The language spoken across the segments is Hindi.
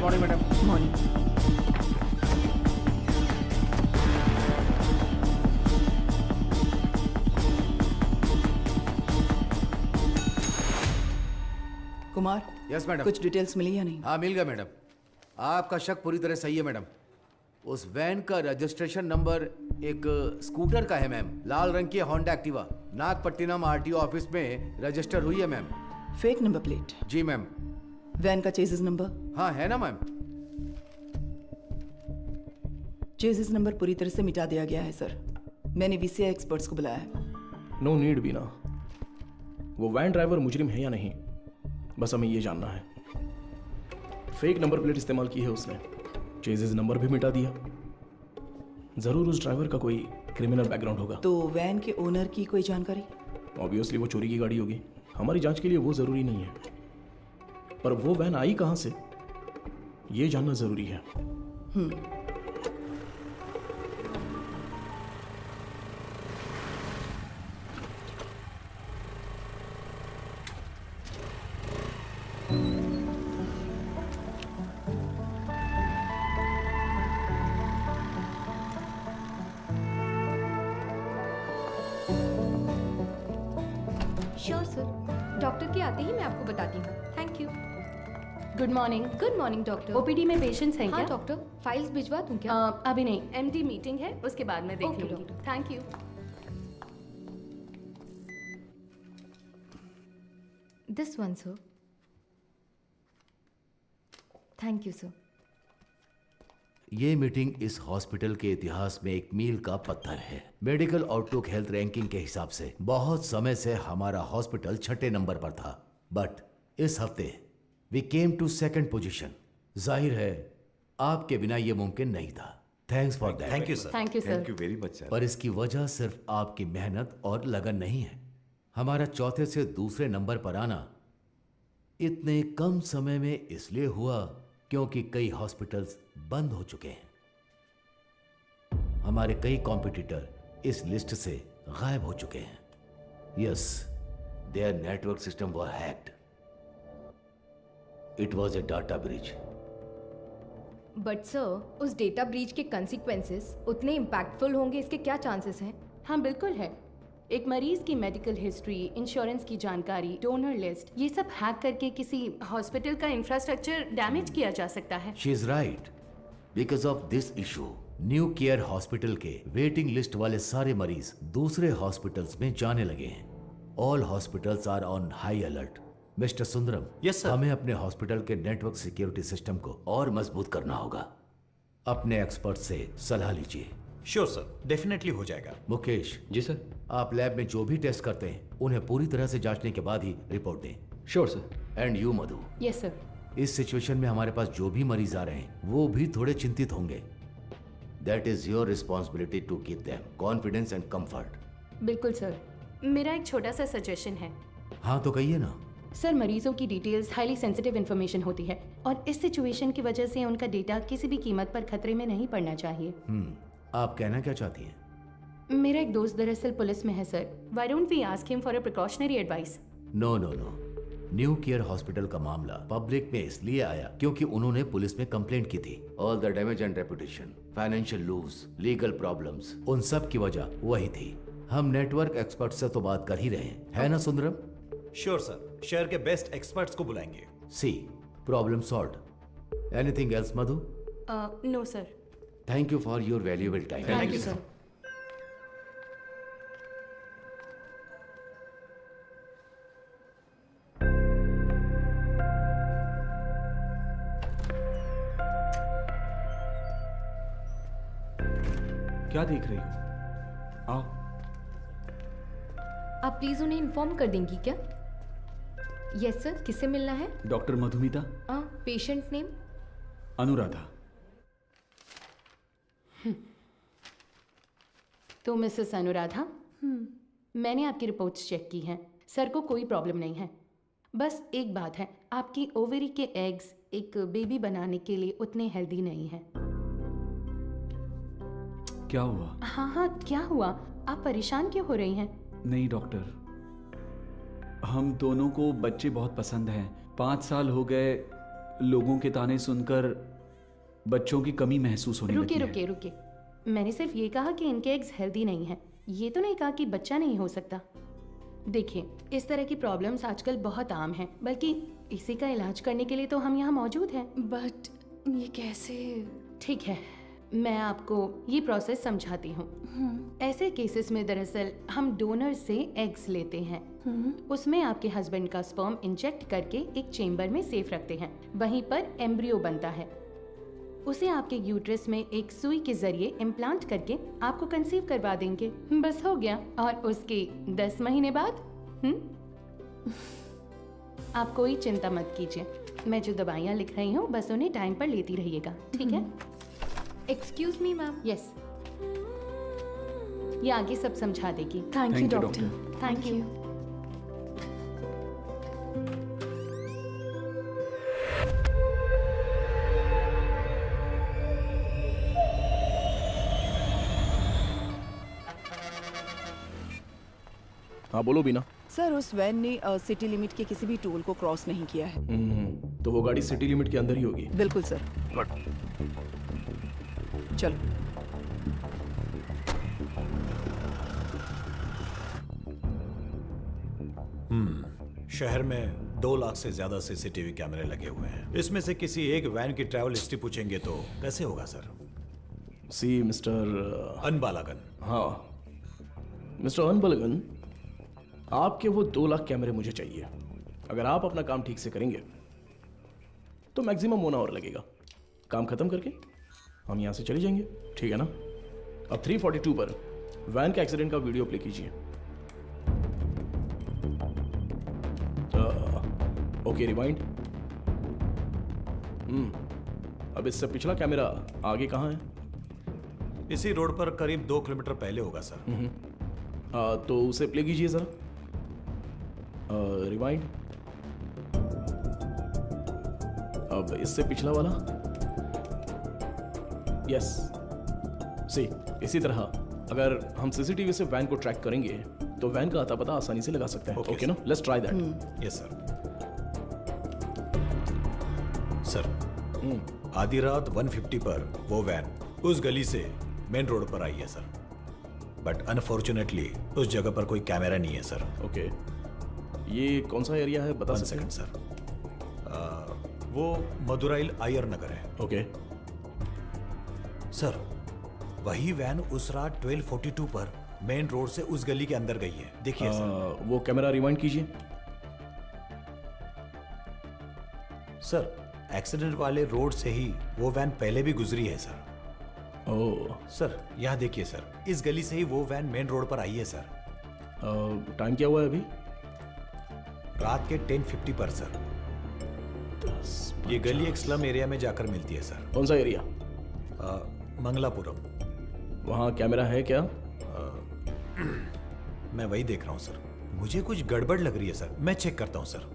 Morning madam. Morning. Kumar, yes madam. कुछ डिटेल्स मिली या नहीं? हाँ मिल गया मैडम। आपका शक पूरी तरह सही है मैडम। उस वैन का रजिस्ट्रेशन नंबर एक स्कूटर का है मैम, लाल रंग की Honda Activa. Nagapattinam RTO office में रजिस्टर हुई है मैम। Fake number plate? जी मैम। वैन का चेसिस नंबर? हाँ है ना मैम। चेसिस नंबर पूरी तरह से मिटा दिया गया है सर। मैंने वीसीआई एक्सपर्ट्स को बुलाया है। नो नीड बीना। वो वैन ड्राइवर मुजरिम है या नहीं, बस हमें ये जानना है। फेक नंबर प्लेट इस्तेमाल की है उसने, चेजिस नंबर भी मिटा दिया। जरूर उस ड्राइवर का कोई क्रिमिनल बैकग्राउंड होगा। तो वैन के ओनर की कोई जानकारी? ऑब्वियसली वो चोरी की गाड़ी होगी। हमारी जांच के लिए वो जरूरी नहीं है, पर वो वैन आई कहां से ये जानना जरूरी है। श्योर सर, डॉक्टर के आते ही मैं आपको बताती हूँ। Thank you. Good morning. Good morning doctor. OPD में पेशेंट्स हैं हाँ क्या? डॉक्टर, फाइल्स भिजवा दूँ क्या? अभी नहीं, एमडी मीटिंग है, उसके बाद मैं देख Okay, लूंगी। doctor. Thank you. This one sir. Thank you sir. ये मीटिंग इस हॉस्पिटल के इतिहास में एक मील का पत्थर है। मेडिकल आउटलुक हेल्थ रैंकिंग के हिसाब से बहुत समय से हमारा हॉस्पिटल 6ठे नंबर पर था, बट इस हफ्ते we came to 2nd position. जाहिर है आपके बिना ये मुमकिन नहीं था। Thanks for that. Thank you sir. Thank you sir. Thank you very much sir. पर इसकी वजह सिर्फ आपकी मेहनत और लगन नहीं है। हमारा चौथे से दूसरे नंबर पर आना इतने कम समय में इसलिए हुआ क्योंकि कई हॉस्पिटल्स बंद हो चुके हैं। हमारे कई कॉम्पिटिटर इस लिस्ट से गायब हो चुके हैं। Yes, their network system were hacked. It was a data breach. But sir, उस डेटा ब्रीच के कंसिक्वेंसेस उतने इम्पैक्टफुल होंगे, इसके क्या चांसेस हैं? हाँ बिल्कुल है। एक मरीज की मेडिकल हिस्ट्री, इंश्योरेंस की जानकारी, डोनर लिस्ट, ये सब हैक करके किसी हॉस्पिटल का इंफ्रास्ट्रक्चर डैमेज किया जा सकता है। She is right. Because of this issue new care hospital के वेटिंग लिस्ट वाले सारे मरीज दूसरे हॉस्पिटल्स में जाने लगे हैं। All hospitals are on high alert. Mister Sundaram, Yes, sir. हमें अपने हॉस्पिटल के नेटवर्क सिक्योरिटी सिस्टम को और मजबूत करना होगा। अपने एक्सपर्ट से सलाह लीजिए। श्योर सर, डेफिनेटली हो जाएगा। मुकेश जी सर। आप लैब में जो भी टेस्ट करते हैं उन्हें पूरी तरह से जांचने के बाद ही रिपोर्ट दें। Sure sir. And you Madhu, yes sir. इस सिचुएशन में हमारे पास जो भी मरीज आ रहे हैं वो भी थोड़े चिंतित होंगे। That is your responsibility to give them confidence and comfort. बिल्कुल सर। मेरा एक छोटा सा सजेशन है। हाँ तो कहिए ना। सर, मरीजों की डिटेल्स हाईली सेंसिटिव इन्फॉर्मेशन होती है और इस सिचुएशन की वजह से उनका डेटा किसी भी कीमत पर खतरे में नहीं पड़ना चाहिए। आप कहना क्या चाहती हैं? मेरा एक दोस्त दरअसल पुलिस में है sir. Why don't we ask him for a precautionary advice? No no no. New care hospital का मामला पब्लिक में इसलिए आया क्योंकि उन्होंने पुलिस में कंप्लेंट की थी। All the damage and reputation, financial lose, legal problems, उन सब की वजह वही थी। हम नेटवर्क एक्सपर्ट से तो बात कर ही रहे हैं, है ना सुंदरम? श्योर सर, शहर के बेस्ट एक्सपर्ट्स को बुलाएंगे। See, problem solved. Anything else Madhu? No sir. Thank you for your valuable time. Thank you sir. क्या देख रही हो? आओ। आप प्लीज उन्हें इन्फॉर्म कर देंगी क्या? यस सर, किससे मिलना है? Doctor Madhumita. Patient name? Anuradha. तो मिसेस अनुराधा, मैंने आपकी रिपोर्ट्स चेक की हैं। सर को कोई प्रॉब्लम नहीं है। बस एक बात है, आपकी ओवरी के एग्स एक बेबी बनाने के लिए उतने हेल्दी नहीं हैं। क्या हुआ? हाँ, क्या हुआ? आप परेशान क्यों हो रही हैं? नहीं डॉक्टर, हम दोनों को बच्चे बहुत पसंद हैं। 5 साल हो गए लोगों के ताने सुनकर बच्चों की कमी महसूस होने रुके लगी रुके रुके, मैंने सिर्फ ये कहा कि इनके एग्स हेल्दी नहीं हैं। ये तो नहीं कहा कि बच्चा नहीं हो सकता। देखिए, इस तरह की प्रॉब्लम्स आजकल बहुत आम हैं, बल्कि इसी का इलाज करने के लिए तो हम यहाँ मौजूद हैं। बट ये कैसे? ठीक है, मैं आपको ये प्रोसेस समझाती हूँ। ऐसे केसेस में दरअसल हम डोनर से एग्स लेते हैं, उसमें आपके हस्बैंड का स्पर्म इंजेक्ट करके एक चेम्बर में सेफ रखते हैं। वहीं पर एम्ब्रियो बनता है, उसे आपके यूट्रस में एक सुई के जरिए इम्प्लांट करके आपको कंसीव करवा देंगे। बस हो गया। और उसके 10 महीने बाद आप कोई चिंता मत कीजिए। मैं जो दवाइयाँ लिख रही हूँ बस उन्हें टाइम पर लेती रहिएगा, ठीक है? Excuse me ma'am. यस, ये आगे सब समझा देगी। Thank you Thank you, doctor. Thank you. हाँ बोलो बीना। सर, उस वैन ने सिटी लिमिट के किसी भी टोल को क्रॉस नहीं किया है। तो वो गाड़ी सिटी लिमिट के अंदर ही होगी। बिल्कुल सर। चलो। शहर में 2 लाख से ज्यादा सीसीटीवी कैमरे लगे हुए हैं। इसमें से किसी एक वैन की ट्रैवल हिस्ट्री पूछेंगे तो कैसे होगा सर? सी मिस्टर अनबालागन। हाँ मिस्टर अनबलगन, आपके वो 2 लाख कैमरे मुझे चाहिए। अगर आप अपना काम ठीक से करेंगे तो मैक्सिमम 1 आवर लगेगा। काम खत्म करके हम यहाँ से चले जाएंगे, ठीक है ना? अब 342 पर वैन के एक्सीडेंट का वीडियो प्ले कीजिए। Okay, rewind. अब इससे पिछला कैमरा आगे कहाँ है? इसी रोड पर करीब 2 किलोमीटर पहले होगा सर। तो उसे प्ले कीजिए जरा। रिवाइंड। अब इससे पिछला वाला। यस, सी इसी तरह अगर हम सीसीटीवी से वैन को ट्रैक करेंगे तो वैन का अता पता आसानी से लगा सकते हैं। Okay, ओके ना? Let's try that. Yes sir. Sir, आधी रात 150 पर वो वैन उस गली से मेन रोड पर आई है सर। बट अनफॉर्चुनेटली उस जगह पर कोई कैमरा नहीं है सर। ओके, ये कौन सा एरिया है बता 1 सकते हैं? Second sir. वो मदुराइल आयर नगर है ओके, सर। वही वैन उस रात 1242 पर मेन रोड से उस गली के अंदर गई है। देखिए सर। वो कैमरा रिवाइंड कीजिए। सर, एक्सीडेंट वाले रोड से ही वो वैन पहले भी गुजरी है सर। ओह, सर यहाँ देखिए सर, इस गली से ही वो वैन मेन रोड पर आई है सर। टाइम क्या हुआ है अभी? रात के 10:50 पर सर। ये गली एक स्लम एरिया में जाकर मिलती है सर। कौन सा एरिया? मंगलापुरम। वहाँ कैमरा है क्या? मैं वही देख रहा हूँ सर। मुझे कुछ गड़बड़ लग रही है सर। मैं चेक करता हूँ सर।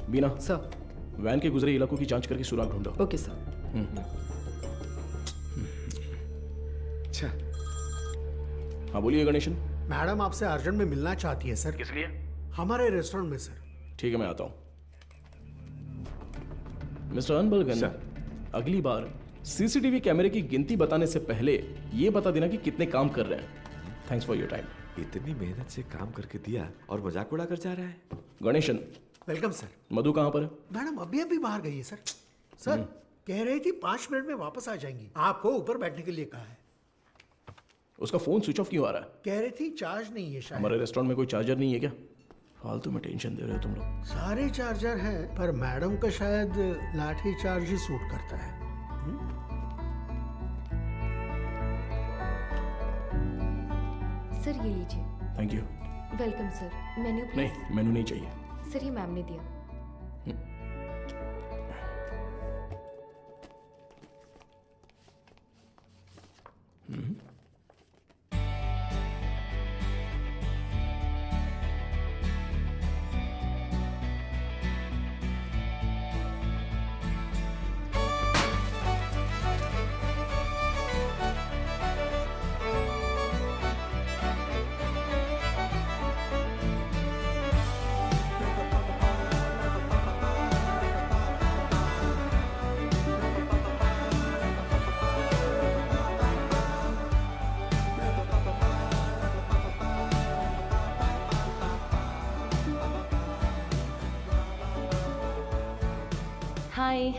बीना, सर। वैन के गुजरे इलाकों की जांच करके सुराग ढूंढो। Okay sir. अच्छा हाँ बोलिए गणेशन। मैडम आपसे अर्जेंट में मिलना चाहती है सर। किस लिए? हमारे रेस्टोरेंट में सर। ठीक है, मैं आता हूँ। मिस्टर अनबलगन, अगली बार सीसीटीवी कैमरे की गिनती बताने से पहले ये बता देना कि कितने काम कर रहे हैं। Thanks for your time. इतनी मेहनत से काम करके दिया और मजाक उड़ा कर जा रहा है। Ganesan, welcome sir. मधु कहाँ पर है? मैडम अभी अभी बाहर गई है सर। सर कह रही थी 5 मिनट में वापस आ जाएंगी। आपको ऊपर बैठने के लिए कहा है। उसका फोन स्विच ऑफ क्यों आ रहा है? कह रही थी चार्ज नहीं है शायद। हमारे रेस्टोरेंट में कोई चार्जर नहीं है क्या? फालतू में टेंशन दे रहे हो तुम लोग। सारे चार्जर हैं पर मैडम का शायद लाठी चार्ज ही सूट करता है। सर ये लीजिए। Thank you. Welcome sir. Menu please. नहीं, मेनू नहीं चाहिए। सर ये मैम ने दिया। हाय।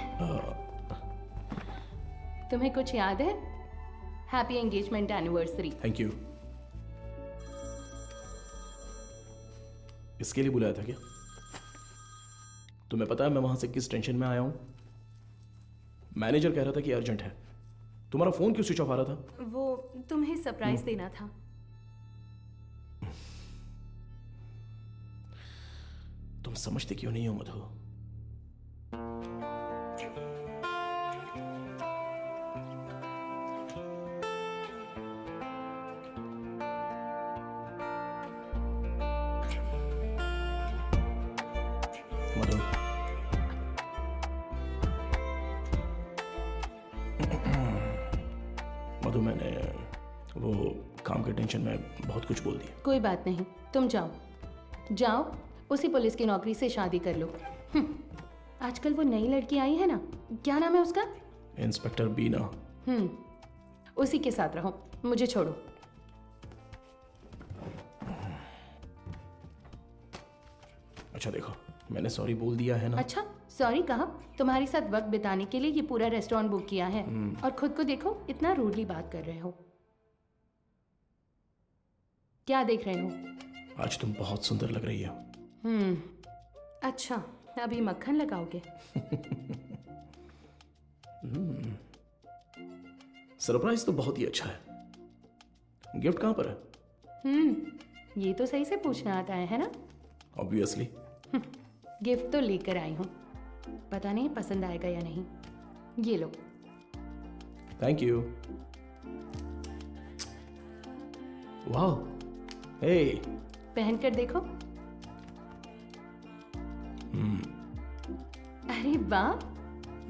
तुम्हें कुछ याद है? Happy engagement anniversary. Thank you. इसके लिए बुलाया था क्या? तुम्हें पता है मैं वहां से किस टेंशन में आया हूं? मैनेजर कह रहा था कि अर्जेंट है। तुम्हारा फोन क्यों स्विच ऑफ आ रहा था? वो तुम्हें सरप्राइज देना था। तुम समझते क्यों नहीं हो मधु? मधु, मधु मैंने वो काम के टेंशन में बहुत कुछ बोल दिया। कोई बात नहीं, तुम जाओ जाओ, उसी पुलिस की नौकरी से शादी कर लो। आजकल वो नई लड़की आई है ना, क्या नाम है उसका? इंस्पेक्टर बीना। उसी के साथ रहो, मुझे छोड़ो। अच्छा देखो, मैंने सॉरी बोल दिया है ना। अच्छा, सॉरी कहा? तुम्हारे साथ वक्त बिताने के लिए ये पूरा रेस्टोरेंट बुक किया है और खुद को देखो, इतना रूडली बात कर रहे हो। क्या देख रहे हो? आज तुम बहुत सुंदर लग रही हो। अच्छा, अभी मक्खन लगाओगे? सरप्राइज तो बहुत ही अच्छा है। गिफ्ट कहाँ पर है? ये तो सही से पूछना आता है ना? ऑब्वियसली। गिफ्ट तो लेकर आई हूँ, पता नहीं पसंद आएगा या नहीं। ये लो। Thank you. वाह, हे, पहन कर देखो। अरे वाह,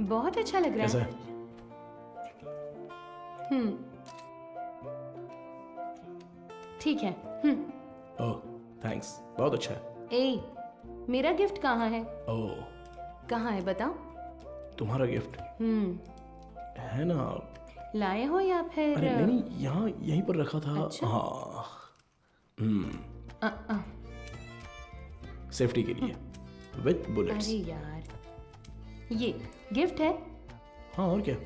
बहुत अच्छा लग रहा कैसा है। है? ठीक है। ओह, थैंक्स, बहुत अच्छा है। ए, मेरा गिफ्ट कहाँ है? ओह, कहाँ है बताओ? तुम्हारा गिफ्ट है ना? लाए हो या फिर? अरे नहीं, यहाँ यहीं पर रखा था। अच्छा? हाँ, अ, सेफ्टी के लिए विथ बुलेट्स। अरे यार, ये गिफ्ट है। हाँ, और क्या?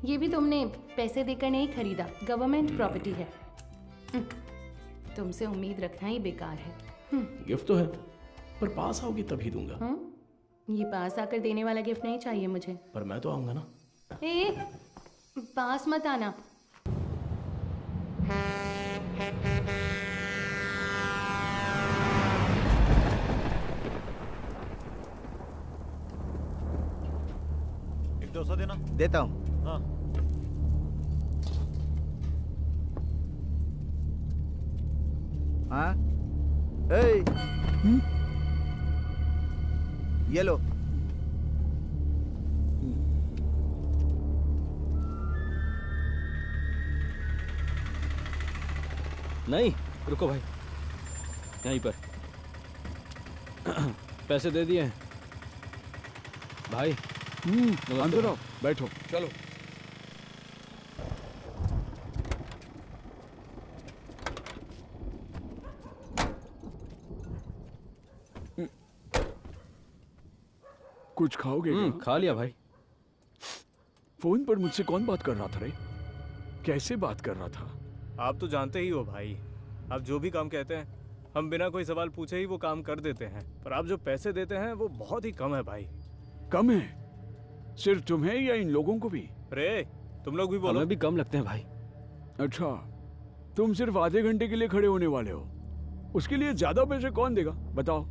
ये भी तुमने पैसे देकर नहीं खरीदा, गवर्नमेंट प्रॉपर्टी है। तुमसे उम्मीद रखना ही बेकार है। गिफ्ट तो है, पर पास आओगी तभी दूंगा। ये पास आकर देने वाला गिफ्ट नहीं चाहिए मुझे। पर मैं तो आऊंगा ना। ए, पास मत आना। एक 200 देना। देता हूँ। हाँ, हाँ, ए, ये लो। नहीं, रुको भाई, यहीं पर पैसे दे दिए हैं भाई। अंदर आओ, बैठो। चलो। कुछ खाओगे क्या? खा लिया भाई। फोन पर मुझसे कौन बात कर रहा था रे? कैसे बात कर रहा था? आप तो जानते ही हो भाई, आप जो भी काम कहते हैं हम बिना कोई सवाल पूछे ही वो काम कर देते हैं, पर आप जो पैसे देते हैं वो बहुत ही कम है भाई। कम है? सिर्फ तुम्हें या इन लोगों को भी? रे, तुम लोग भी बोलो। हमें भी कम लगते हैं भाई। अच्छा, तुम सिर्फ आधे घंटे के लिए खड़े होने वाले हो, उसके लिए ज्यादा पैसे कौन देगा बताओ?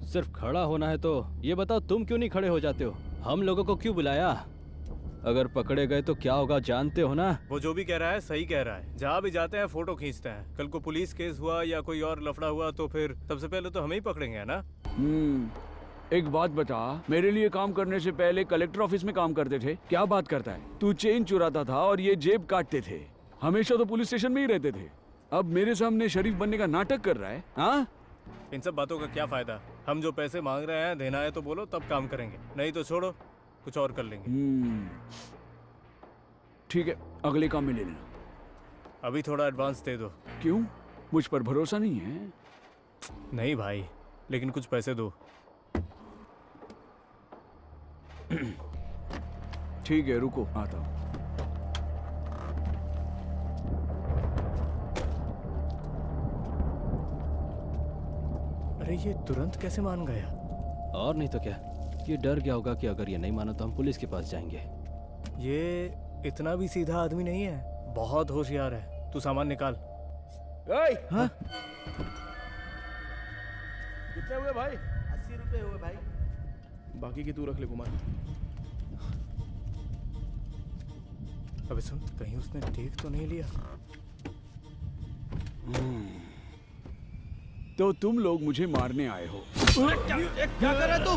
सिर्फ खड़ा होना है तो ये बताओ, तुम क्यों नहीं खड़े हो जाते हो? हम लोगों को क्यों बुलाया? अगर पकड़े गए तो क्या होगा जानते हो ना? वो जो भी कह रहा है सही कह रहा है। जहाँ भी जाते हैं फोटो खींचते हैं। कल को पुलिस केस हुआ या कोई और लफड़ा हुआ तो फिर सबसे पहले तो हमें ही पकड़ेंगे, है ना? एक बात बता, मेरे लिए काम करने से पहले कलेक्टर ऑफिस में काम करते थे, क्या बात करता है? तू चेन चुराता था और ये जेब काटते थे, हमेशा तो पुलिस स्टेशन में ही रहते थे। अब मेरे सामने शरीफ बनने का नाटक कर रहा है? हाँ, इन सब बातों का क्या फायदा? हम जो पैसे मांग रहे हैं देना है तो बोलो, तब काम करेंगे, नहीं तो छोड़ो, कुछ और कर लेंगे। ठीक है, अगले काम में ले लेना। अभी थोड़ा एडवांस दे दो। क्यों, मुझ पर भरोसा नहीं है? नहीं भाई, लेकिन कुछ पैसे दो। ठीक है, रुको, आता हूँ। अरे ये तुरंत कैसे मान गया? और नहीं तो क्या, ये डर गया होगा कि अगर ये नहीं माना तो हम पुलिस के पास जाएंगे। ये इतना भी सीधा आदमी नहीं है, बहुत होशियार है। तू सामान निकाल। हाँ? कितने हुए भाई? 80 रुपए हुए भाई। बाकी की तू रख ले कुमार। अबे सुन, कहीं उसने देख तो नहीं लिया? तो तुम लोग मुझे मारने आए हो? क्या कर रहा है तू?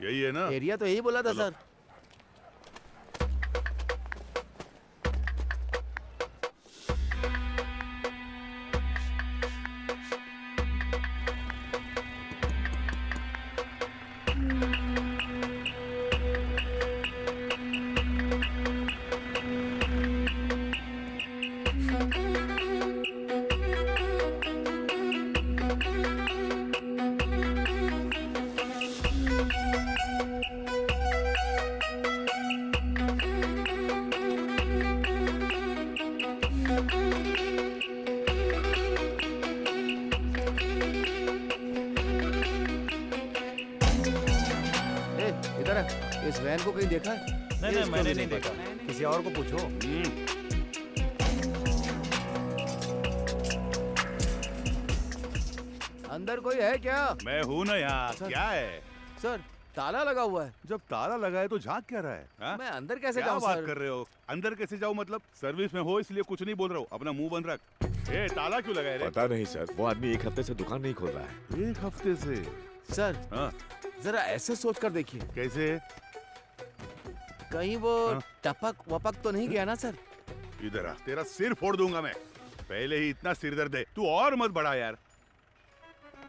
यही है ना? एरिया तो यही बोला था सर। इधर है, इस वैन को कहीं देखा है? नहीं, मैंने नहीं देखा। किसी और को पूछो। अंदर कोई है क्या? मैं हूँ ना यहाँ। क्या है सर, ताला लगा हुआ है। जब ताला लगा है तो झांक क्या रहा है? हा? मैं अंदर कैसे क्या जाऊँ बात सर? कर रहे हो? अंदर कैसे जाऊँ मतलब? सर्विस में हो इसलिए कुछ नहीं बोल रहा हूँ। अपना मुंह बंद रख। ए, ताला क्यों लगाए रे? पता नहीं सर, वो आदमी 1 हफ्ते से दुकान नहीं खोल रहा है। 1 हफ्ते से? सर, हाँ, जरा ऐसे सोच कर देखिए, कैसे? कहीं वो हाँ? टपक वपक तो नहीं गया ना सर? इधर आ, तेरा सिर फोड़ दूंगा मैं। पहले ही इतना सिर दर्द है, तू और मत बढ़ा यार।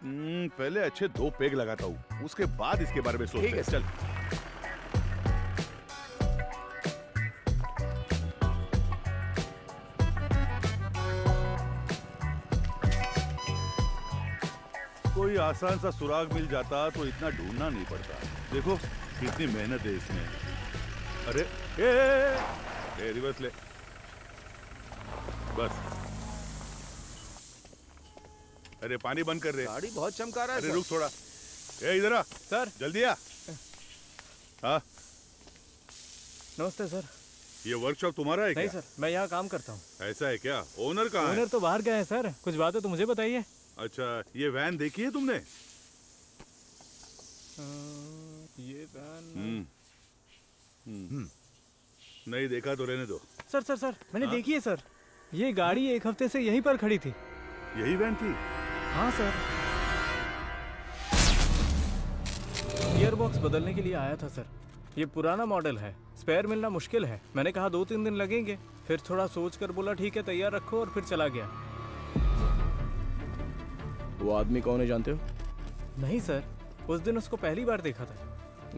पहले अच्छे 2 पेग लगाता हूँ, उसके बाद इसके बारे में सोचते हैं। चल। कोई आसान सा सुराग मिल जाता तो इतना ढूंढना नहीं पड़ता। देखो कितनी मेहनत है इसमें। अरे ए, रिवर्स ले। बस। अरे पानी बंद कर रहे। गाड़ी बहुत चमका रहा है अरे सर। रुक थोड़ा। ए इधर आ सर। जल्दी आ। हाँ नमस्ते सर। ये वर्कशॉप तुम्हारा है नहीं क्या? सर, मैं यहाँ काम करता हूँ। ऐसा है क्या? ओनर कहाँ है? ओनर तो बाहर गए हैं सर। कुछ बात है तो मुझे बताइए। अच्छा, ये वैन देखी है तुमने? ये वैन नहीं देखा तो रहने दो। सर सर सर मैंने देखी है सर, ये गाड़ी एक हफ्ते से यहीं पर खड़ी थी। यही वैन थी? हाँ सर, गियर बॉक्स बदलने के लिए आया था सर। ये पुराना मॉडल है, स्पेयर मिलना मुश्किल है। मैंने कहा 2-3 दिन लगेंगे, फिर थोड़ा सोच कर बोला ठीक है तैयार रखो, और फिर चला गया। वो आदमी कौन है जानते हो? नहीं सर, उस दिन उसको पहली बार देखा था।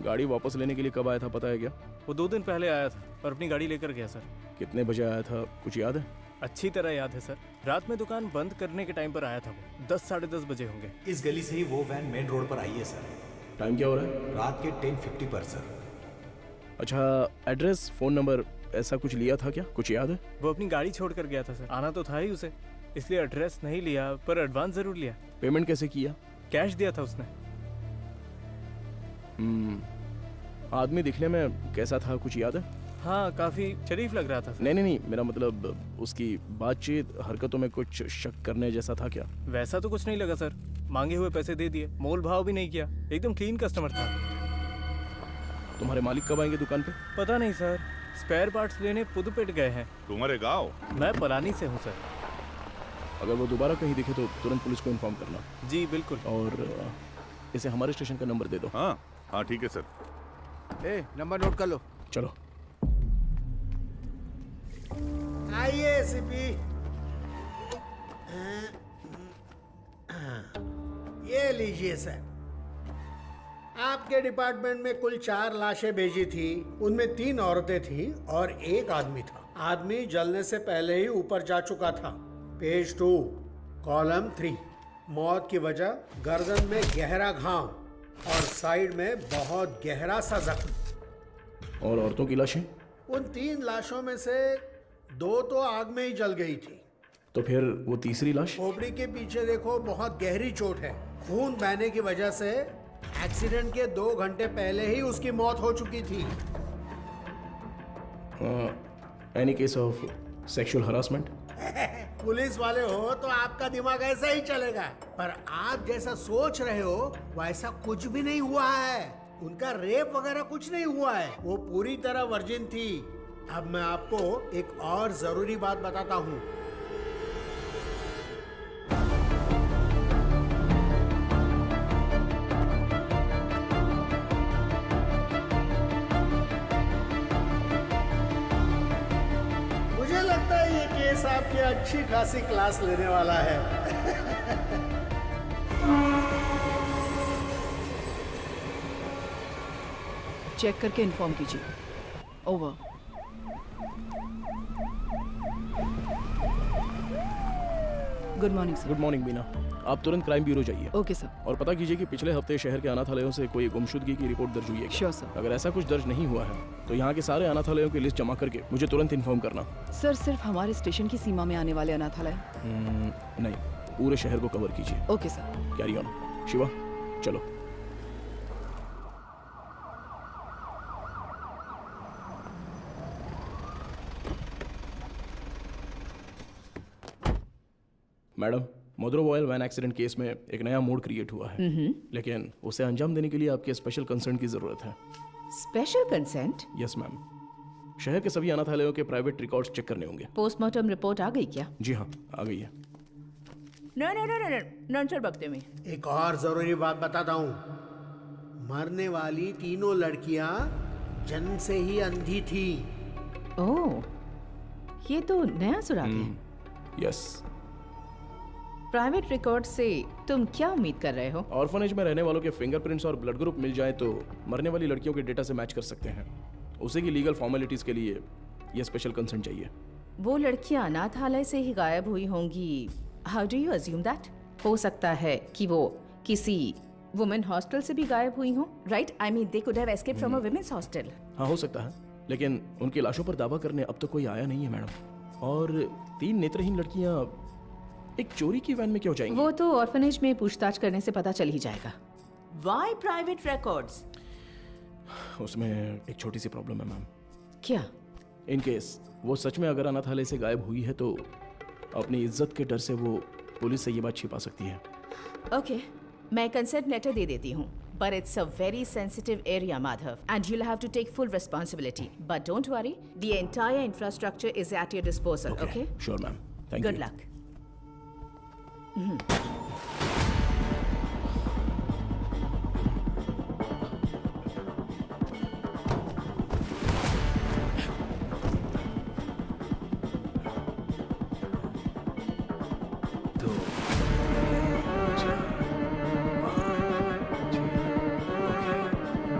गाड़ी वापस लेने के लिए कब आया था पता है क्या? वो 2 दिन पहले आया था और अपनी गाड़ी लेकर गया सर। कितने बजे आया था कुछ याद है? अच्छी तरह याद है सर, रात में दुकान बंद करने के टाइम पर आया था वो। 10-10:30 बजे होंगे। इस गली से ही वो वैन मेन रोड पर आई है सर। टाइम क्या हो रहा है? रात के 10:50 पर सर। अच्छा, एड्रेस, फोन नंबर ऐसा कुछ लिया था क्या? कुछ याद है? वो अपनी गाड़ी छोड़ कर गया था सर, आना तो था ही उसे, इसलिए एड्रेस नहीं लिया, पर एडवांस जरूर लिया। पेमेंट कैसे किया? कैश दिया था उसने। आदमी दिखने में कैसा था कुछ याद है? हाँ, काफी शरीफ लग रहा था सर। नहीं, मेरा मतलब उसकी बातचीत, हरकतों में कुछ शक करने जैसा था क्या? वैसा तो कुछ नहीं लगा सर, मांगे हुए पैसे दे दिए, मोल भाव भी नहीं किया, एकदम क्लीन कस्टमर था। तुम्हारे मालिक कब आएंगे दुकान पे? पता नहीं सर, स्पेयर पार्ट्स लेने पुदुपेट गए हैं। तुम्हारे गाँव? मैं पलानी से हूँ सर। अगर वो दोबारा कहीं दिखे तो तुरंत पुलिस को इन्फॉर्म करना। जी बिल्कुल। और इसे हमारे स्टेशन का नंबर दे दो। हाँ हाँ ठीक है सर। नंबर नोट कर लो। चलो आइए सीपी। ये लीजिए सर, आपके डिपार्टमेंट में कुल 4 लाशें भेजी थी, उनमें 3 औरतें थी और 1 आदमी था। आदमी जलने से पहले ही ऊपर जा चुका था। पेज 2 कॉलम 3, मौत की वजह गर्दन में गहरा घाव और साइड में बहुत गहरा सा जख्म। और औरतों की लाशें? उन 3 लाशों में से 2 तो आग में ही जल गई थी। तो फिर वो तीसरी लाश? खोपड़ी के पीछे देखो, बहुत गहरी चोट है। खून बहने की वजह से एक्सीडेंट के 2 घंटे पहले ही उसकी मौत हो चुकी थी। Any case of sexual harassment? Police वाले हो तो आपका दिमाग ऐसा ही चलेगा, पर आप जैसा सोच रहे हो वैसा कुछ भी नहीं हुआ है। उनका रेप वगैरह कुछ नहीं हुआ है, वो पूरी तरह वर्जिन थी। अब मैं आपको एक और जरूरी बात बताता हूँ। मुझे लगता है ये केस आपकी अच्छी खासी क्लास लेने वाला है। चेक करके इन्फॉर्म कीजिए। Over. Good morning sir. Good morning Bina, आप तुरंत क्राइम ब्यूरो जाइए। Okay sir. और पता कीजिए कि पिछले हफ्ते शहर के अनाथालयों से कोई गुमशुदगी की रिपोर्ट दर्ज हुई है क्या? Sure sir. अगर ऐसा कुछ दर्ज नहीं हुआ है तो यहाँ के सारे अनाथालयों की लिस्ट जमा करके मुझे तुरंत इन्फॉर्म करना। सर, सिर्फ हमारे स्टेशन की सीमा में आने वाले अनाथालय? नहीं, पूरे शहर को कवर कीजिए। Okay sir. Carry on. Shiva चलो। मैडम, मदुरो वॉयल वैन एक्सीडेंट केस में एक नया मोड क्रिएट हुआ है, लेकिन उसे अंजाम देने के लिए आपके स्पेशल कंसर्न की जरूरत है। Special consent? यस मैम, शहर के सभी अनाथालयों के प्राइवेट रिकॉर्ड्स चेक करने होंगे। पोस्टमार्टम रिपोर्ट आ गई क्या? जी हाँ, आ गई है। नॉन सर बकते में। एक और जरूरी बात बताता हूँ, मरने वाली तीनों लड़कियां जन्म से ही अंधी थी। ओह, ये तो नया सुराग है। यस। प्राइवेट रिकॉर्ड से तुम क्या उम्मीद कर रहे हो? ऑर्फनेज में रहने वालों के फिंगरप्रिंट्स और ब्लड ग्रुप मिल जाए तो मरने वाली लड़कियों के डेटा से मैच कर सकते हैं। उसे की लीगल फॉर्मेलिटीज के लिए ये स्पेशल कंसर्न चाहिए। वो लड़कियां अनाथालय से ही गायब हुई होंगी। How do you assume that? हो सकता है कि वो किसी वुमेन हॉस्टल से भी गायब हुई हों, right? I mean they could have escaped from a women's hostel. हाँ, हो सकता है, लेकिन उनकी लाशों पर दावा करने अब तक कोई आया नहीं है मैडम। और 3 नेत्रहीन लड़कियां एक चोरी की वैन में क्यों जाएंगी? वो तो ऑर्फनेज में पूछताछ करने से पता चल ही जाएगा। Why private records? उसमें एक छोटी सी प्रॉब्लम है मैम। क्या? इन केस वो सच में अगर अनाथालय से गायब हुई है तो अपनी इज्जत के डर से वो पुलिस से ये बात छिपा सकती है। ओके, मैं कंसेंट लेटर दे देती हूँ, but it's a very sensitive area, Madhav, and you'll have to take full responsibility. But don't worry, the entire infrastructure is at your disposal, okay? Sure, ma'am. Thank Good you. luck.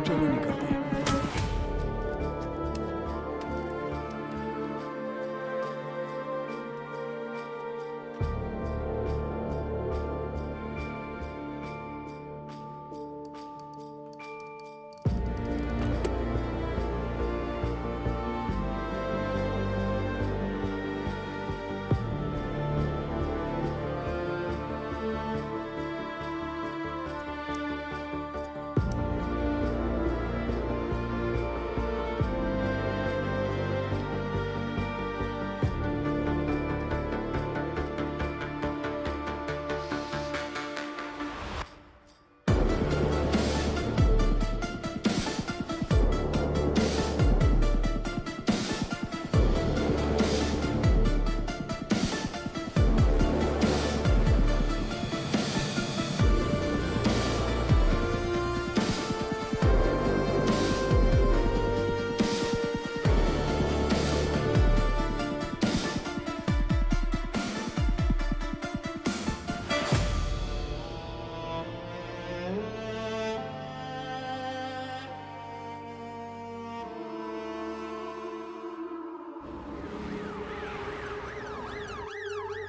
चलो निकलते हैं।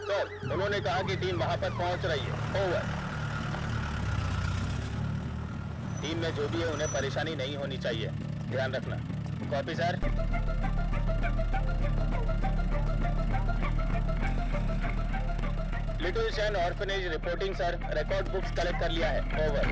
सर, उन्होंने कहा कि टीम वहां पर पहुंच रही है। ओवर। टीम में जो भी है उन्हें परेशानी नहीं होनी चाहिए, ध्यान रखना। Copy sir. Little Shane orphanage reporting sir, record books collect कर लिया है। ओवर।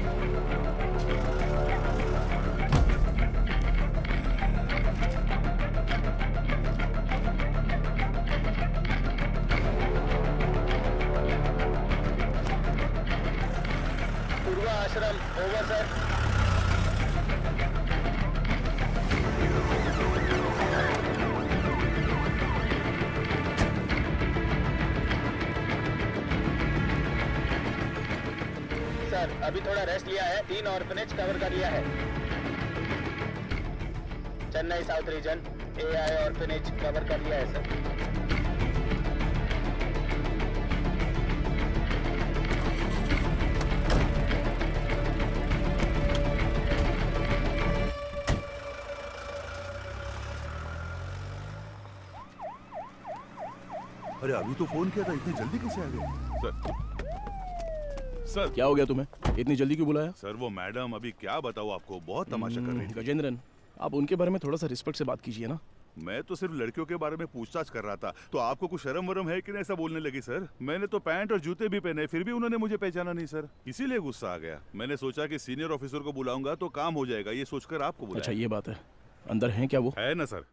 पूर्वा आश्रम, ओवर सर। सर, अभी थोड़ा रेस्ट लिया है, 3 ऑर्फनेज कवर कर लिया है। Chennai south region, AI orphanage cover कर लिया है सर। अरे अभी तो फोन किया था, इतनी जल्दी कैसे आ गए? सर क्या हो गया तुम्हें? इतनी जल्दी क्यों बुलाया? सर वो मैडम, अभी क्या बताऊँ आपको, बहुत तमाशा कर रही थी। गजेंद्रन, आप उनके बारे में थोड़ा सा रिस्पेक्ट से बात कीजिए ना। मैं तो सिर्फ लड़कियों के बारे में पूछताछ कर रहा था, तो आपको कुछ शर्म वरम है कि नहीं ऐसा बोलने लगी सर? मैंने तो पैंट और जूते भी पहने, फिर भी उन्होंने मुझे पहचाना नहीं सर, इसीलिए गुस्सा आ गया। मैंने सोचा कि सीनियर ऑफिसर को बुलाऊंगा तो काम हो जाएगा, ये सोचकर आपको बुलाया। अच्छा ये बात है, अंदर हैं क्या वो? है ना सर।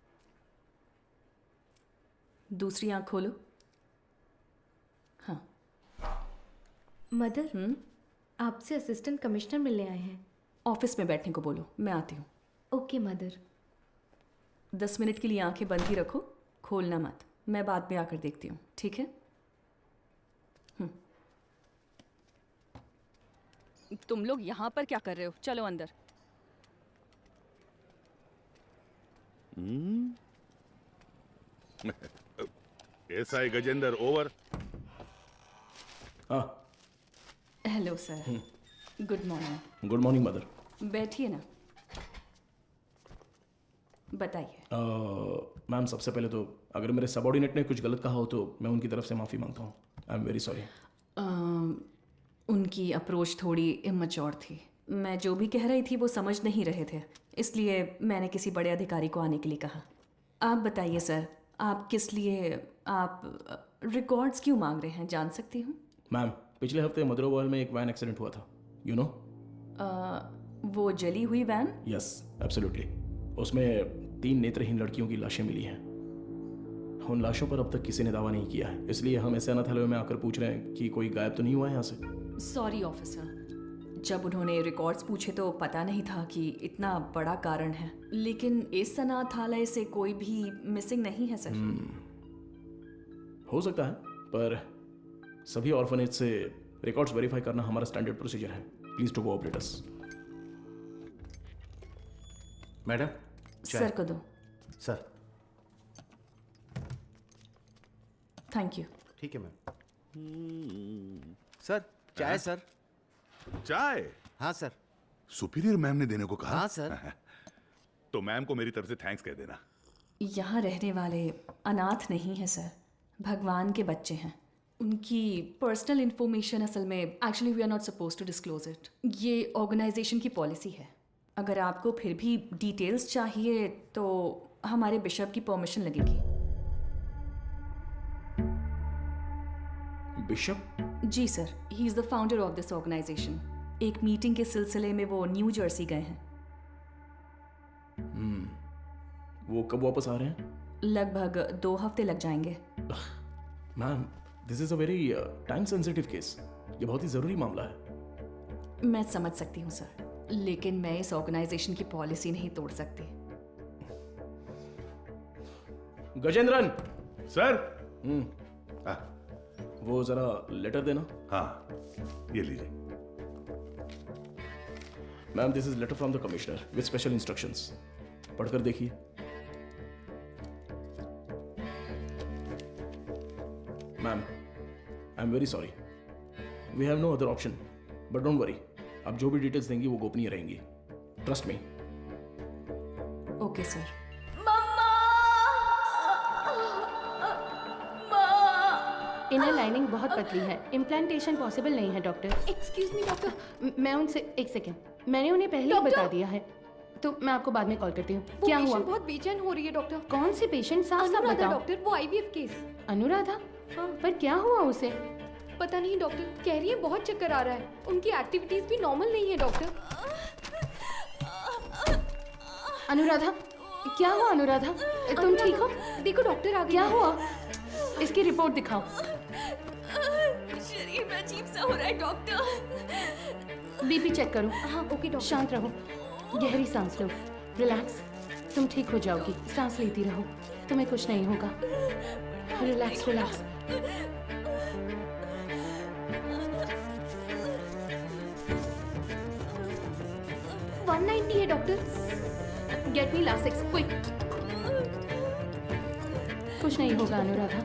दूसरी आंख खोलो। हाँ। मदर, आपसे असिस्टेंट कमिश्नर मिलने आए हैं। ऑफिस में बैठने को बोलो, मैं आती हूँ। Okay mother. 10 मिनट के लिए आंखें बंद ही रखो, खोलना मत। मैं बाद में आकर देखती हूँ, ठीक है? तुम लोग यहाँ पर क्या कर रहे हो? चलो अंदर। SI Gajendra, over. हाँ। Hello sir, good morning. Good morning mother. बैठिए ना, बताइए। मैम सबसे पहले तो अगर मेरे सबऑर्डिनेट ने कुछ गलत कहा हो तो मैं उनकी तरफ से माफ़ी मांगता हूँ। I am very sorry. उनकी अप्रोच थोड़ी इमैच्योर थी। मैं जो भी कह रही थी वो समझ नहीं रहे थे, इसलिए मैंने किसी बड़े अधिकारी को आने के लिए कहा। आप बताइए सर, आप किस लिए आप रिकॉर्ड्स क्यों मांग रहे हैं, जान सकती हूँ? मैम पिछले हफ्ते मदरोवाल में एक वैन एक्सीडेंट हुआ था, यू नो? वो जली हुई वैन? Yes absolutely. उसमें 3 नेत्रहीन लड़कियों की लाशें मिली हैं। उन लाशों पर अब तक किसी ने दावा नहीं किया है, इसलिए हम ऐसे अनाथालय में आकर पूछ रहे हैं कि कोई गायब तो नहीं हुआ है यहाँ से। सॉरी ऑफिसर, जब उन्होंने रिकॉर्ड्स पूछे तो पता नहीं था कि इतना बड़ा कारण है, लेकिन इस अनाथालय से कोई भी मिसिंग नहीं है सर। हो सकता है, पर सभी ऑर्फनेज से रिकॉर्ड्स वेरीफाई करना हमारा स्टैंडर्ड प्रोसीजर है। Please to cooperate us. Madam sir को दो। Sir thank you. ठीक है मैम। सर चाय सर। चाय? हाँ सर। सुपीरियर मैम ने देने को कहा? हाँ सर। तो मैम को मेरी तरफ से थैंक्स कह देना। यहाँ रहने वाले अनाथ नहीं है सर, भगवान के बच्चे हैं। उनकी पर्सनल इंफॉर्मेशन असल में actually we are not suppose to disclose it. ये ऑर्गेनाइजेशन की पॉलिसी है। अगर आपको फिर भी डिटेल्स चाहिए तो हमारे बिशप की परमिशन लगेगी। बिशप? जी sir, he is the founder of this organisation. एक मीटिंग के सिलसिले में वो न्यू जर्सी गए हैं। वो कब वापस आ रहे हैं? लगभग 2 हफ्ते लग जाएंगे। Ma'am, this is a very time sensitive case. ये बहुत ही जरूरी मामला है। मैं समझ सकती हूँ सर, लेकिन मैं इस ऑर्गेनाइजेशन की पॉलिसी नहीं तोड़ सकती। गजेंद्रन सर। वो जरा लेटर देना। हाँ, ये लीजिए। Ma'am, this is letter from the commissioner with special instructions. पढ़कर देखिए। Ma'am, I am very sorry, we have no other option, but don't worry, आप जो भी डिटेल्स देंगी वो गोपनीय रहेंगी। Trust me. Okay sir. Inner lining बहुत पतली है, इम्प्लांटेशन पॉसिबल नहीं है डॉक्टर। Excuse me doctor. मैं उनसे एक सेकेंड, मैंने उन्हें पहले ही बता दिया है, तो मैं आपको बाद में कॉल करती हूँ। क्या हुआ? बहुत बेचैन हो रही है डॉक्टर। कौन सी पेशेंट? साफ साफ बताओ। डॉक्टर, वो आईवीएफ केस। अनुराधा? हाँ। पर क्या हुआ उसे? पता नहीं डॉक्टर, कह रही है बहुत चक्कर आ रहा है। उनकी एक्टिविटीज भी नॉर्मल नहीं है डॉक्टर। अनुराधा, क्या हुआ अनुराधा? तुम ठीक हो? देखो डॉक्टर आ गए। क्या हुआ? इसकी रिपोर्ट दिखाओ। शरीर में अजीब सा हो रहा है डॉक्टर। बीपी चेक करो। हाँ ओके डॉक्टर। शांत रहो, गहरी सांस लो, रिलैक्स। तुम ठीक हो जाओगी, सांस लेती रहो, तुम्हें कुछ नहीं होगा। Relax relax. है doctor. Get me Lasix quick. कुछ नहीं होगा अनुराधा।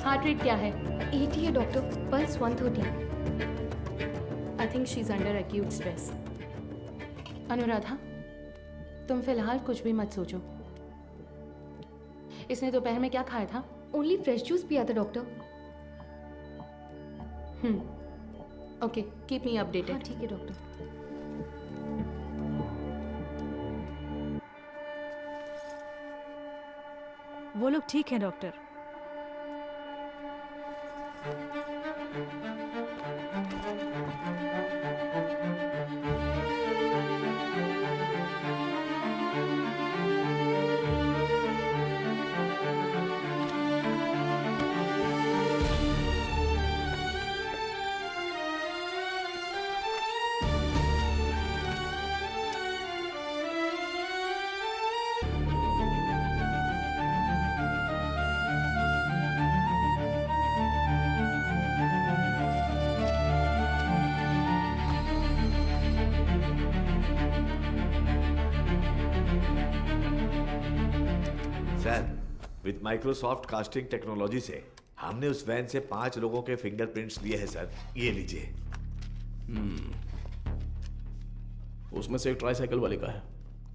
हार्ट रेट क्या है? 80 है doctor, pulse 130। I think she is under acute stress. Anuradha, तुम फिलहाल कुछ भी मत सोचो। इसने दोपहर में क्या खाया था? ओनली फ्रेश जूस पिया था doctor. Okay, keep me updated. हाँ, ठीक है डॉक्टर। वो लोग ठीक हैं doctor. With Microsoft casting technology से हमने उस वैन से 5 लोगों के फिंगरप्रिंट्स लिए हैं सर। ये लीजिए। उसमें से एक ट्राईसाइकिल वाले का है,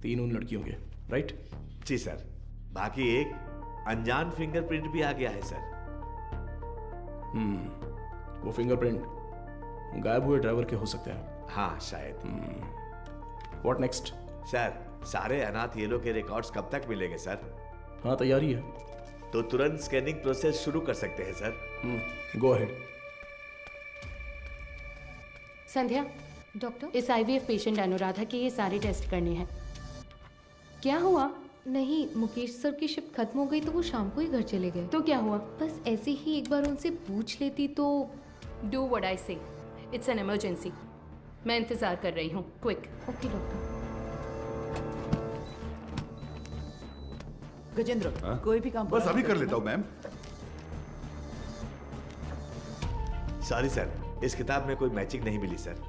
3 उन लड़कियों के, राइट? जी सर। बाकी एक अनजान फिंगरप्रिंट भी आ गया है सर। वो फिंगरप्रिंट गायब हुए ड्राइवर के हो सकते हैं। हाँ शायद। What next? सर, सारे अनाथ येलो के रिकॉर्ड्स कब तक मिलेंगे सर? हाँ, तैयारी है। तो तुरंत स्कैनिंग प्रोसेस शुरू कर सकते हैं sir. Go ahead. Sandhya, doctor, इस आईवीएफ पेशेंट अनुराधा के ये सारे टेस्ट करने हैं। क्या हुआ? नहीं, मुकेश सर की शिफ्ट खत्म हो गई तो वो शाम को ही घर चले गए। तो क्या हुआ? बस ऐसे ही एक बार उनसे पूछ लेती तो। डू व्हाट आई से, इट्स एन इमरजेंसी। मैं इंतजार कर रही हूँ, क्विक। Okay doctor. गजेंद्र, हाँ? कोई भी काम बस पूरा अभी मत कर करना। लेता हूँ मैम। सॉरी सर, इस किताब में कोई मैचिंग नहीं मिली सर।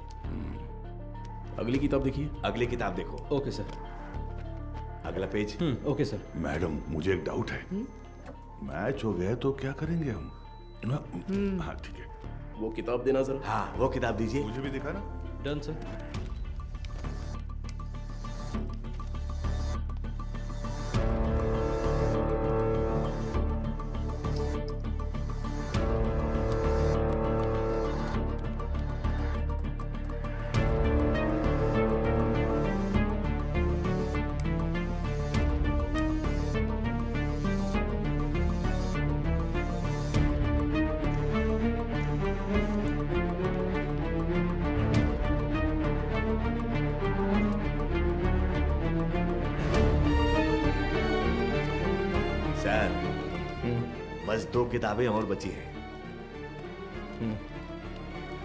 अगली किताब देखिए। अगली किताब देखो। Okay sir. अगला पेज। Okay sir. मैडम मुझे एक डाउट है, मैच हो गया तो क्या करेंगे हम? हाँ ठीक है। वो किताब देना जरा। हाँ वो किताब दीजिए। मुझे भी दिखा ना। Done sir. सर बस 2 किताबें और बची हैं।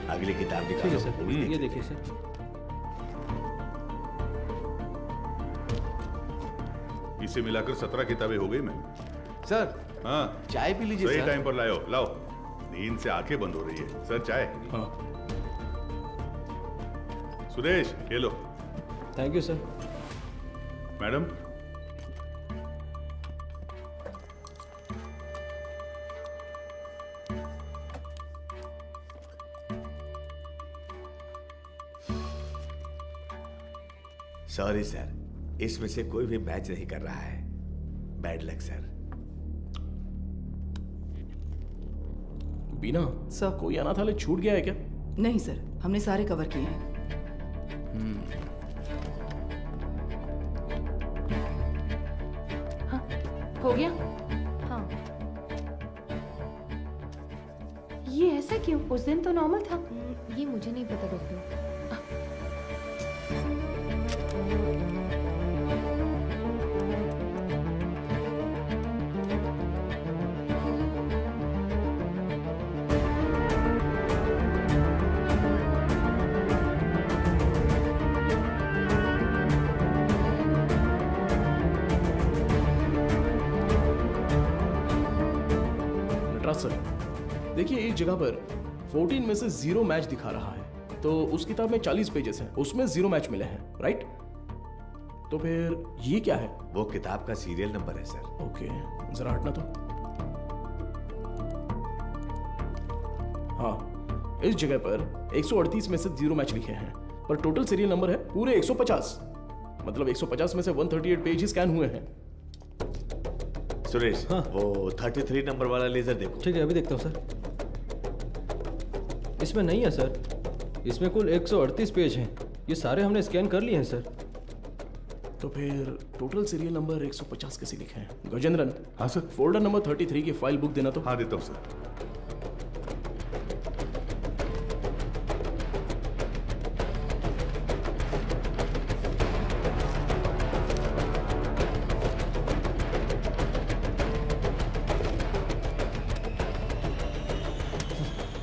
अगली किताब ठीक निकालो। है सर, वो भी ये देख देखिए सर। इसे मिलाकर 17 किताबें हो गई मैम। सर हाँ चाय पी लीजिए सही सर। टाइम पर लाओ लाओ, नींद से आंखें बंद हो रही है। सर चाय। हाँ सुरेश ये लो। Thank you sir. Madam sorry sir, इसमें से कोई भी मैच नहीं कर रहा है। Bad luck sir. Bina sir. कोई अनाथालय छूट गया है क्या? नहीं सर, हमने सारे कवर किए हैं। हो गया? हाँ। ये ऐसा क्यों? उस दिन तो नॉर्मल था। ये मुझे नहीं पता डॉक्टर। नटराज सर, देखिए एक जगह पर 14 में से 0 मैच दिखा रहा है, तो उस किताब में 40 पेजेस हैं, उसमें 0 मैच मिले हैं, राइट? तो फिर ये क्या है? वो किताब का सीरियल नंबर है सर। ओके, जरा हटना तो। हाँ, इस जगह पर 138 में से 0 मैच लिखे हैं, पर टोटल सीरियल नंबर है पूरे 150। मतलब 150 में से 138 पेज ही स्कैन हुए हैं। सुरेश, वो 33 नंबर वाला लेजर देखो। ठीक है, अभी देखता हूँ सर। इसमें नहीं है सर, इसमें कुल 138 पेज हैं। ये सारे हमने स्कैन कर लिए हैं सर। तो फिर टोटल सीरियल नंबर 150 कैसे लिखे हैं? गजेंद्रन। हाँ सर। फोल्डर नंबर 33 की फाइल बुक देना तो। हाँ देता हूँ सर।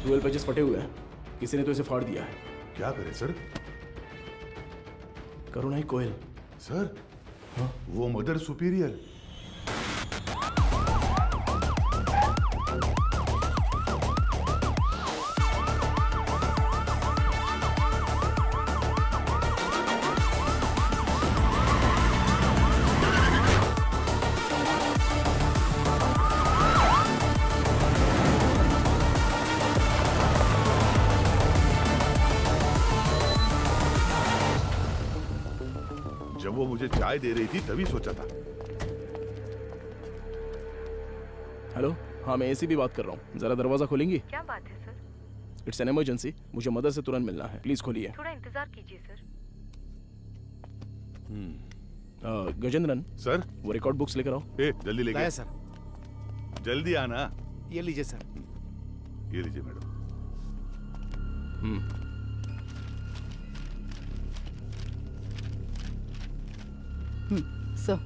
ट्वेल्व पेजेस फटे हुए हैं, किसी ने तो इसे फाड़ दिया है। क्या करें सर? करुणाई कोयल। सर वो मदर सुपीरियर। जब वो मुझे चाय दे रही थी तभी सोचा था। हेलो, हाँ मैं एसी भी बात कर रहा हूँ, जरा दरवाजा खोलेंगी? क्या बात है सर? इट्स एन इमरजेंसी, मुझे मदर से तुरंत मिलना है, प्लीज खोलिए। थोड़ा इंतजार कीजिए सर। गजेंद्रन सर, वो रिकॉर्ड बुक्स लेकर आओ। ए जल्दी लेके लाया सर। जल्दी आना। ये लीजिए सर। ये लीजिए मैडम। सर,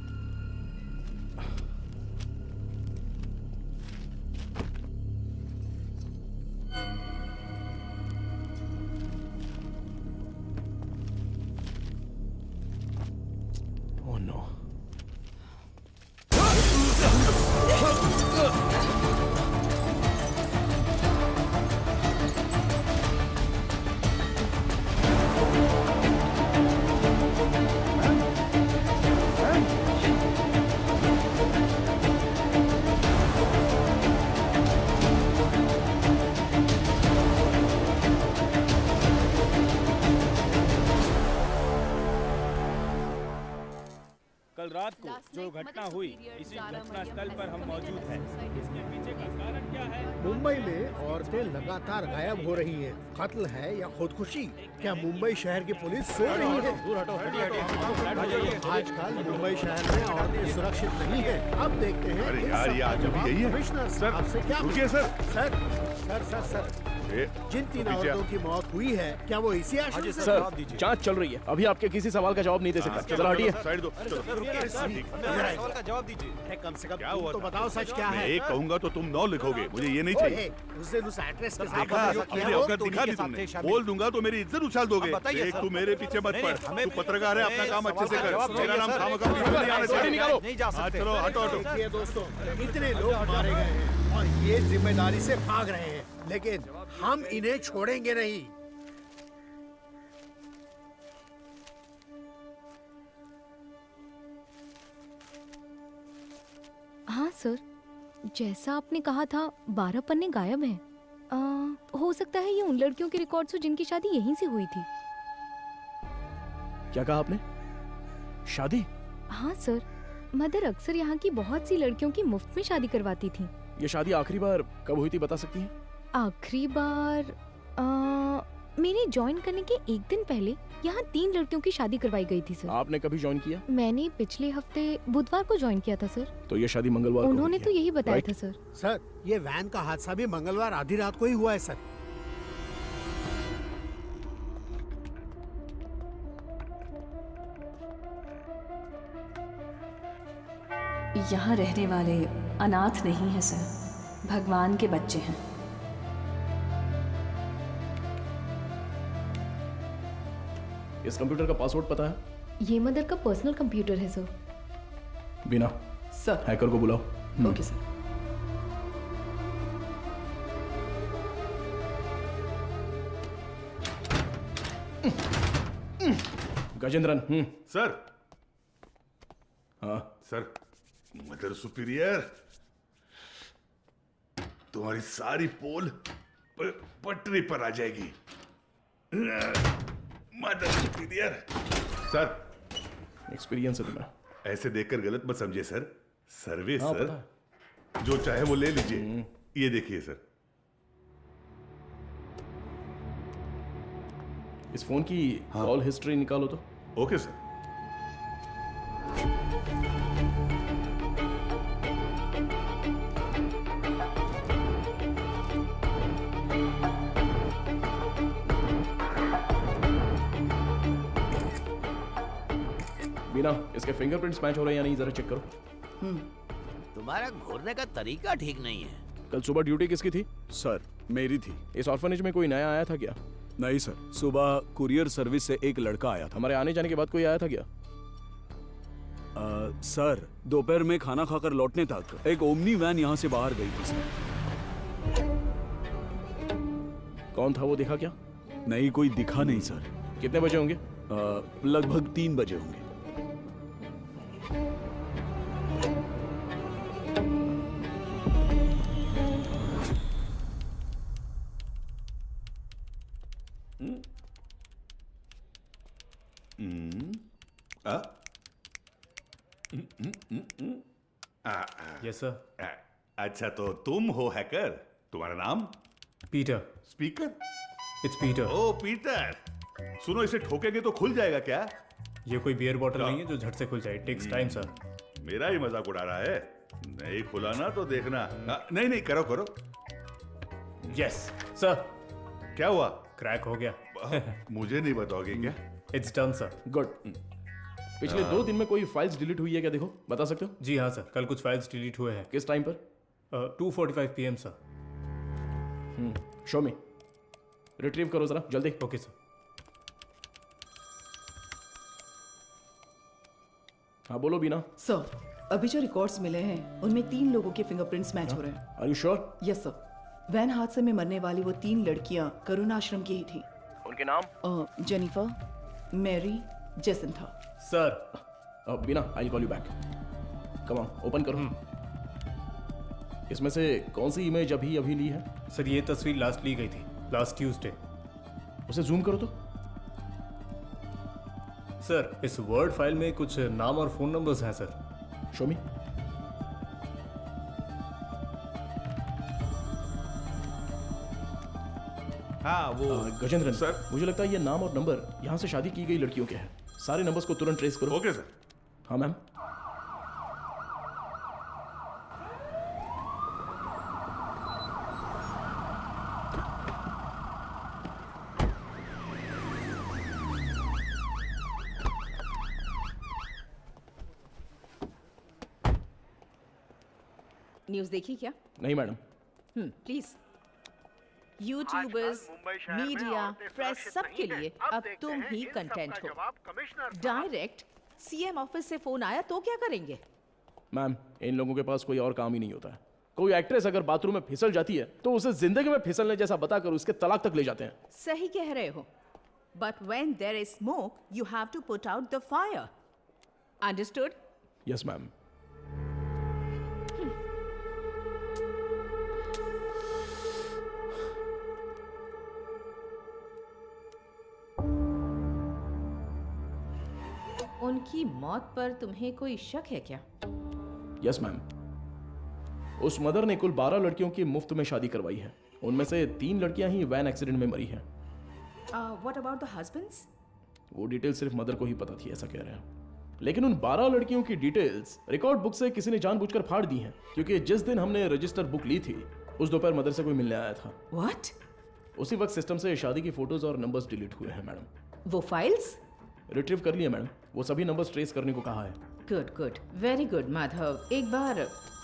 रात को जो घटना हुई इसी घटना स्थल पर हम मौजूद हैं। इसके पीछे का कारण क्या है? मुंबई में औरतें लगातार गायब हो रही हैं। कत्ल है या खुदकुशी? क्या मुंबई शहर की पुलिस सो रही है? आजकल मुंबई शहर में औरतें सुरक्षित नहीं है। अब देखते हैं अरे इन यार, सब ये का आज अभी जवाब यही है। कमिश्नर सर, साहब से क्या रुकिए sir. Sir sir sir sir जिन 3 रुकिए। औरतों की मौत हुई है क्या वो इसी आश्रम से? सर जांच चल रही है, अभी आपके किसी सवाल का जवाब नहीं दे सकता। जरा हटिए। साइड दो। चलो। सवाल का जवाब दीजिए। अरे कम से कम क्या तुम हुआ तो था? बताओ सच क्या मैं है? एक कहूंगा तो तुम 9 लिखोगे, मुझे ये नहीं चाहिए। उस दिन उस एक्ट्रेस के साथ देखा, बदतमीजी किया मेरी वो, औकात तो दिखा दी उन्हीं के तुमने। साथ थे बोल दूंगा तो मेरी इज्जत उछाल दोगे। बताइए देख, सर। तू मेरे पीछे मत नहीं, पड़। हमें तू पत्रकार है, अपना काम अच्छे से कर। जवाब मेरा नाम चाहिए, खामखा सर। बीच में नहीं आना चाहिए। निकालो। नहीं जा हाँ, सकते। चलो हटो हटो। देखिए दोस्तों, इतने लोग मारे गए हैं और ये जिम्मेदारी से भाग रहे हैं, लेकिन हम इन्हें छोड़ेंगे नहीं। हाँ सर, जैसा आपने कहा था 12 पन्ने गायब हैं। हो सकता है ये उन लड़कियों के रिकॉर्ड्स हो जिनकी शादी यहीं से हुई थी। क्या कहा आपने? शादी? हाँ सर, मदर अक्सर यहाँ की बहुत सी लड़कियों की मुफ्त में शादी करवाती थी। ये शादी आखिरी बार कब हुई थी बता सकती हैं? आखिरी बार मेरे ज्वाइन करने के एक दिन पहले यहाँ 3 लड़कियों की शादी करवाई गई थी सर। आपने कभी ज्वाइन किया? मैंने पिछले हफ्ते बुधवार को ज्वाइन किया था सर। तो ये शादी मंगलवार को उन्होंने हुई तो है। यही बताया राइट? था सर। सर, ये वैन का हादसा भी मंगलवार आधी रात को ही हुआ है सर। यहाँ रहने वाले अनाथ नहीं हैं सर, भगवान के बच्चे हैं। इस कंप्यूटर का पासवर्ड पता है? ये मदर का पर्सनल कंप्यूटर है सर। बिना सर। हैकर को बुलाओ। Okay sir. गजेंद्रन। सर। हाँ सर, मदर सुपीरियर, तुम्हारी सारी पोल पटरी पर आ जाएगी। Mother superior. सर, एक्सपीरियंस है तुम्हें। ऐसे देखकर गलत मत समझिए सर। सर्विस हाँ, सर, पता जो चाहे वो ले लीजिए। ये देखिए सर। इस फोन की कॉल हिस्ट्री निकालो तो। Okay sir. बिना इसके फिंगरप्रिंट्स मैच हो रहे हैं या नहीं जरा चेक करो। तुम्हारा घूरने का तरीका ठीक नहीं है। कल सुबह ड्यूटी किसकी थी? सर, मेरी थी। इस ऑर्फनेज में कोई नया आया था क्या? नहीं सर, सुबह कुरियर सर्विस से एक लड़का आया था। हमारे आने जाने के बाद कोई आया था क्या? सर, दोपहर में खाना खाकर लौटने तक एक ओमनी वैन यहाँ से बाहर गई थी सर। कौन था वो दिखा क्या? नहीं, कोई दिखा नहीं सर। कितने बजे होंगे? लगभग 3 बजे होंगे। Yes sir. अच्छा, तो तुम हो हैकर। तुम्हारा नाम? पीटर। स्पीकर? It's Peter. ओ पीटर, सुनो, इसे ठोकेंगे तो खुल जाएगा क्या? ये कोई बियर बॉटल नहीं है जो झट से खुल जाए। Takes time sir. मेरा ही मजाक उड़ा रहा है। नहीं खुला ना तो देखना। नहीं नहीं, करो करो। Yes sir. क्या हुआ? क्रैक हो गया। मुझे नहीं बताओगे क्या? It's done sir. गुड। पिछले 2 दिन में कोई फाइल्स डिलीट हुई है क्या? देखो, बता सकते हो? जी हाँ सर, कल कुछ फाइल्स डिलीट हुए हैं। किस टाइम पर? 2:45 PM सर। शो मी। रिट्रीव करो जरा जल्दी। Okay sir. हाँ बोलो बीना। सर, अभी जो रिकॉर्ड्स मिले हैं उनमें 3 लोगों के फिंगरप्रिंट्स मैच हो रहे हैं। Are you sure? Yes sir. Van हादसे में मरने वाली वो 3 लड़कियां करुण आश्रम की ही थी। उनके नाम? Jennifer, Mary, Jacintha. Sir. Bina, I call you back. Come on, open करो। इसमें से कौन सी इमेज अभी ली है? सर, ये तस्वीर लास्ट ली गई थी, लास्ट ट्यूसडे। उसे जूम करो तो। सर इस वर्ड फाइल में कुछ नाम और फोन नंबर्स हैं सर। शो मी। हाँ वो गजेंद्रन सर, मुझे लगता है ये नाम और नंबर यहाँ से शादी की गई लड़कियों के हैं। सारे नंबर्स को तुरंत ट्रेस करो। Okay sir. हाँ मैम। न्यूज़ देखी क्या? नहीं madam. Please. YouTubers, media, press सबके लिए अब तुम ही कंटेंट हो। डायरेक्ट सीएम ऑफिस से फोन आया तो क्या करेंगे? मैम इन लोगों के पास कोई और काम ही नहीं होता है। कोई एक्ट्रेस अगर बाथरूम में फिसल जाती है तो उसे जिंदगी में फिसलने जैसा बताकर उसके तलाक तक ले जाते हैं। सही कह रहे हो। But when there is smoke you have to put out the fire. Understood? Yes ma'am. उनकी मौत पर तुम्हें कोई शक है क्या? Yes ma'am. उस मदर ने कुल 12 लड़कियों की मुफ्त में शादी करवाई है। उनमें से 3 लड़कियां ही वैन एक्सीडेंट में मरी हैं। What about the husbands? वो डिटेल सिर्फ मदर को ही पता थी, ऐसा कह रहे हैं। लेकिन उन 12 लड़कियों की डिटेल्स रिकॉर्ड बुक से किसी ने जानबूझकर फाड़ दी हैं, क्योंकि जिस दिन हमने रजिस्टर बुक ली थी उस दोपहर मदर से कोई मिलने आया था। व्हाट? उसी वक्त सिस्टम से शादी की फोटोज और नंबर्स डिलीट हुए हैं मैडम। वो फाइल्स रिट्रीव कर लिए मैडम। वो सभी नंबर्स ट्रेस करने को कहा है। Good good, very good Madhav. एक बार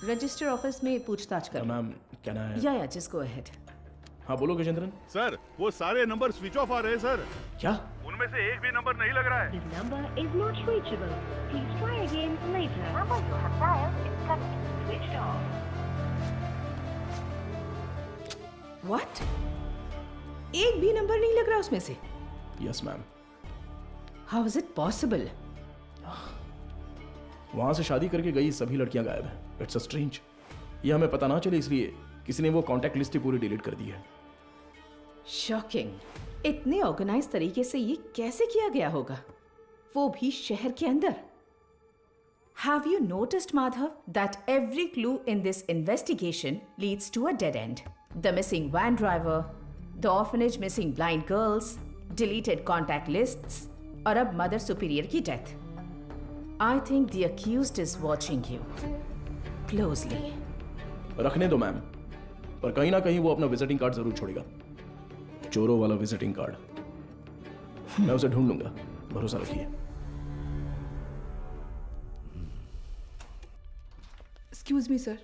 रजिस्टर ऑफिस में पूछताछ कर। Ma'am can I? या जस्ट गो अहेड। हाँ बोलो गजेंद्रन। सर वो सारे नंबर स्विच ऑफ आ रहे हैं सर। क्या? उनमें से एक भी नंबर नहीं लग रहा है। The number is not reachable. Please try again later. The number you have dialed is currently switched off. What? एक भी नंबर नहीं लग रहा उसमें से? Yes ma'am. How is it possible? वहां से शादी करके गई सभी लड़कियां गायब हैं। It's a strange. ये हमें पता ना चले इसलिए किसी ने वो कांटेक्ट लिस्ट ही पूरी डिलीट कर दी है। शॉकिंग। इतने ऑर्गेनाइज तरीके से ये कैसे किया गया होगा, वो भी शहर के अंदर? Have you noticed, Madhav, that every clue in this investigation leads to a dead end? The missing van driver, the orphanage missing blind girls, deleted contact lists, और अब मदर सुपीरियर की death. I think the accused is watching you closely. रखने दो मैम, पर कहीं ना कहीं वो अपना विजिटिंग कार्ड जरूर छोड़ेगा। चोरों वाला विजिटिंग कार्ड। मैं उसे ढूंढ लूंगा, भरोसा रखिए। Excuse me sir.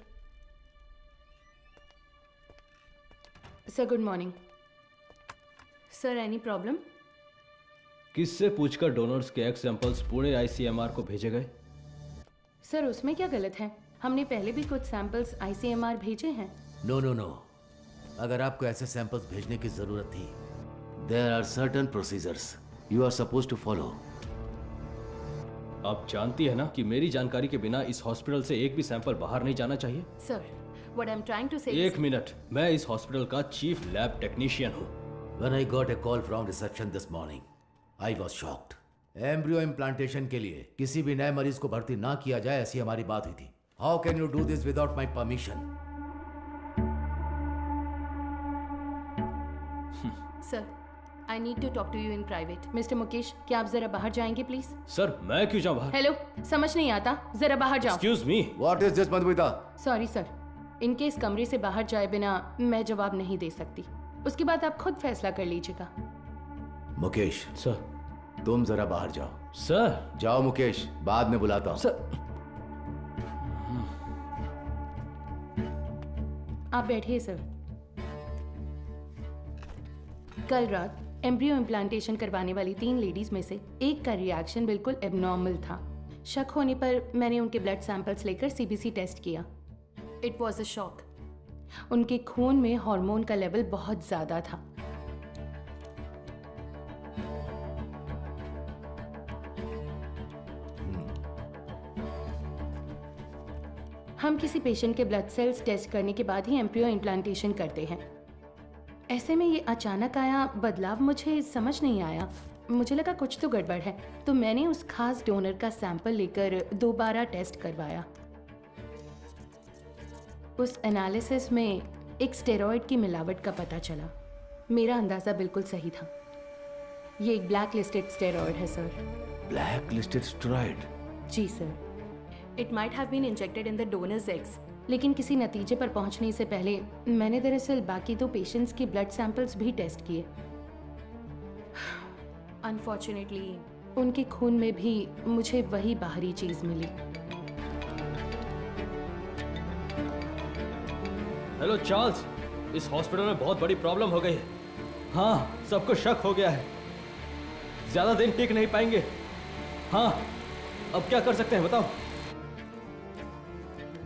Sir good morning. Sir any problem? किससे पूछकर डोनर्स के एग सैंपल्स पुणे आईसीएमआर को भेजे गए? सर उसमें क्या गलत है? हमने पहले भी कुछ सैंपल्स आईसीएमआर भेजे हैं। नो नो नो, अगर आपको ऐसे सैंपल्स भेजने की जरूरत थी, there are certain procedures you are supposed to follow. आप जानती है ना कि मेरी जानकारी के बिना इस हॉस्पिटल से एक भी सैंपल बाहर नहीं जाना चाहिए। Sir what I am trying to say. एक मिनट, मैं इस हॉस्पिटल का चीफ लैब टेक्नीशियन हूँ। When I got a call from reception this morning, I was shocked. Embryo implantation के लिए किसी भी नए मरीज को भर्ती ना किया जाए, ऐसी हमारी बात हुई थी। How can you do this without my permission? Sir I need to talk to you in private. Mister Mukesh, क्या आप जरा बाहर जाएंगे प्लीज? सर मैं क्यों जाऊं बाहर? हेलो, समझ नहीं आता, जरा बाहर जाओ। Excuse me, what is this Madhumita? Sorry sir, इनके इस कमरे से बाहर जाए बिना मैं जवाब नहीं दे सकती। उसके बाद आप खुद फैसला कर लीजिएगा। मुकेश सर, तुम जरा बाहर जाओ। सर जाओ मुकेश, बाद में बुलाता हूं। सर आप बैठिए सर। कल रात एम्ब्रियो इम्प्लांटेशन करवाने वाली 3 लेडीज में से एक का रिएक्शन बिल्कुल एबनॉर्मल था। शक होने पर मैंने उनके ब्लड सैंपल्स लेकर सीबीसी टेस्ट किया। It was a shock. उनके खून में हार्मोन का लेवल बहुत ज्यादा था। हम किसी पेशेंट के ब्लड सेल्स टेस्ट करने के बाद ही एम्ब्रियो इम्प्लांटेशन करते हैं। ऐसे में ये अचानक आया बदलाव मुझे समझ नहीं आया। मुझे लगा कुछ तो गड़बड़ है, तो मैंने उस खास डोनर का सैंपल लेकर दोबारा टेस्ट करवाया। उस एनालिसिस में एक स्टेरॉइड की मिलावट का पता चला। मेरा अंदाज़ा बिल्कुल सही था। ये एक ब्लैक लिस्टेड स्टेरॉइड है सर। Black listed steroid? जी sir. It might have been injected in the donor's eggs, लेकिन किसी नतीजे पर पहुंचने से पहले मैंने दरअसल बाकी 2 पेशेंट्स के ब्लड सैंपल्स भी टेस्ट किए। अनफॉर्चुनेटली उनके खून में भी मुझे वही बाहरी चीज मिली। हेलो चार्ल्स, इस हॉस्पिटल में बहुत बड़ी प्रॉब्लम हो गई है। हाँ, सबको शक हो गया है, ज्यादा दिन टिक नहीं पाएंगे। हाँ, अब क्या कर सकते हैं बताओ?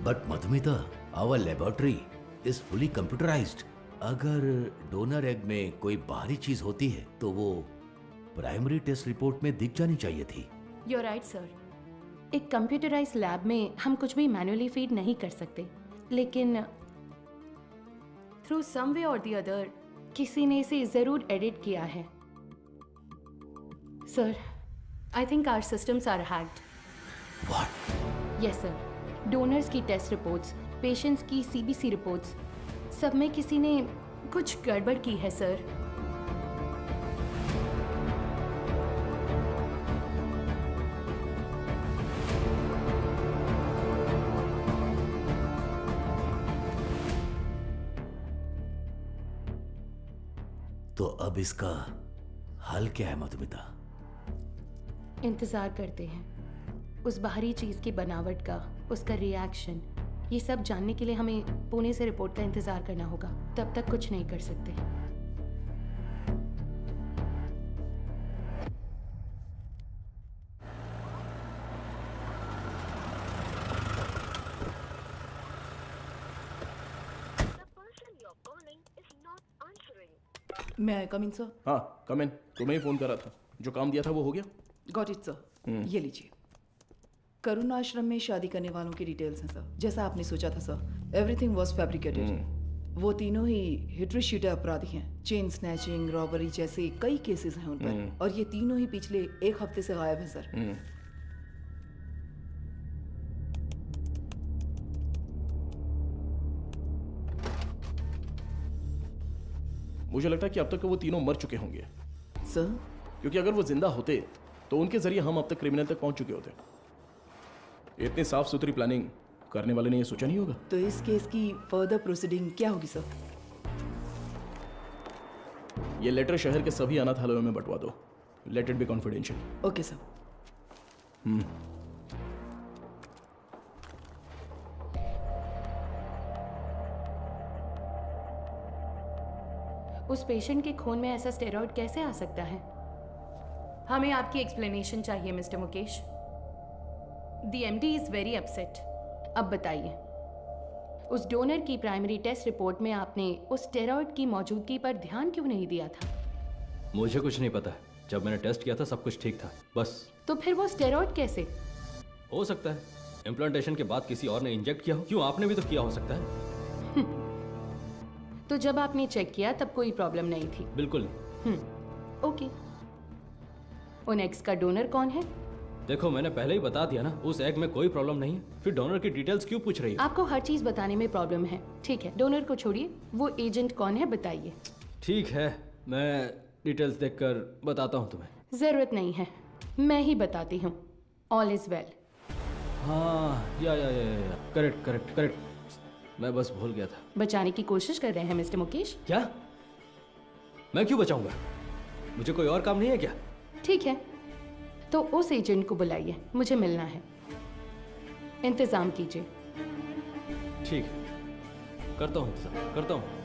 But Madhumita, our laboratory is fully computerised. अगर डोनर एग में कोई बाहरी चीज होती है तो वो प्राइमरी टेस्ट रिपोर्ट में दिख जानी चाहिए थी। You're right, sir. एक कंप्यूटराइज्ड लैब में हम कुछ भी मैनुअली फीड नहीं कर सकते, लेकिन थ्रू सम वे और द अदर किसी ने इसे जरूर एडिट किया है। Sir, I think our systems are hacked. What? Yes sir. Donors की टेस्ट रिपोर्ट्स, पेशेंट्स की सीबीसी रिपोर्ट्स, सब में किसी ने कुछ गड़बड़ की है सर। तो अब इसका हल क्या है मधुमिता? इंतजार करते हैं उस बाहरी चीज की बनावट का, उसका रिएक्शन, ये सब जानने के लिए हमें पुणे से रिपोर्ट का इंतजार करना होगा। तब तक कुछ नहीं कर सकते। मैं आई कम इन सर? हाँ, कम इन। तुम्हें ही फोन करा था। जो काम दिया था वो हो गया? Got it sir. ये लीजिए, करुण आश्रम में शादी करने वालों की डिटेल्स हैं सर। जैसा आपने सोचा था सर, एवरीथिंग वाज फैब्रिकेटेड। वो तीनों ही हिटरी शीटर अपराधी हैं। चेन स्नैचिंग, रॉबरी जैसे कई केसेस हैं उन पर, और ये तीनों ही पिछले 1 हफ्ते से गायब हैं सर। मुझे लगता है कि अब तक वो तीनों मर चुके होंगे सर, क्योंकि अगर वो जिंदा होते तो उनके जरिए हम अब तक क्रिमिनल तक पहुंच चुके होते। इतनी साफ सुथरी प्लानिंग करने वाले ने ये सोचा नहीं होगा। तो इस केस की फर्दर प्रोसीडिंग क्या होगी सर? ये लेटर शहर के सभी अनाथालयों में बंटवा दो। Let it be confidential. Okay sir. उस पेशेंट के खून में ऐसा स्टेरॉइड कैसे आ सकता है? हमें आपकी एक्सप्लेनेशन चाहिए mister Mukesh. The MD is very upset. अब बताइए, उस डोनर की प्राइमरी टेस्ट रिपोर्ट में आपने उस स्टेरॉइड की मौजूदगी पर ध्यान क्यों नहीं दिया था? मुझे कुछ नहीं पता। जब मैंने टेस्ट किया था सब कुछ ठीक था, बस। तो फिर वो स्टेरॉइड कैसे? हो सकता है इम्प्लांटेशन के बाद किसी और ने इंजेक्ट किया हो। क्यों, आपने भी तो किया हो सकता है। तो जब आपने चेक किया तब कोई प्रॉब्लम नहीं थी? बिल्कुल नहीं। ओके। उन एग्स का डोनर कौन है? देखो, मैंने पहले ही बता दिया ना, उस एग में कोई प्रॉब्लम नहीं है। फिर डोनर की डिटेल्स क्यों पूछ रही हो? आपको हर चीज बताने में प्रॉब्लम है। ठीक है, डोनर को छोड़िए, वो एजेंट कौन है बताइए। ठीक है, मैं डिटेल्स देखकर बताता हूँ तुम्हें। जरूरत नहीं है, मैं ही बताती हूँ। All is well. हाँ, या करेक्ट करेक्ट करेक्ट। मैं बस भूल गया था। बचाने की कोशिश कर रहे हैं मिस्टर मुकेश? क्या? मैं क्यों बचाऊंगा? मुझे कोई और काम नहीं है क्या? ठीक है, तो उस एजेंट को बुलाइए, मुझे मिलना है। इंतजाम कीजिए। ठीक है, करता हूँ इंतजाम, करता हूँ।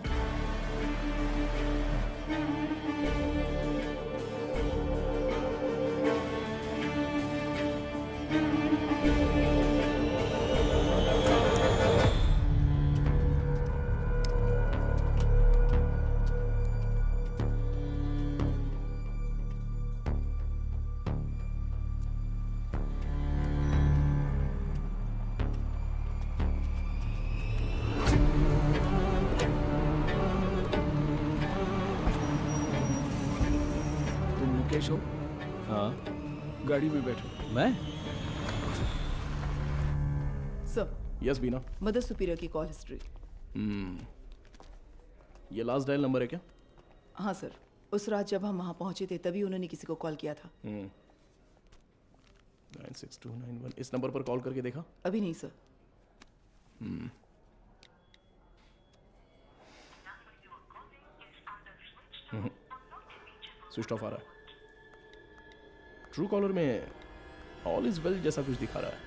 मुकेश हो? हाँ गाड़ी में बैठो। मैं सर, यस बीना। मदर सुपीरियर की कॉल हिस्ट्री। ये लास्ट डायल नंबर है क्या? हाँ सर, उस रात जब हम वहाँ पहुँचे थे तभी उन्होंने किसी को कॉल किया था। 96291 इस नंबर पर कॉल करके देखा? अभी नहीं सर। स्विच ऑफ आ रहा है। ट्रू कॉलर में ऑल इज वेल जैसा कुछ दिखा रहा है।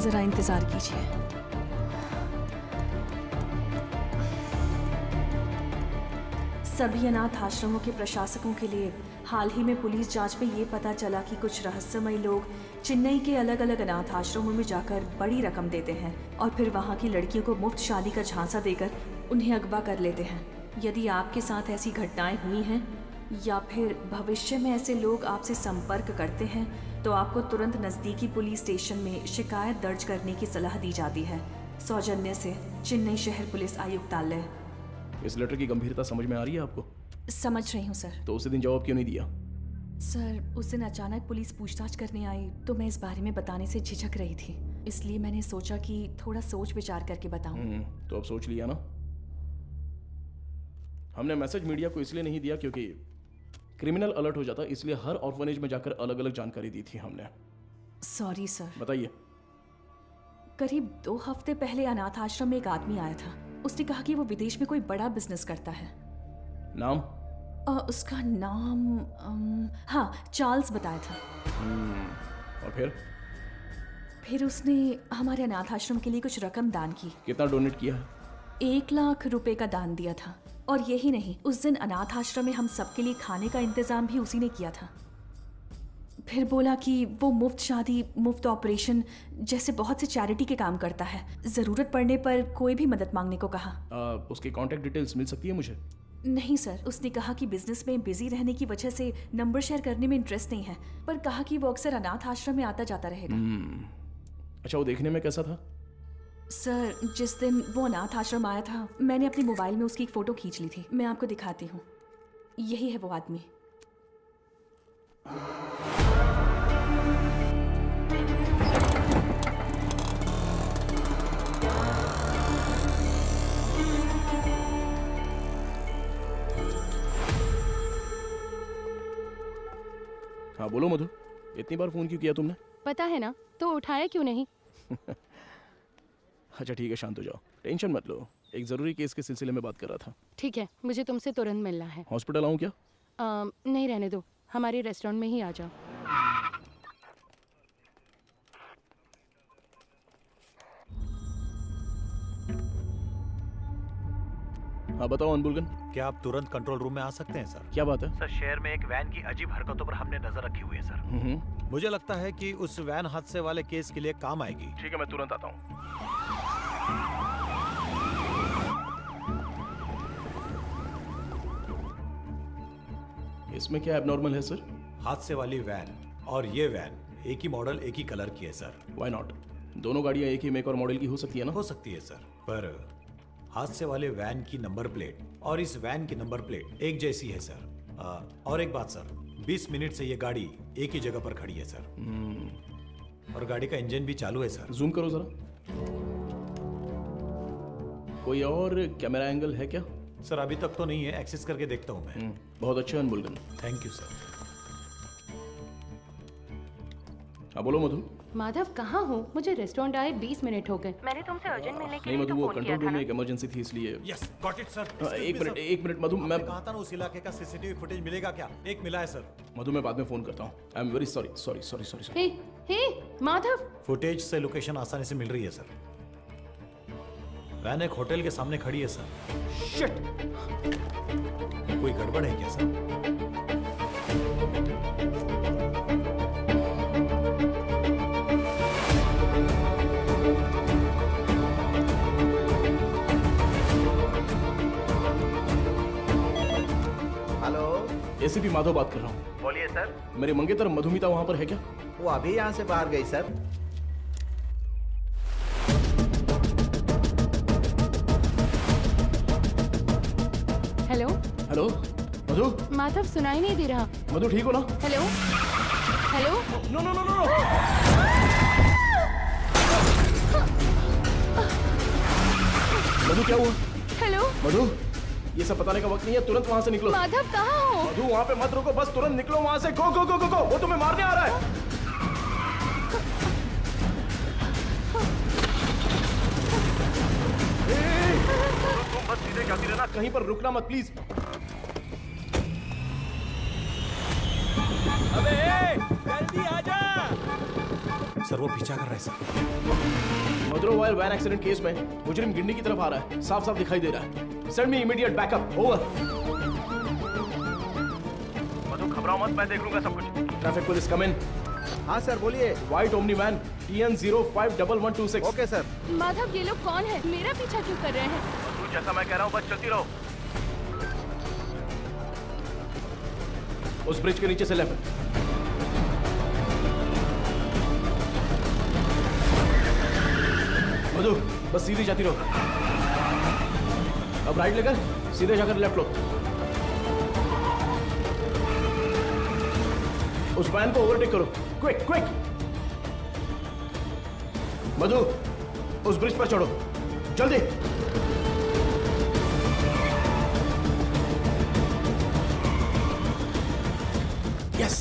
जरा इंतजार कीजिए। सभी अनाथ आश्रमों के प्रशासकों के लिए हाल ही में पुलिस जांच में ये पता चला कि कुछ रहस्यमयी लोग चेन्नई के अलग अलग अनाथ आश्रमों में जाकर बड़ी रकम देते हैं और फिर वहाँ की लड़कियों को मुफ्त शादी का झांसा देकर उन्हें अगवा कर लेते हैं। यदि आपके साथ ऐसी घटनाएं हुई हैं या फिर भविष्य में ऐसे लोग आपसे संपर्क करते हैं तो आपको तुरंत नज़दीकी पुलिस स्टेशन में शिकायत दर्ज करने की सलाह दी जाती है। सौजन्य से चेन्नई शहर पुलिस आयुक्तालय। इस लेटर की गंभीरता समझ में आ रही है आपको? समझ रही हूँ सर। तो उसी दिन जवाब क्यों नहीं दिया? सर, उस दिन अचानक पुलिस पूछताछ करने आई तो मैं इस बारे में बताने से झिझक रही थी, इसलिए मैंने सोचा कि थोड़ा सोच विचार करके बताऊं। तो अब सोच लिया ना? हमने मैसेज मीडिया को इसलिए नहीं दिया क्योंकि क्रिमिनल अलर्ट हो जाता, इसलिए हर ऑर्फनेज में जाकर अलग अलग जानकारी दी थी हमने। Sorry sir. बताइए। करीब 2 हफ्ते पहले अनाथ आश्रम में एक आदमी आया था। उसने कहा कि वो विदेश में कोई बड़ा बिजनेस करता है। नाम? उसका नाम हाँ, चार्ल्स बताया था। और फिर उसने हमारे अनाथ आश्रम के लिए कुछ रकम दान की। कितना डोनेट किया है? 1 लाख रुपए का दान दिया था। और यही नहीं, उस दिन अनाथ आश्रम में हम सबके लिए खाने का इंतजाम भी उसी ने किया था। फिर बोला कि वो मुफ्त शादी, मुफ्त ऑपरेशन जैसे बहुत से चैरिटी के काम करता है। जरूरत पड़ने पर कोई भी मदद मांगने को कहा। उसकी कांटेक्ट डिटेल्स मिल सकती है मुझे? नहीं सर, उसने कहा कि बिजनेस में बिजी रहने की वजह से नंबर शेयर करने में इंटरेस्ट नहीं है, पर कहा कि वो अक्सर अनाथ आश्रम में आता जाता रहेगा। अच्छा, वो देखने में कैसा था? सर, जिस दिन वो अनाथ आश्रम आया था मैंने अपने मोबाइल में उसकी एक फ़ोटो खींच ली थी। मैं आपको दिखाती हूँ। यही है वो आदमी। हाँ बोलो मधु, इतनी बार फोन क्यों किया तुमने? पता है ना, तो उठाया क्यों नहीं? अच्छा ठीक है, शांत हो जाओ, टेंशन मत लो। एक जरूरी केस के सिलसिले में बात कर रहा था। ठीक है, मुझे तुमसे तुरंत मिलना है। हॉस्पिटल आऊँ क्या? नहीं, रहने दो, हमारे रेस्टोरेंट में ही आ जाओ। हाँ बताओ अनबुलगन। क्या आप तुरंत कंट्रोल रूम में आ सकते हैं सर? क्या बात है? सर, शहर में एक वैन की अजीब हरकतों पर हमने नजर रखी हुई है सर। मुझे लगता है कि उस वैन हादसे वाले केस के लिए काम आएगी। ठीक है, मैं तुरंत आता हूँ। इसमें क्या एबनॉर्मल है सर? हादसे वाली वैन और ये वैन एक ही मॉडल, एक ही कलर की है सर। Why not? दोनों गाड़ियाँ एक ही मेक और मॉडल की हो सकती है ना? हो सकती है सर, पर हादसे वाले वैन की नंबर प्लेट और इस वैन की नंबर प्लेट एक जैसी है सर। और एक बात सर, 20 मिनट से ये गाड़ी एक ही जगह पर खड़ी है सर। और गाड़ी का इंजन भी चालू है सर। जूम करो जरा। कोई और कैमरा एंगल है क्या? सर अभी तक तो नहीं है, एक्सेस करके देखता हूँ मैं। बहुत अच्छा अनबुलगन। Thank you sir. हाँ बोलो मधु। माधव कहाँ हो? मुझे रेस्टोरेंट आए 20 मिनट हो गए। मैंने तुमसे अर्जेंट मिलने के नहीं लिए मधु, तो वो फोन किया कंट्रोल था रूम ना। में एक इमरजेंसी थी इसलिए। Yes, got it sir. एक मिनट मधु, मैं कहा था ना उस इलाके का सीसीटीवी फुटेज मिलेगा क्या? एक मिला है सर। मधु मैं बाद में फोन करता हूँ। I am very sorry. Hey Madhav. Footage से लोकेशन आसानी से मिल रही है सर। वैन एक होटल के सामने खड़ी है सर। शिट! कोई गड़बड़ है क्या सर? हेलो, एसीपी माधव बात कर रहा हूँ। बोलिए सर। मेरी मंगेतर मधुमिता वहाँ पर है क्या? वो अभी यहाँ से बाहर गई sir. Hello hello Madhu? Madhav सुनाई नहीं दे रहा। मधु ठीक हो ना? Hello hello. No no no no no. Madhu क्या हुआ? हेलो मधु, ये सब बताने का वक्त नहीं है, तुरंत वहां से निकलो। माधव कहाँ हो? मधु वहां पे मत रुको, बस तुरंत निकलो वहां से। गो गो गो गो गो, वो तुम्हें मारने आ रहा है। तुम बस सीधे जाती रहना, कहीं पर रुकना मत प्लीज। अबे जल्दी आजा। सर वो पीछा कर रहा है सर। मदुरवाइल वैन एक्सीडेंट केस में मुजरिम गिंडी की तरफ आ रहा है, साफ साफ दिखाई दे रहा है। Send me immediate backup. Over. Madhu घबराओ मत, मैं देख लूंगा सब कुछ। Traffic police come in. हाँ सर बोलिए। White Omni van TN051126। Okay sir. Madhav ये लोग कौन है? मेरा पीछा क्यों कर रहे हैं? मधु जैसा मैं कह रहा हूँ बस चलती रहो। उस ब्रिज के नीचे से लेफ्ट। मधु बस सीधी जाती रहो। अब राइट लेकर सीधे जाकर लेफ्ट लो। उस वैन को ओवरटेक करो, क्विक क्विक। मधु उस ब्रिज पर चढ़ो, जल्दी। यस।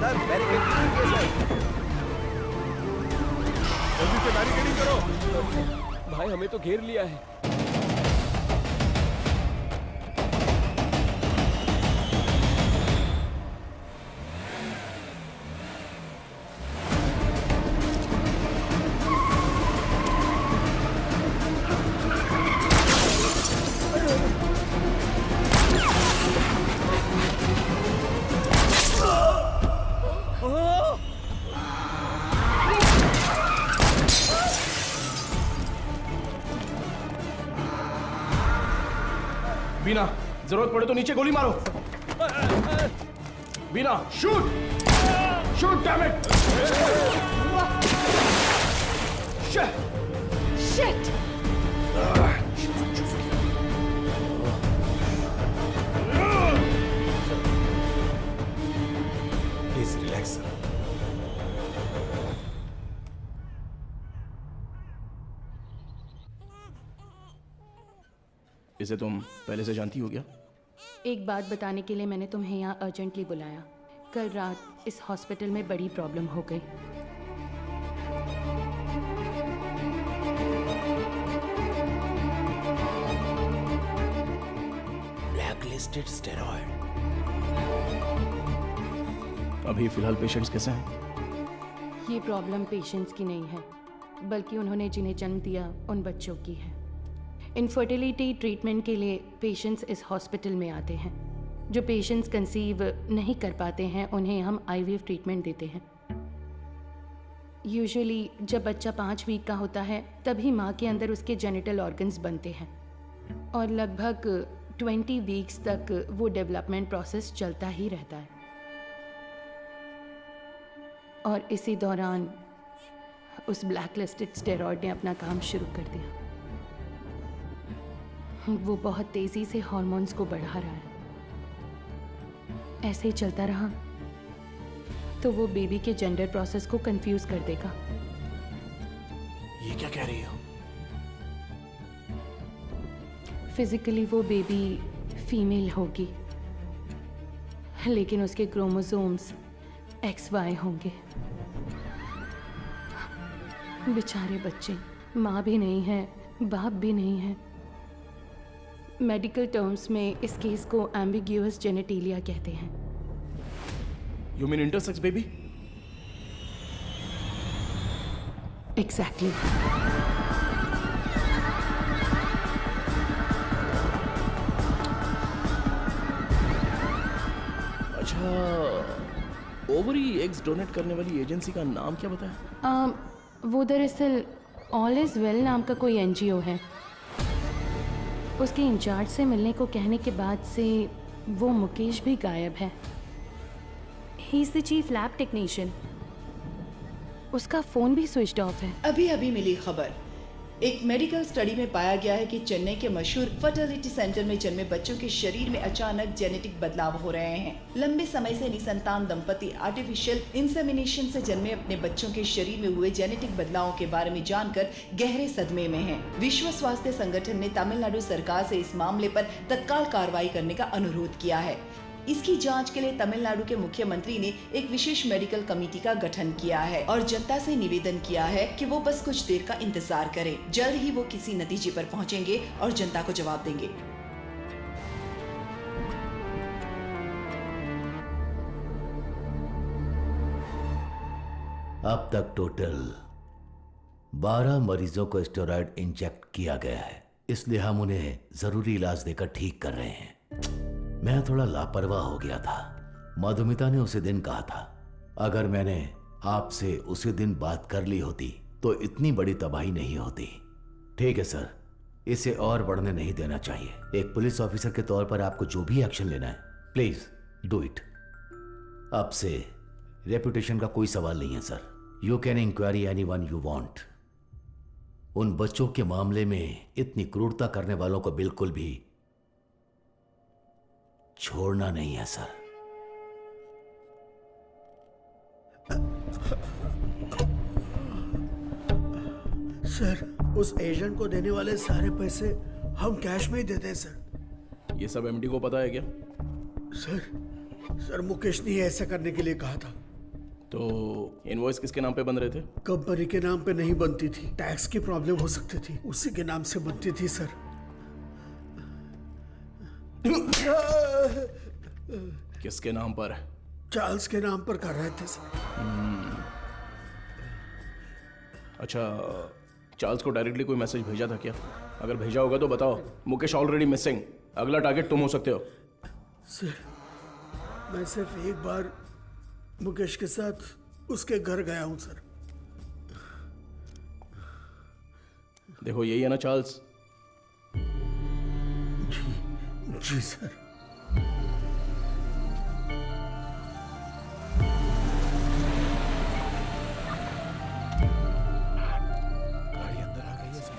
सर बैरिकेड कीजिए सर। जल्दी से बैरिकेडिंग करो। भाई हमें तो घेर लिया है। बीना जरूरत पड़े तो नीचे गोली मारो। Bina shoot shoot damn it. Shit. Please relax sir. इसे तुम पहले से जानती हो क्या? एक बात बताने के लिए मैंने तुम्हें यहाँ अर्जेंटली बुलाया। कल रात इस हॉस्पिटल में बड़ी प्रॉब्लम हो गई। Blacklisted steroid. अभी फिलहाल पेशेंट्स कैसे हैं? ये प्रॉब्लम पेशेंट्स की नहीं है, बल्कि उन्होंने जिन्हें जन्म दिया उन बच्चों की है। इनफर्टिलिटी ट्रीटमेंट के लिए पेशेंट्स इस हॉस्पिटल में आते हैं। जो पेशेंट्स कंसीव नहीं कर पाते हैं उन्हें हम IVF ट्रीटमेंट देते हैं। यूजुअली जब बच्चा 5 वीक का होता है तभी माँ के अंदर उसके जेनिटल ऑर्गन्स बनते हैं और लगभग 20 वीक्स तक वो डेवलपमेंट प्रोसेस चलता ही रहता है। और इसी दौरान उस ब्लैकलिस्टेड स्टेरॉइड ने अपना काम शुरू कर दिया। वो बहुत तेजी से हार्मोन्स को बढ़ा रहा है। ऐसे ही चलता रहा तो वो बेबी के जेंडर प्रोसेस को कंफ्यूज कर देगा। ये क्या कह रही हो? फिजिकली वो बेबी फीमेल होगी, लेकिन उसके क्रोमोसोम्स XY होंगे। बेचारे बच्चे, माँ भी नहीं है, बाप भी नहीं है। मेडिकल टर्म्स में इस केस को एम्बिग्यूअस जेनेटिलिया कहते हैं। You mean intersex baby? Exactly. अच्छा, ओवरी एग्स डोनेट करने वाली एजेंसी का नाम क्या बताया? वो दरअसल ऑल इज वेल नाम का कोई NGO है। उसके इंचार्ज से मिलने को कहने के बाद से वो मुकेश भी गायब है। ही is the chief lab technician. उसका फोन भी स्विच ऑफ है। अभी अभी मिली खबर, एक मेडिकल स्टडी में पाया गया है कि चेन्नई के मशहूर फर्टिलिटी सेंटर में जन्मे बच्चों के शरीर में अचानक जेनेटिक बदलाव हो रहे हैं। लंबे समय से निसंतान दंपति आर्टिफिशियल इंसेमिनेशन से जन्मे अपने बच्चों के शरीर में हुए जेनेटिक बदलावों के बारे में जानकर गहरे सदमे में हैं। विश्व स्वास्थ्य संगठन ने तमिलनाडु सरकार से इस मामले पर तत्काल कार्रवाई करने का अनुरोध किया है। इसकी जांच के लिए तमिलनाडु के मुख्यमंत्री ने एक विशेष मेडिकल कमेटी का गठन किया है और जनता से निवेदन किया है कि वो बस कुछ देर का इंतजार करें। जल्द ही वो किसी नतीजे पर पहुंचेंगे और जनता को जवाब देंगे। अब तक टोटल 12 मरीजों को स्टेरॉयड इंजेक्ट किया गया है, इसलिए हम उन्हें जरूरी इलाज देकर ठीक कर रहे हैं। मैं थोड़ा लापरवाह हो गया था। मधुमिता ने उसी दिन कहा था, अगर मैंने आपसे उसी दिन बात कर ली होती तो इतनी बड़ी तबाही नहीं होती। ठीक है सर, इसे और बढ़ने नहीं देना चाहिए। एक पुलिस ऑफिसर के तौर पर आपको जो भी एक्शन लेना है, प्लीज डू इट। अब से रेपुटेशन का कोई सवाल नहीं है sir. You can inquiry anyone you want. उन बच्चों के मामले में इतनी क्रूरता करने वालों को बिल्कुल भी छोड़ना नहीं है सर। सर, उस एजेंट को देने वाले सारे पैसे हम कैश में ही देते हैं सर। ये सब एमडी को पता है क्या? सर मुकेश ने ऐसा करने के लिए कहा था। तो इनवॉइस किसके नाम पे बन रहे थे? कंपनी के नाम पे नहीं बनती थी, टैक्स की प्रॉब्लम हो सकती थी, उसी के नाम से बनती थी सर। किसके नाम पर? चार्ल्स के नाम पर कर रहे थे सर। अच्छा, चार्ल्स को डायरेक्टली कोई मैसेज भेजा था क्या? अगर भेजा होगा तो बताओ। मुकेश ऑलरेडी मिसिंग, अगला टारगेट तुम हो सकते हो। सर, मैं सिर्फ एक बार मुकेश के साथ उसके घर गया हूं सर। देखो यही है ना चार्ल्स? जी सर। गाड़ी अंदर आ गई है सर।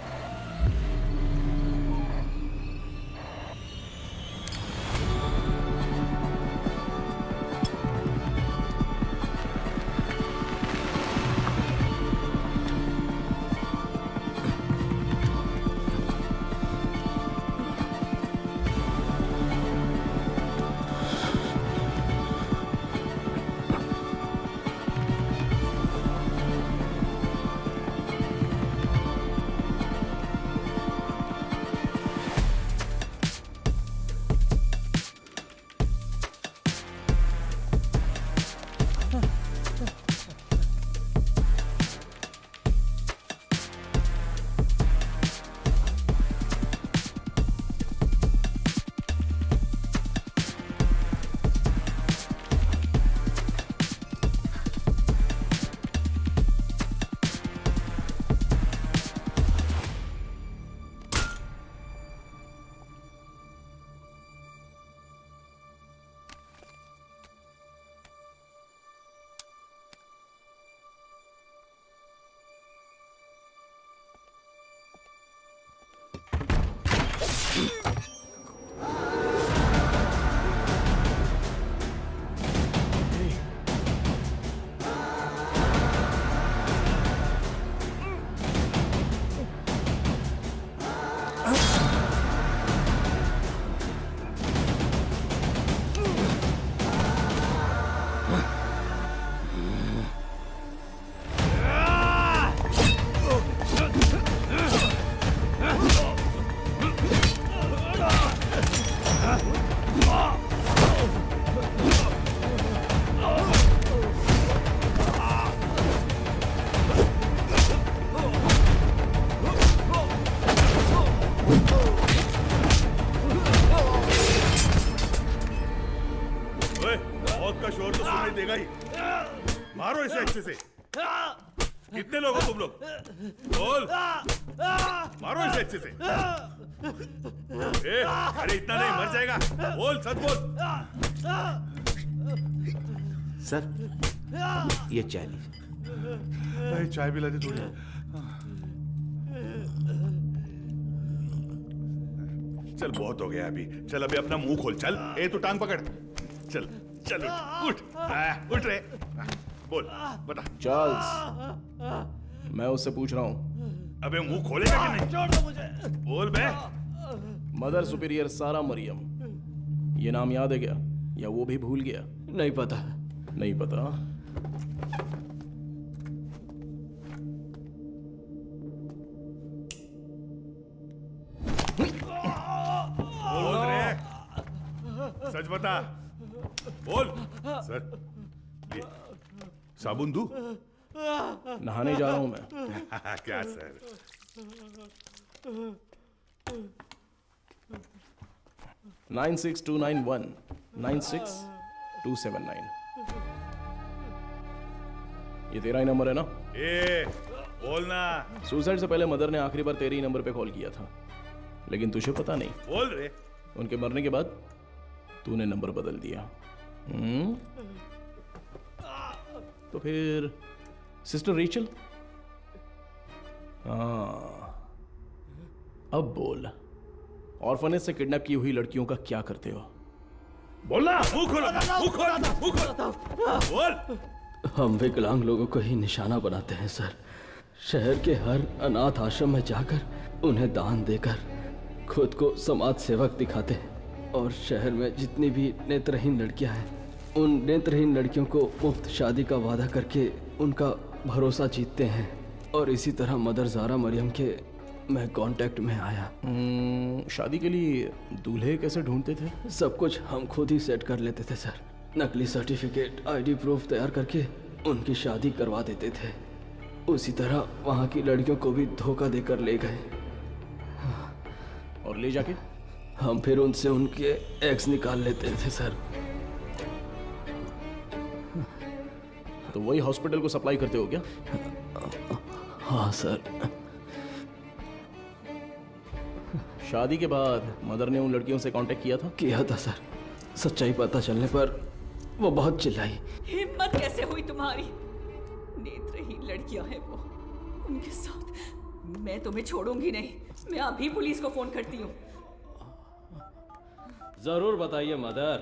देगा ही। मारो इसे अच्छे से। कितने लोग हो तुम लोग? बोल। मारो इसे अच्छे से। अरे इतना नहीं, मर जाएगा। बोल, सच बोल। सर, ये चाय लीजिए। चाय पिला दे थोड़ी। चल बहुत हो गया अभी, चल अभी अपना मुंह खोल, चल। ए तू टांग पकड़, चल चल उठ उठ रे, बोल बता। चार्ल्स, मैं उससे पूछ रहा हूँ। अबे मुंह खोलेगा कि नहीं? छोड़ दो मुझे। बोल बे। मदर सुपीरियर सारा मरियम, ये नाम याद है क्या, या वो भी भूल गया? नहीं पता। नहीं पता? बोल रे, सच बता, बोल। सर ये साबुन दूं? नहाने जा रहा हूं मैं। क्या सर? नाइन 9627 ये तेरा ही नंबर है ना? ए बोलना। सुसाइड से पहले मदर ने आखिरी बार तेरे ही नंबर पे कॉल किया था, लेकिन तुझे पता नहीं। बोल रे। उनके मरने के बाद तूने नंबर बदल दिया। तो फिर सिस्टर रेचल? हाँ, अब बोल, ऑर्फनेज से किडनैप की हुई लड़कियों का क्या करते हो? बोलना। मुंह खोलो, मुंह खोलो, मुंह खोलो, बोल। हम विकलांग लोगों को ही निशाना बनाते हैं सर। शहर के हर अनाथ आश्रम में जाकर उन्हें दान देकर खुद को समाज सेवक दिखाते हैं, और शहर में जितनी भी नेत्रहीन लड़कियां हैं, उन नेत्रहीन लड़कियों को मुफ्त शादी का वादा करके उनका भरोसा जीतते हैं। और इसी तरह मदर ज़ारा मरियम के मैं कांटेक्ट में आया। शादी के लिए दूल्हे कैसे ढूंढते थे? सब कुछ हम खुद ही सेट कर लेते थे सर। नकली सर्टिफिकेट, आईडी प्रूफ तैयार करके उनकी शादी करवा देते थे। उसी तरह वहाँ की लड़कियों को भी धोखा देकर ले गए। और ले जाके हम फिर उनसे उनके एग्स निकाल लेते थे सर। तो वही हॉस्पिटल को सप्लाई करते हो क्या? हाँ सर। शादी के बाद मदर ने उन लड़कियों से कांटेक्ट किया था? किया था सर। सच्चाई पता चलने पर वो बहुत चिल्लाई। हिम्मत कैसे हुई तुम्हारी? नेत्रहीन लड़कियां हैं वो, उनके साथ मैं तुम्हें छोड़ूंगी नहीं। मैं अभी पुलिस को फोन करती हूँ। जरूर बताइए मदर,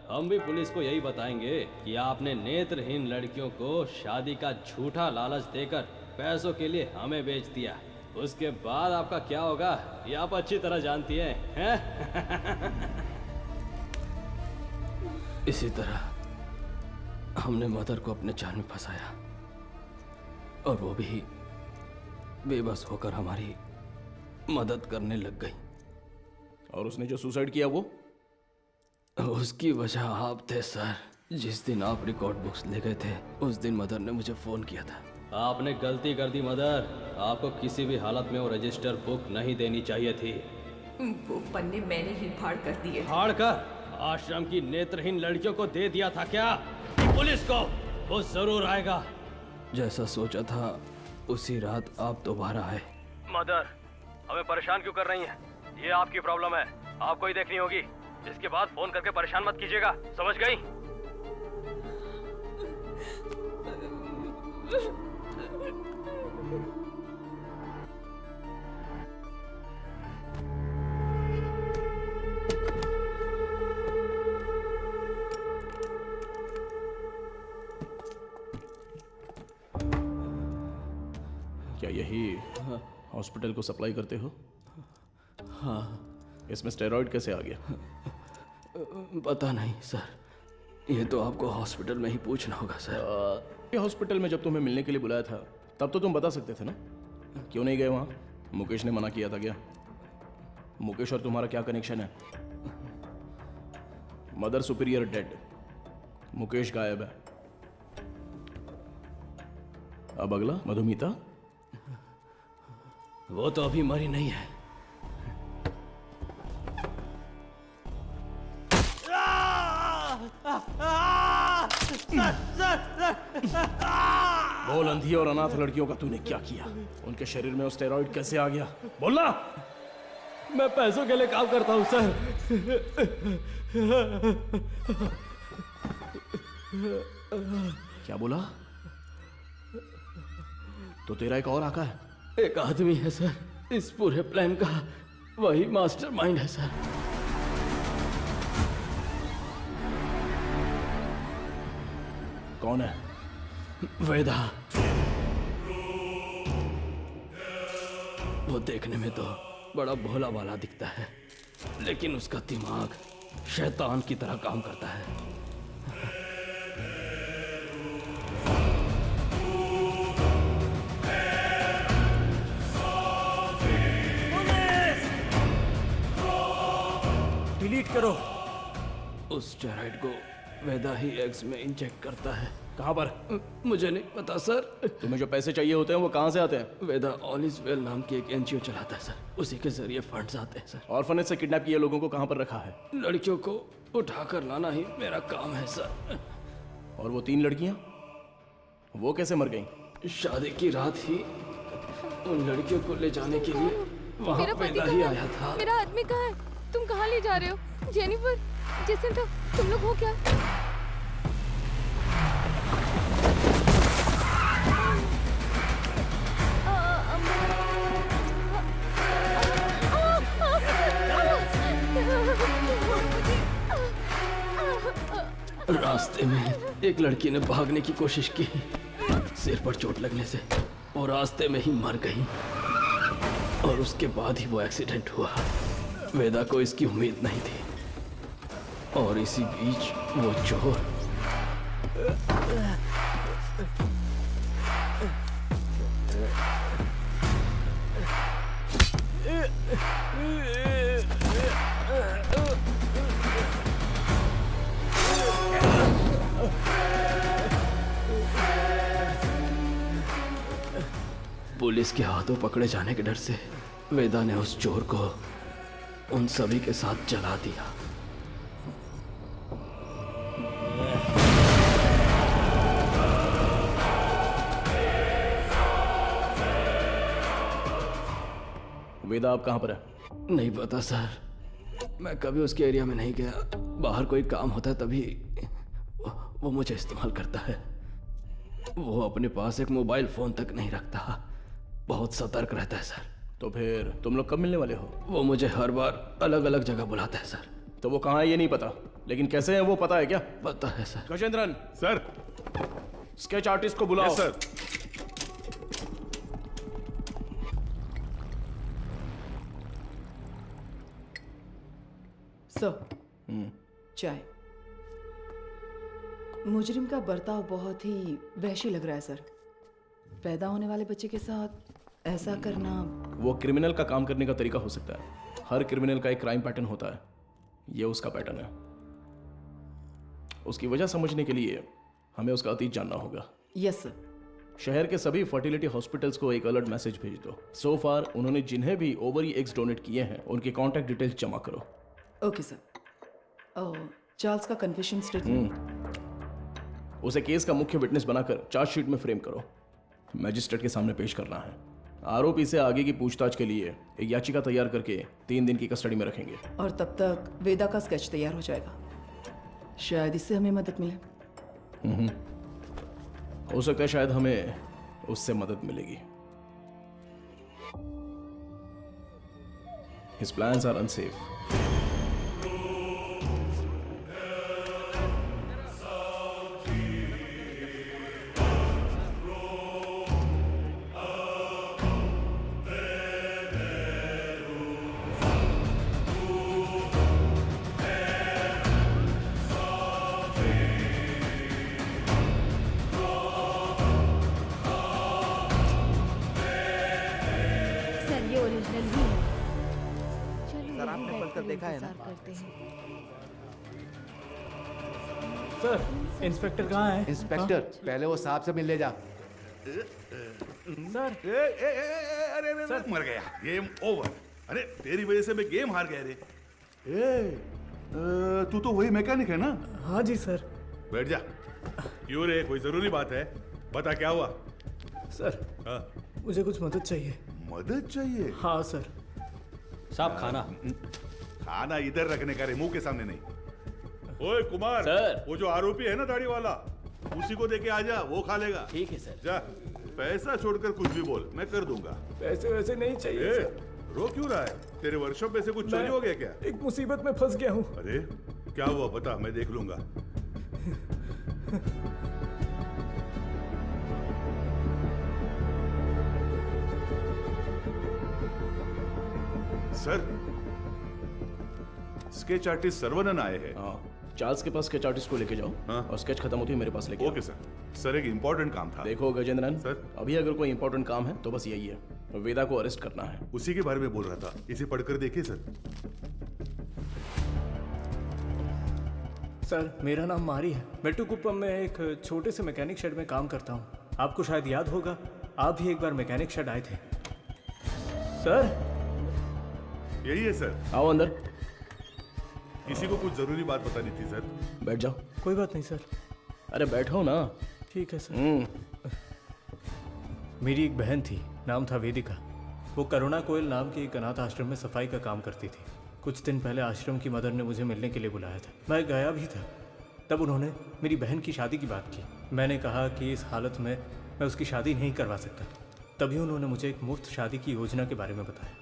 हम भी पुलिस को यही बताएंगे कि आपने नेत्रहीन लड़कियों को शादी का झूठा लालच देकर पैसों के लिए हमें बेच दिया। उसके बाद आपका क्या होगा ये आप अच्छी तरह जानती हैं? इसी तरह हमने मदर को अपने जाल में फंसाया, और वो भी बेबस होकर हमारी मदद करने लग गई। और उसने जो सुसाइड किया वो? उसकी वजह आप थे सर। जिस दिन आप रिकॉर्ड बुक्स ले गए थे, उस दिन मदर ने मुझे फोन किया था। आपने गलती कर दी मदर, आपको किसी भी हालत में वो रजिस्टर बुक नहीं देनी चाहिए थी। वो पन्ने मैंने ही फाड़ कर दिए। फाड़ कर आश्रम की नेत्रहीन लड़कियों को दे दिया था क्या? पुलिस को वो जरूर आएगा। जैसा सोचा था उसी रात आप दोबारा आए। मदर, हमें परेशान क्यों कर रही हैं? ये आपकी प्रॉब्लम है, आपको ही देखनी होगी। इसके बाद फोन करके परेशान मत कीजिएगा, समझ गई? क्या यही हॉस्पिटल को सप्लाई करते हो? हाँ। इसमें स्टेरॉइड कैसे आ गया? पता नहीं सर, ये तो आपको हॉस्पिटल में ही पूछना होगा सर। ये हॉस्पिटल में जब तुम्हें मिलने के लिए बुलाया था तब तो तुम बता सकते थे ना, क्यों नहीं गए वहाँ? मुकेश ने मना किया था क्या? मुकेश और तुम्हारा क्या कनेक्शन है? मदर सुपीरियर डेड, मुकेश गायब है। अब अगला मधुमिता, वो तो अभी मरी नहीं है। बोल, अंधी और अनाथ लड़कियों का तूने क्या किया? उनके शरीर में स्टेरॉइड कैसे आ गया? बोलना। मैं पैसों के लिए काम करता हूँ सर। क्या बोला? तो तेरा एक और आका है? एक आदमी है सर, इस पूरे प्लान का वही मास्टरमाइंड है सर। कौन है? वेदा। वो देखने में तो बड़ा भोला भाला दिखता है, लेकिन उसका दिमाग शैतान की तरह काम करता है। डिलीट करो। उस स्टेरॉइड को वेदा ही एग्स में इंजेक्ट करता है। कहाँ पर? मुझे नहीं पता सर। तुम्हें जो पैसे चाहिए होते हैं वो कहाँ से आते हैं? वेदा ऑल इज वेल नाम की एक एनजीओ चलाता है सर, उसी के जरिए फंड्स आते हैं सर। ऑर्फनेज से किडनैप किए लोगों को कहाँ पर रखा है? लड़कियों को उठा कर लाना ही मेरा काम है सर। और वो 3 लड़कियां, वो कैसे मर गईं? शादी की रात ही उन लड़कियों को ले जाने के लिए वहाँ वेदा ही आया था। मेरा आदमी कहाँ है? तुम कहाँ ले जा रहे हो? जेनिफर, जेसन, तुम लोग हो क्या? रास्ते में एक लड़की ने भागने की कोशिश की, सिर पर चोट लगने से वो रास्ते में ही मर गई और उसके बाद ही वो एक्सीडेंट हुआ। वेदा को इसकी उम्मीद नहीं थी और इसी बीच वो चोर पुलिस के हाथों पकड़े जाने के डर से वेदा ने उस चोर को उन सभी के साथ जला दिया। वेदा आप कहाँ पर है? नहीं पता सर, मैं कभी उसके एरिया में नहीं गया। बाहर कोई काम होता है तभी वो मुझे इस्तेमाल करता है। वो अपने पास एक मोबाइल फोन तक नहीं रखता, बहुत सतर्क रहता है सर। तो फिर तुम लोग कब मिलने वाले हो? वो मुझे हर बार अलग अलग जगह बुलाता है सर। तो वो कहाँ है ये नहीं पता, लेकिन कैसे है वो पता है क्या? पता है sir. Gajendran sir, sketch artist को बुलाओ। सर। सर, चाय। मुजरिम का बर्ताव बहुत ही वहशी लग रहा है सर। पैदा होने वाले बच्चे के साथ ऐसा करना। वो क्रिमिनल का काम करने का तरीका हो सकता है। हर क्रिमिनल का एक क्राइम पैटर्न होता है, ये उसका पैटर्न है। उसकी वजह समझने के लिए हमें उसका अतीत जानना होगा। Yes sir. शहर के सभी फर्टिलिटी हॉस्पिटल्स को एक अलर्ट मैसेज भेज दो। सो फार उन्होंने जिन्हें भी ओवरी एग्स डोनेट किए हैं उनके कॉन्टैक्ट डिटेल्स जमा करो। Okay sir. चार्ल्स का कन्फेशन स्टेटमेंट उसे केस का मुख्य विटनेस बनाकर चार्जशीट में फ्रेम करो। मैजिस्ट्रेट के सामने पेश करना है। आरोपी से आगे की पूछताछ के लिए एक याचिका तैयार करके 3 दिन की कस्टडी में रखेंगे। और तब तक वेदा का स्केच तैयार हो जाएगा। शायद इससे हमें मदद मिले। हो सकता है शायद हमें उससे मदद मिलेगी। His plans are unsafe. देखा है ना? सर, इंस्पेक्टर कहाँ है? इंस्पेक्टर, पहले वो साहब से मिलने जा। सर, अरे मर गया। Game over. अरे तेरी वजह से मैं गेम हार गया रे। तू तो वही मैकेनिक है ना? हाँ जी सर। बैठ जा। क्यों रे, कोई जरूरी बात है? बता क्या हुआ? सर, मुझे कुछ मदद चाहिए। मदद चाहिए? हाँ सर। साहब खाना। खाना इधर रखने का रे, मुंह के सामने नहीं। ओए कुमार, सर। वो जो आरोपी है ना दाढ़ी वाला, उसी को देके आ जा, वो खा लेगा। ठीक है सर। जा, पैसा छोड़कर कुछ भी बोल, मैं कर दूंगा। पैसे वैसे नहीं चाहिए ए, सर। रो क्यों रहा है? तेरे वर्कशॉप में से कुछ चोरी हो गया क्या? एक मुसीबत में फंस गया हूँ। अरे क्या हुआ बता, मैं देख लूंगा। सर, स्केच आर्टिस्ट सर्वनन आए हैं। चार्ल्स के पास स्केच आर्टिस्ट को लेके जाओ। और स्केच खत्म होती है मेरे पास लेके आओ। Okay sir. सर एक इम्पोर्टेंट काम था। देखो गजेंद्रन सर, अभी अगर कोई इंपॉर्टेंट काम है तो बस यही है, वेदा को अरेस्ट करना है। उसी के बारे में बोल रहा था, इसे पढ़कर देखिए सर। सर मेरा नाम मारी है। मेट्टुकुप्पम में एक छोटे से मैकेनिक शेड में काम करता हूँ। आपको शायद याद होगा, आप भी एक बार मैकेनिक शेड आए थे। सर यही है सर। आओ अंदर। किसी को कुछ जरूरी बात बतानी थी सर। बैठ जाओ। कोई बात नहीं सर। अरे बैठो ना। ठीक है सर। मेरी एक बहन थी, नाम था वेदिका। वो करुणा कोयल नाम के एक अनाथ आश्रम में सफाई का काम करती थी। कुछ दिन पहले आश्रम की मदर ने मुझे मिलने के लिए बुलाया था। मैं गया भी था। तब उन्होंने मेरी बहन की शादी की बात की। मैंने कहा कि इस हालत में मैं उसकी शादी नहीं करवा सकता। तभी उन्होंने मुझे एक मुफ्त शादी की योजना के बारे में बताया।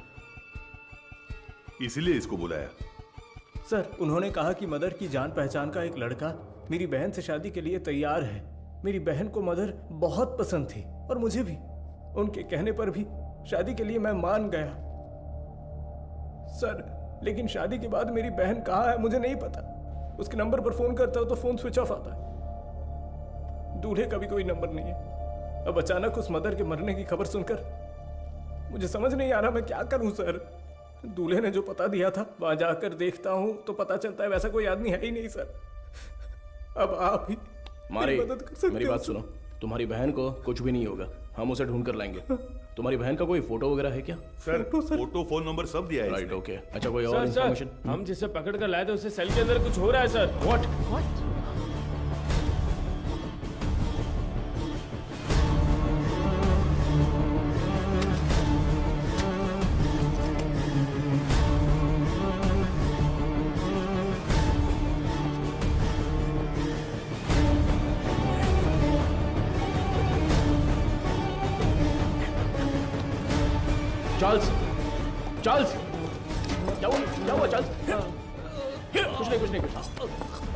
इसीलिए इसको बुलाया? सर उन्होंने कहा कि मदर की जान पहचान का एक लड़का मेरी बहन से शादी के लिए तैयार है। मेरी बहन को मदर बहुत पसंद थी और मुझे भी। उनके कहने पर भी शादी के लिए मैं मान गया। सर लेकिन शादी के बाद मेरी बहन कहाँ है मुझे नहीं पता। उसके नंबर पर फोन करता हूँ तो फोन स्विच ऑफ आता है। दूल्हे का भी कोई नंबर नहीं है। अब अचानक उस मदर के मरने की खबर सुनकर मुझे समझ नहीं आ रहा मैं क्या करूं सर। दूल्हे ने जो पता दिया था वहां जाकर देखता हूं तो पता चलता है वैसा कोई आदमी है ही नहीं सर। अब आप ही मारी, मदद कर सकते मेरी हो बात सुनो। तुम्हारी बहन को कुछ भी नहीं होगा, हम उसे ढूंढ कर लाएंगे। तुम्हारी बहन का कोई फोटो वगैरह है क्या? सर फोटो फोन नंबर सब दिया है। Right okay. अच्छा कोई और इन्फॉर्मेशन? हम जिसे पकड़ कर लाए थे उससे सेल के अंदर कुछ हो रहा है सर। व्हाट? चार्ल्स, चार्ल्स, क्या हुआ चार्ल्स? कुछ नहीं।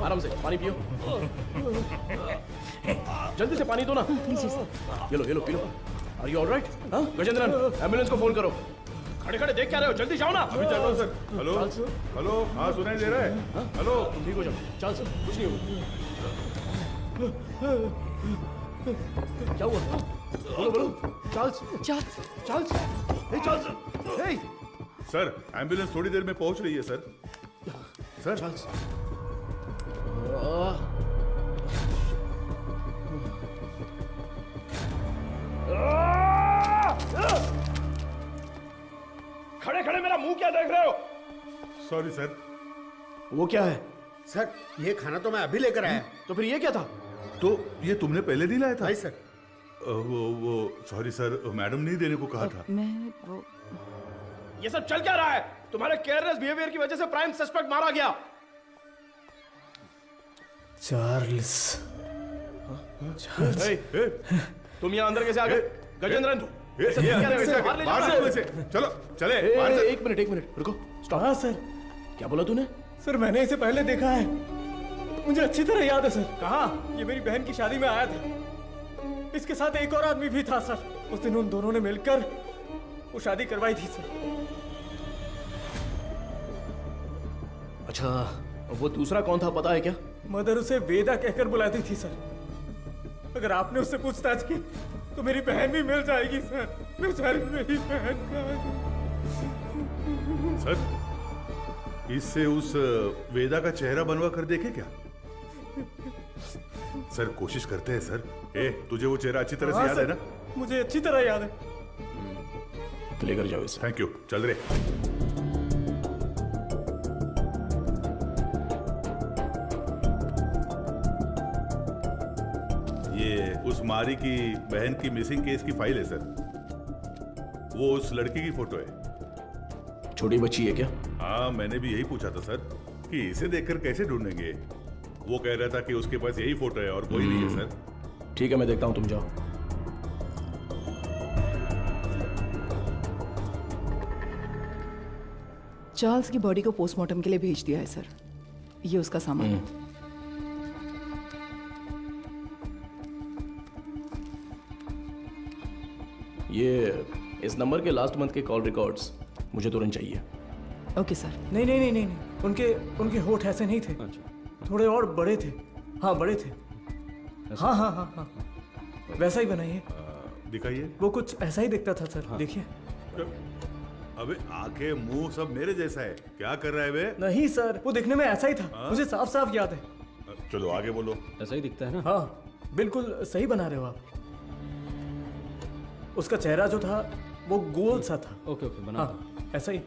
आराम से पानी पियो। जल्दी से पानी दो ना। ये लो पी लो। Are you alright? Gajendran ambulance को फोन करो। खड़े देख क्या रहे हो? जल्दी जाओ ना। अभी चल रहा हूं सर। हेलो हाँ सुनाई दे रहा है? हेलो ठीक हो जाओ। चार्ल्स कुछ नहीं हुआ। क्या हुआ? बोलो। चार्ल्स। सर एम्बुलेंस थोड़ी देर में पहुंच रही है सर। चार्ल्स। खड़े मेरा मुंह क्या देख रहे हो? Sorry sir. वो क्या है? सर ये खाना तो मैं अभी लेकर आया। तो फिर ये क्या था? तो ये तुमने पहले नहीं लाया था? नहीं सर। वो सॉरी सर, मैडम ने देने को कहा था। ये सब चल क्या रहा है? तुम्हारे केयरलेस बिहेवियर की वजह से प्राइम सस्पेक्ट मारा गया। चार्ल्स। तुम यहाँ अंदर कैसे आ गए? गजेंद्रन चलो चले। एक मिनट रुको। स्टॉप। हाँ सर। क्या बोला तूने? सर मैंने इसे पहले देखा है, मुझे अच्छी तरह याद है सर। कहाँ? ये मेरी बहन की शादी में आया था। इसके साथ एक और आदमी भी था सर। उस दिन उन दोनों ने मिलकर वो शादी करवाई थी सर। अच्छा वो दूसरा कौन था पता है क्या? मदर उसे वेदा कहकर बुलाती थी सर। अगर आपने उससे पूछताछ की तो मेरी बहन भी मिल जाएगी सर। बेचारी मेरी बहन का। सर इससे उस वेदा का चेहरा बनवा कर देखे क्या? सर कोशिश करते हैं सर। तुझे वो चेहरा अच्छी तरह से याद है ना? मुझे अच्छी तरह याद है। लेकर जाओ इसे। Thank you. चल रहे। ये उस मारी की बहन की मिसिंग केस की फाइल है सर। वो उस लड़की की फोटो है। छोटी बच्ची है क्या? हाँ मैंने भी यही पूछा था सर कि इसे देखकर कैसे ढूंढेंगे। वो कह रहा था कि उसके पास यही फोटो है और कोई नहीं है सर। ठीक है, मैं देखता हूँ, तुम जाओ। चार्ल्स की बॉडी को पोस्टमार्टम के लिए भेज दिया है सर। ये उसका सामान है। ये इस नंबर के लास्ट मंथ के कॉल रिकॉर्ड्स मुझे तुरंत चाहिए। Okay sir. नहीं नहीं नहीं नहीं नहीं, उनके होठ ऐसे नहीं थे, थोड़े और बड़े थे। हाँ बड़े थे। हाँ हाँ हाँ हाँ, वैसा ही बनाइए। दिखाइए। वो कुछ ऐसा ही दिखता था सर। देखिए। अबे आंखें मुंह सब मेरे जैसा है, क्या कर रहा है बे? नहीं सर, वो दिखने में ऐसा ही था। मुझे साफ साफ याद है। चलो आगे बोलो। ऐसा ही दिखता है ना? हाँ बिल्कुल सही बना रहे हो आप। उसका चेहरा जो था वो गोल सा था। ओके ओके, बना। हाँ ऐसा ही।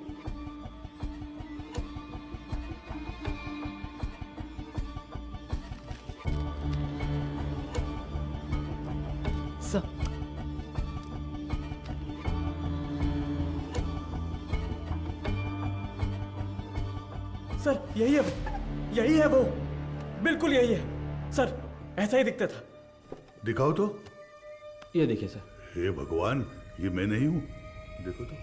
सर यही है वो, यही है वो, बिल्कुल यही है सर, ऐसा ही दिखता था। दिखाओ तो। ये देखिए सर। हे भगवान, ये मैं नहीं हूं, देखो तो।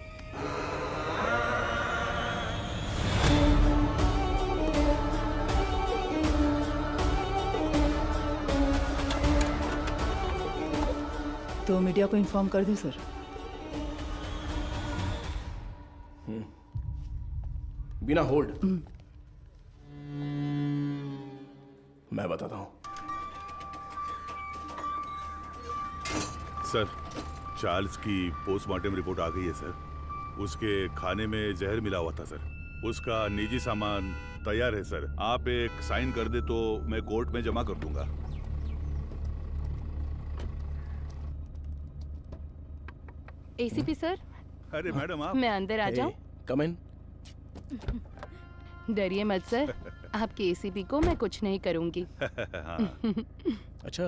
तो मीडिया को इन्फॉर्म कर दूं सर? बिना होल्ड मैं बताता हूं। सर, चार्ल्स की पोस्टमार्टम रिपोर्ट आ गई है सर। उसके खाने में जहर मिला हुआ था सर। उसका निजी सामान तैयार है सर। आप एक साइन कर दे तो मैं कोर्ट में जमा कर दूंगा। ACP sir. अरे मैडम आप। मैं अंदर आ जाऊं? कम इन। डरिए मत सर, आपके एसीपी को मैं कुछ नहीं करूंगी। अच्छा,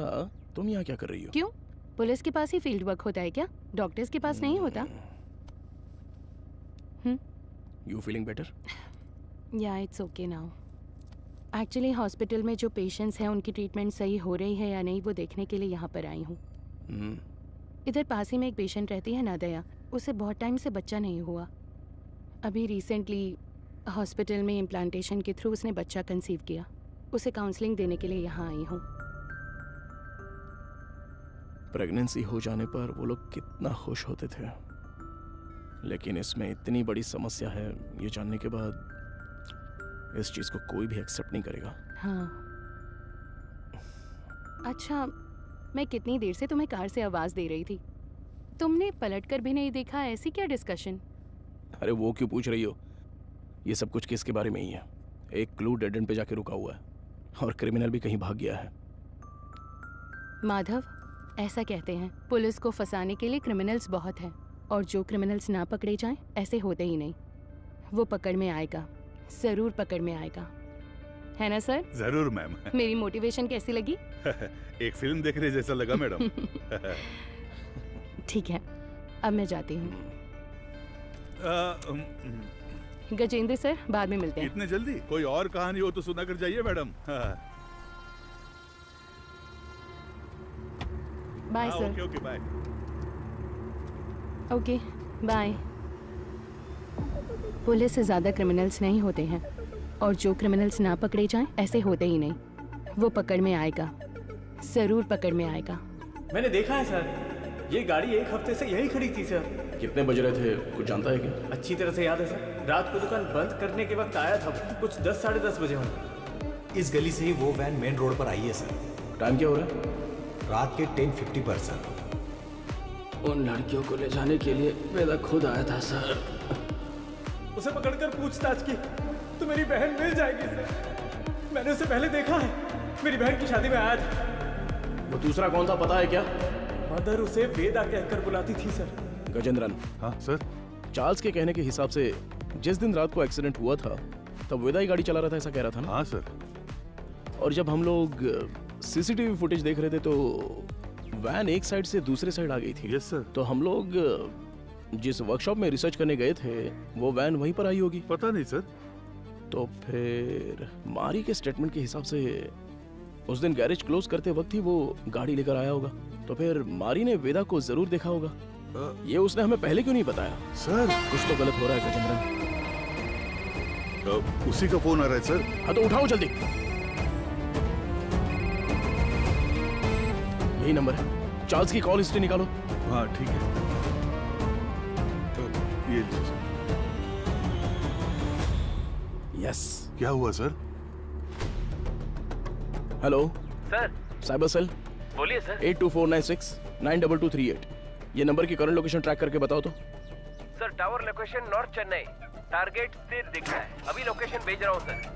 तुम यहाँ क्या कर रही हो? क्यों? पुलिस के पास ही फील्ड वर्क होता है क्या? डॉक्टर्स के पास नहीं होता? You feeling better? या it's okay now. Actually hospital में जो पेशेंट्स हैं उनकी ट्रीटमेंट सही हो रही है या नहीं वो देखने के लिए यहाँ पर आई हूँ। इधर पास ही में एक पेशेंट रहती है नादया, उसे बहुत टाइम से बच्चा नहीं हुआ। अभी रिसेंटली हॉस्पिटल में इम्प्लांटेशन के थ्रू उसने बच्चा कंसीव किया। उसे काउंसलिंग देने के लिए यहाँ आई हूँ। प्रेगनेंसी हो जाने पर वो लोग कितना खुश होते थे, लेकिन इसमें इतनी बड़ी समस्या है ये जानने के बाद इस चीज को कोई भी एक्सेप्ट नहीं करेगा। हाँ। अच्छा, मैं कितनी देर से तुम्हें कार से आवाज दे रही थी, तुमने पलटकर भी नहीं देखा? ऐसी क्या डिस्कशन? अरे वो क्यों पूछ रही हो? ये सब कुछ केस के बारे में ही है। एक क्लू डेड एंड पे जाके रुका हुआ है और क्रिमिनल भी कहीं भाग गया है। माधव, ऐसा कहते हैं पुलिस को फंसाने के लिए क्रिमिनल्स बहुत हैं, और जो क्रिमिनल्स ना पकड़े जाएं ऐसे होते ही नहीं। वो पकड़ में आएगा, जरूर पकड़ में आएगा, है ना सर? जरूर मैम। मेरी मोटिवेशन कैसी लगी? एक फिल्म देखने जैसा लगा मैडम। ठीक है, अब मैं जाती हूँ। गजेंद्र सर, बाद में मिलते हैं। इतने जल्दी? कोई और कहानी हो तो सुना कर जाइए madam. Bye sir. Okay okay bye. Okay bye. Police से ज्यादा क्रिमिनल्स नहीं होते हैं, और जो क्रिमिनल्स ना पकड़े जाएं ऐसे होते ही नहीं। वो पकड़ में आएगा, जरूर पकड़ में आएगा। मैंने देखा है सर, ये गाड़ी एक हफ्ते से यही खड़ी थी सर। कितने बज रहे थे कुछ जानता है क्या? अच्छी तरह से याद है सर, रात को दुकान बंद करने के वक्त आया था, कुछ 10 साढ़े 10 बजे होंगे। इस गली से ही वो वैन मेन रोड पर आई है सर। टाइम क्या हो रहा है? रात के 10:50 पर सर। उन लड़कियों को ले जाने के लिए वेदा खुद आया था सर। उसे पकड़कर पूछताछ की तो मेरी बहन मिल जाएगी सर। मैंने उसे पहले देखा है, मेरी बहन की शादी में आया था। वो दूसरा कौन था पता है क्या? मदर उसे वेदा कहकर बुलाती थी सर। गजेंद्रन। हाँ सर। चार्ल्स के कहने के हिसाब से जिस दिन रात को एक्सीडेंट हुआ था तब वेदा ही गाड़ी चला रहा था, ऐसा कह रहा था ना? हाँ सर। और जब हम लोग सीसीटीवी फुटेज देख रहे थे तो वैन एक साइड से दूसरे साइड आ गई थी। Yes sir. तो हम लोग जिस वर्कशॉप में रिसर्च करने गए थे वो वैन वहीं पर आई होगी। पता नहीं सर। तो फिर मारी के स्टेटमेंट के हिसाब से उस दिन गैरेज क्लोज करते वक्त ही वो गाड़ी लेकर आया होगा। तो फिर मारी ने वेदा को जरूर देखा होगा। ये उसने हमें पहले क्यों नहीं बताया? सर कुछ तो गलत हो रहा है गजेंद्रन। उसी का फोन आ रहा है सर। हाँ तो उठाओ जल्दी। यही नंबर है। चार्ल्स की कॉल हिस्ट्री निकालो। हाँ ठीक है। ये यस। क्या हुआ sir? Hello sir. Cyber cell. बोलिए सर। 8249692238। ये नंबर की करंट लोकेशन ट्रैक करके बताओ तो। Sir tower location north Chennai, target स्थिर दिख रहा है। अभी लोकेशन भेज रहा हूँ सर।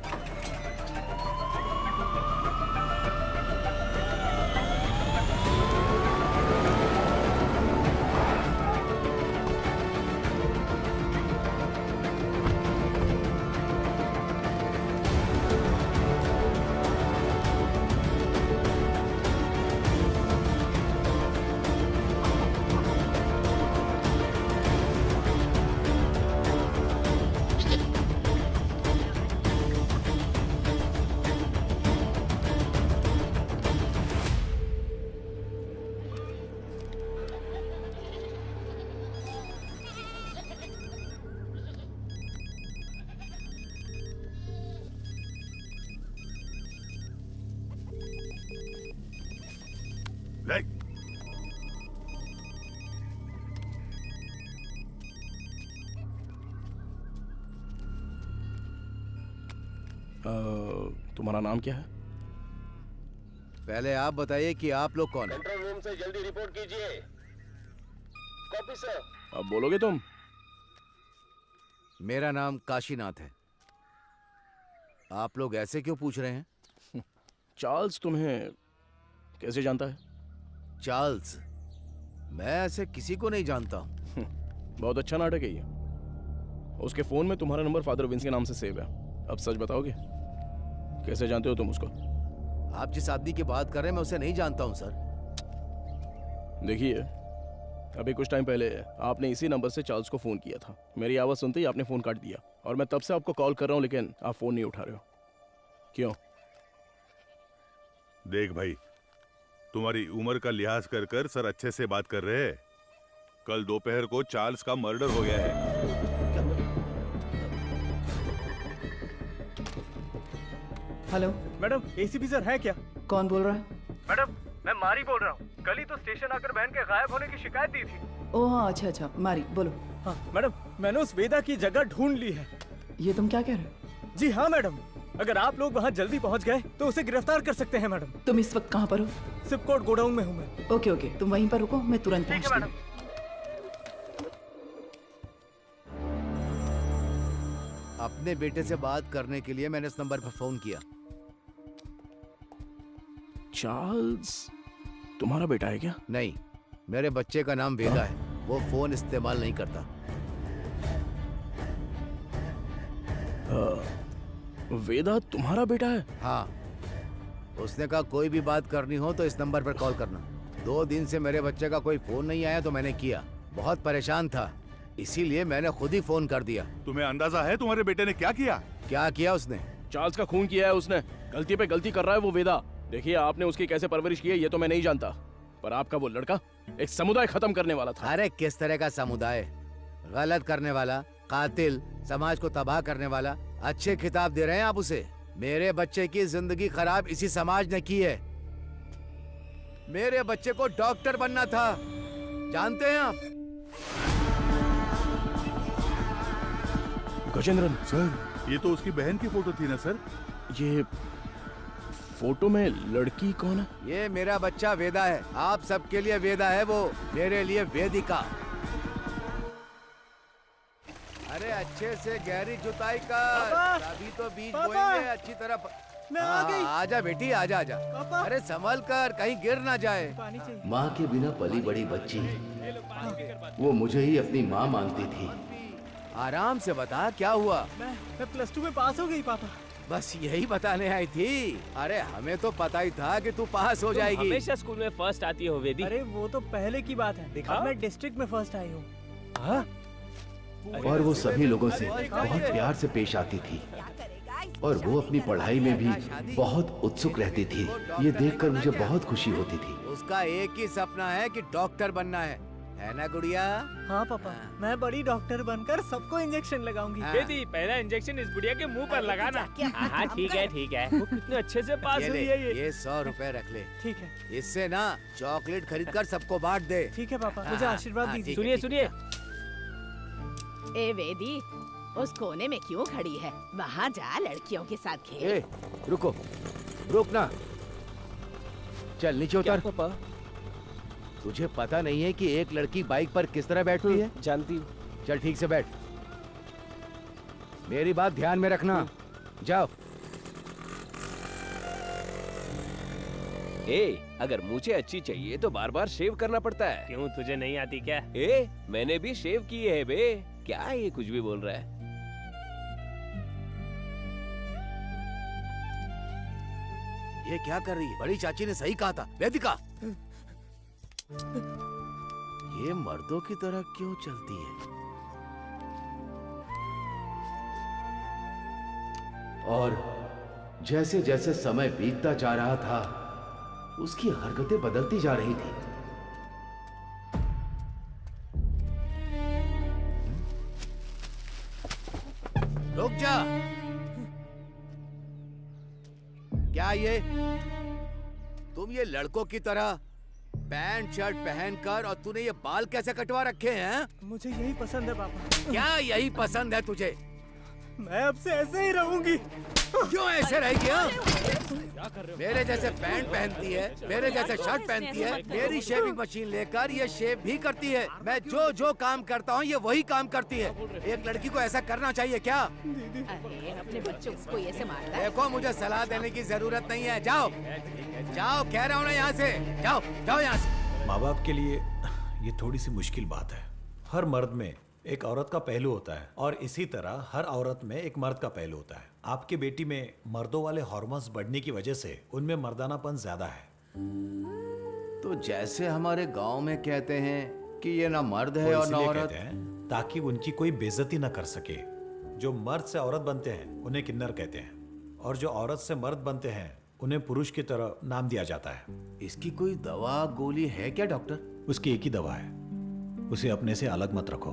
तुम्हारा नाम क्या है? पहले आप बताइए कि आप लोग कौन हैं? कंट्रोल रूम से जल्दी रिपोर्ट कीजिए। Copy sir. अब बोलोगे तुम? मेरा नाम काशीनाथ है। आप लोग ऐसे क्यों पूछ रहे हैं? चार्ल्स तुम्हें कैसे जानता है? चार्ल्स? मैं ऐसे किसी को नहीं जानता हूँ। बहुत अच्छा नाटक है ये। उसके फोन में तुम्हारा नंबर फादर विंस के नाम से सेव है। अब सच बताओगे? कैसे जानते हो तुम उसको? आप जिस आदमी की बात कर रहे हैं मैं उसे नहीं जानता हूँ सर। देखिए, अभी कुछ टाइम पहले आपने इसी नंबर से चार्ल्स को फोन किया था। मेरी आवाज सुनते ही आपने फोन काट दिया और मैं तब से आपको कॉल कर रहा हूँ, लेकिन आप फोन नहीं उठा रहे हो। क्यों? देख भाई, तुम्हारी उम्र का लिहाज कर कर सर अच्छे से बात कर रहे हैं। कल दोपहर को चार्ल्स का मर्डर हो गया है। हेलो मैडम, एसीपी सर है क्या? कौन बोल रहा है? मैडम मैं मारी बोल रहा हूँ। कल ही तो स्टेशन आकर बहन के गायब होने की शिकायत दी थी। ओह हाँ, अच्छा अच्छा, मारी बोलो। हाँ मैडम, मैंने उस वेदा की जगह ढूंढ ली है। ये तुम क्या कह रहे हो? जी हाँ मैडम, अगर आप लोग वहाँ जल्दी पहुँच गए तो उसे गिरफ्तार कर सकते हैं मैडम। तुम इस वक्त कहाँ पर हो? सिपकोट गोडाउन में हूँ मैं। ओके ओके, तुम वहीं पर रुको, मैं तुरंत पहुँचती हूँ। अपने बेटे से बात करने के लिए मैंने इस नंबर पर फोन किया। चार्ल्स तुम्हारा बेटा है क्या? नहीं, मेरे बच्चे का नाम वेदा है। वो फोन इस्तेमाल नहीं करता। वेदा तुम्हारा बेटा है? हाँ, उसने कहा कोई भी बात करनी हो तो इस नंबर पर कॉल करना। 2 दिन से मेरे बच्चे का कोई फोन नहीं आया तो मैंने किया। बहुत परेशान था, इसीलिए मैंने खुद ही फोन कर दिया। तुम्हें अंदाजा है तुम्हारे बेटे ने क्या किया? क्या किया उसने? चार्ल्स का खून किया है उसने। गलती पे गलती कर रहा है वो वेदा। देखिए, आपने उसकी कैसे परवरिश की है ये तो मैं नहीं जानता, पर आपका वो लड़का एक समुदाय खत्म करने वाला था। अरे किस तरह का समुदाय? गलत करने वाला, कातिल, समाज को तबाह करने वाला। अच्छे खिताब दे रहे हैं आप उसे। मेरे बच्चे की जिंदगी खराब इसी समाज ने की है। मेरे बच्चे को डॉक्टर बनना था, जानते हैं आप? गजेंद्रन सर, ये तो उसकी बहन की फोटो थी ना सर? ये फोटो में लड़की कौन है? ये मेरा बच्चा वेदा है। आप सबके लिए वेदा है वो, मेरे लिए वेदिका। अरे अच्छे से गहरी जुताई कर, अभी तो बीज बोएंगे अच्छी तरह। मैं आ गई। आजा बेटी, आजा आजा। अरे संभल कर, कहीं गिर ना जाए। माँ के बिना पली बड़ी बच्ची, वो मुझे ही अपनी माँ मानती थी। आराम से बता, क्या हुआ? मैं प्लस 2 में पास हो गई पापा। बस यही बताने आई थी। अरे हमें तो पता ही था कि तू पास हो जाएगी। हमेशा स्कूल में फर्स्ट आती हो वेदी। अरे वो तो पहले की बात है। अब मैं डिस्ट्रिक्ट में फर्स्ट आई हूँ। और वो सभी लोगों से बहुत प्यार से पेश आती थी। और वो अपनी पढ़ाई में भी बहुत उत्सुक रहती थी। ये देखकर मुझे बहुत खुशी होती थी। उसका एक ही सपना है कि डॉक्टर बनना है ना गुड़िया? हाँ पापा, मैं बड़ी डॉक्टर बनकर सबको इंजेक्शन लगाऊंगी। बेटी, पहला इंजेक्शन इस बुढ़िया के मुंह पर लगाना। हाँ, ठीक है, ठीक है। वो कितने अच्छे से पास हुई है ये। ये 100 रुपए रख ले। ठीक है। इससे ना चॉकलेट खरीद कर सबको बांट दे। ठीक है पापा, मुझे आशीर्वाद दीजिए। सुनिए सुनिए। ए वेदी, उस कोने में क्यों खड़ी है? वहाँ जा, लड़कियों के साथ खेल। ए, रुको, रुक ना। चल नीचे उतर। पापा, तुझे पता नहीं है कि एक लड़की बाइक पर किस तरह बैठती है? जानती हूँ। चल ठीक से बैठ। मेरी बात ध्यान में रखना। जाओ। अगर मुझे अच्छी चाहिए तो बार बार शेव करना पड़ता है। क्यों, तुझे नहीं आती क्या? मैंने भी शेव की है बे। क्या ये कुछ भी बोल रहा है? ये क्या कर रही है? बड़ी चाची ने सही कहा था। वेदिका, ये मर्दों की तरह क्यों चलती है? और जैसे जैसे समय बीतता जा रहा था, उसकी हरकतें बदलती जा रही थी। रुक जा। क्या ये तुम ये लड़कों की तरह पैंट शर्ट पहनकर और तूने ये बाल कैसे कटवा रखे हैं? मुझे यही पसंद है पापा। क्या यही पसंद है तुझे? मैं अब से ऐसे ही रहूंगी। क्यों ऐसे रहेगी? हाँ? मेरे जैसे पैंट पहनती है, मेरे जैसे शर्ट पहनती है, मेरी शेविंग मशीन लेकर ये शेव भी करती है। मैं जो जो काम करता हूँ ये वही काम करती है। एक लड़की को ऐसा करना चाहिए क्या? अरे, अपने बच्चों को ऐसे मारता है? देखो, मुझे सलाह देने की जरूरत नहीं है। जाओ जाओ, कह रहा हूँ ना, यहाँ से जाओ, जाओ यहाँ से। माँ बाप के लिए ये थोड़ी सी मुश्किल बात है। हर मर्द में एक औरत का पहलू होता है और इसी तरह हर औरत में एक मर्द का पहलू होता है। आपकी बेटी में मर्दों वाले हार्मोन्स बढ़ने की वजह से उनमें मर्दानापन ज्यादा है। तो जैसे हमारे गांव में कहते हैं कि ये ना मर्द है वो और ना इसलिए औरत। कहते हैं ताकि उनकी कोई बेइज्जती न कर सके। जो मर्द से औरत बनते हैं उन्हें किन्नर कहते हैं, और जो औरत से मर्द बनते हैं उन्हें पुरुष की तरह नाम दिया जाता है। इसकी कोई दवा गोली है क्या डॉक्टर? उसकी एक ही दवा है, उसे अपने से अलग मत रखो।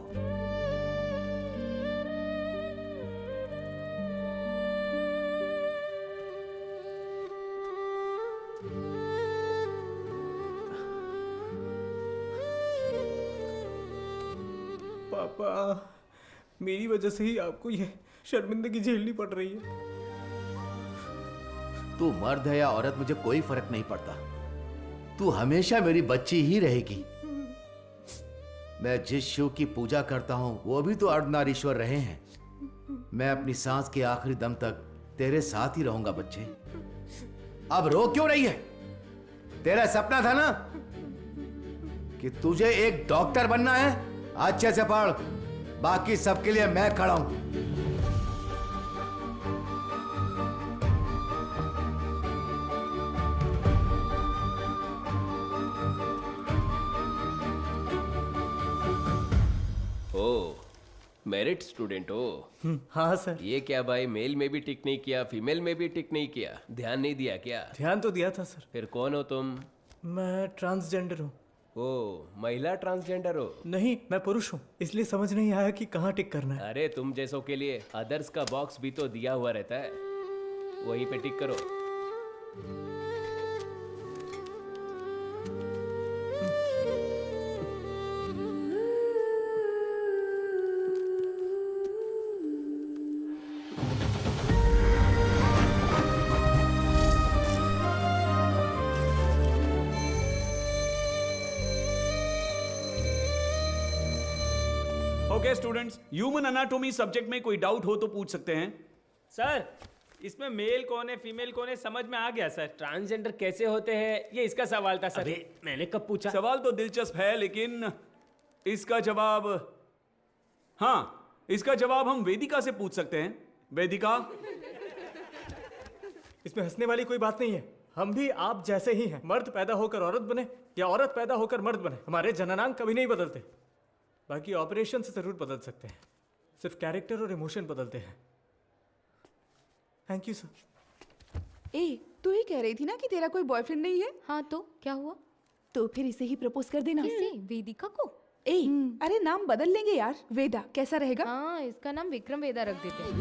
पापा, मेरी वजह से ही आपको ये शर्मिंदगी झेलनी पड़ रही है। तू मर्द है या औरत, मुझे कोई फर्क नहीं पड़ता। तू हमेशा मेरी बच्ची ही रहेगी। मैं जिस शिव की पूजा करता हूं वो भी तो अर्धनारीश्वर रहे हैं। मैं अपनी सांस के आखिरी दम तक तेरे साथ ही रहूंगा बच्चे। अब रो क्यों रही है? तेरा सपना था ना कि तुझे एक डॉक्टर बनना है? अच्छे से पढ़, बाकी सबके लिए मैं खड़ा हूं। मेरिट स्टूडेंट हो? हाँ सर। ये क्या भाई, मेल में भी टिक नहीं किया, फीमेल में भी टिक नहीं किया, ध्यान नहीं दिया क्या? ध्यान तो दिया था सर। फिर कौन हो तुम? मैं ट्रांसजेंडर हूँ। ओ, महिला ट्रांसजेंडर हो? नहीं, मैं पुरुष हूँ, इसलिए समझ नहीं आया कि कहाँ टिक करना है। अरे तुम जैसों के लिए अदर्स का बॉक्स भी तो दिया हुआ रहता है, वहीं पे टिक करो। Okay students, human anatomy subject में कोई डाउट हो तो पूछ सकते हैं। सर, इसमें मेल कौन है फीमेल कौन है समझ में आ गया सर। ट्रांसजेंडर कैसे होते हैं ये इसका सवाल था सर। मैंने कब पूछा? सवाल तो दिलचस्प है, लेकिन इसका जवाब, हाँ, इसका जवाब हम वेदिका से पूछ सकते हैं। वेदिका, इसमें हंसने वाली कोई बात नहीं है। हम भी आप जैसे ही हैं। मर्द पैदा होकर औरत बने या औरत पैदा होकर मर्द बने, हमारे जननांग कभी नहीं बदलते। बाकी ऑपरेशन से जरूर बदल सकते हैं, सिर्फ कैरेक्टर और इमोशन बदलते हैं। Thank you sir. ए, तू ही कह रही थी ना कि तेरा कोई बॉयफ्रेंड नहीं है? हाँ तो क्या हुआ? तो फिर इसे ही प्रपोज कर देना। किसे? वेदिका को? ए, अरे नाम बदल लेंगे यार। वेदा कैसा रहेगा? हाँ, इसका नाम विक्रम वेदा रख देते हैं।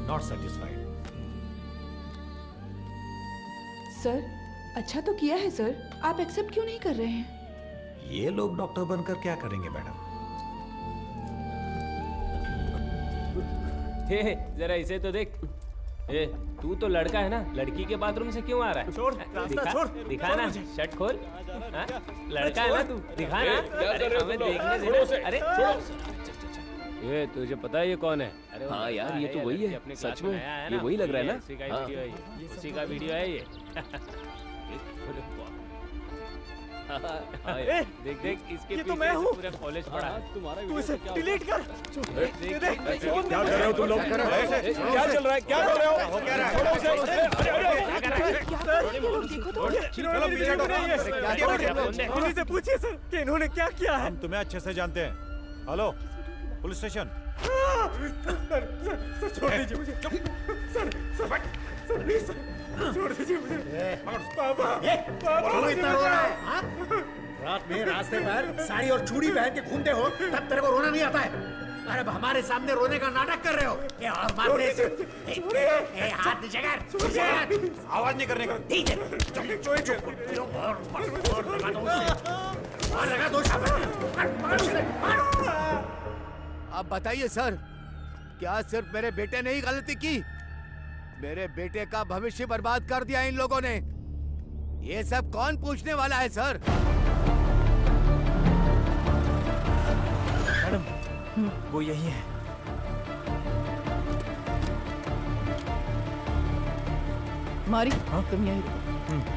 Not satisfied. सर, अच्छा तो किया है सर, आप एक्सेप्ट क्यों नहीं कर रहे हैं? ये लोग डॉक्टर बनकर क्या करेंगे मैडम? हे जरा इसे तो देख। ए, तू तो लड़का है ना, लड़की के बाथरूम से क्यों आ रहा है? छोड़, रास्ता दिखा, छोड़। दिखा छोड़ ना, मुझे। शर्ट खोल। हाँ? लड़का है ना तू, दिखा ना। क्या कर रहे हो हमें तुम लोग? देखने छोड़ो देना। उसे, अरे ये तुझे पता है ये कौन है? अरे वो हाँ यार, लड़का ये तो वही लड़की है, अपने सच क्लास में, आया है ये ना, वही लग रहा है ना? उसी का हाँ। वीडियो है ये, उसी का वीडियो है ये। अरे वाह। हाँ यार, देख देख इसके ये तो पीछे मैं से हूँ। पूरा कॉलेज पड़ा है। तुम्हारा तू इसे डिलीट कर। देख, ये देख, देख, देख, क्या कर रहे हो तुम लोग? क्या चल रहा है? क्या कर रहे हो? छोड़ो उसे। देखो तो। चलो पीछे हटो। इन्हीं से पूछिए सर कि इन्होंने क्या किया है। हम तुम्हें अच्छे से जानते हैं। Hello, police station. सर छोड़ दीजिए मुझे। सर प्लीज सर छोड़ दीजिए मुझे। पापा क्यों इतना रो रहा है? हाँ? रात में रास्ते पर साड़ी और चूड़ी पहन के घूमते हो, तब तेरे को रोना नहीं आता है? अरे अब हमारे सामने रोने का नाटक कर रहे हो? ये और मारने से हाथ नीचे कर, नीचे कर। आवाज नहीं करने का। ठीक है, और लगा दो अब बताइए सर, क्या सिर्फ मेरे बेटे ने ही गलती की? मेरे बेटे का भविष्य बर्बाद कर दिया इन लोगों ने। ये सब कौन पूछने वाला है सर? मैडम, वो यही है। मारी, तुम यहीं रुको।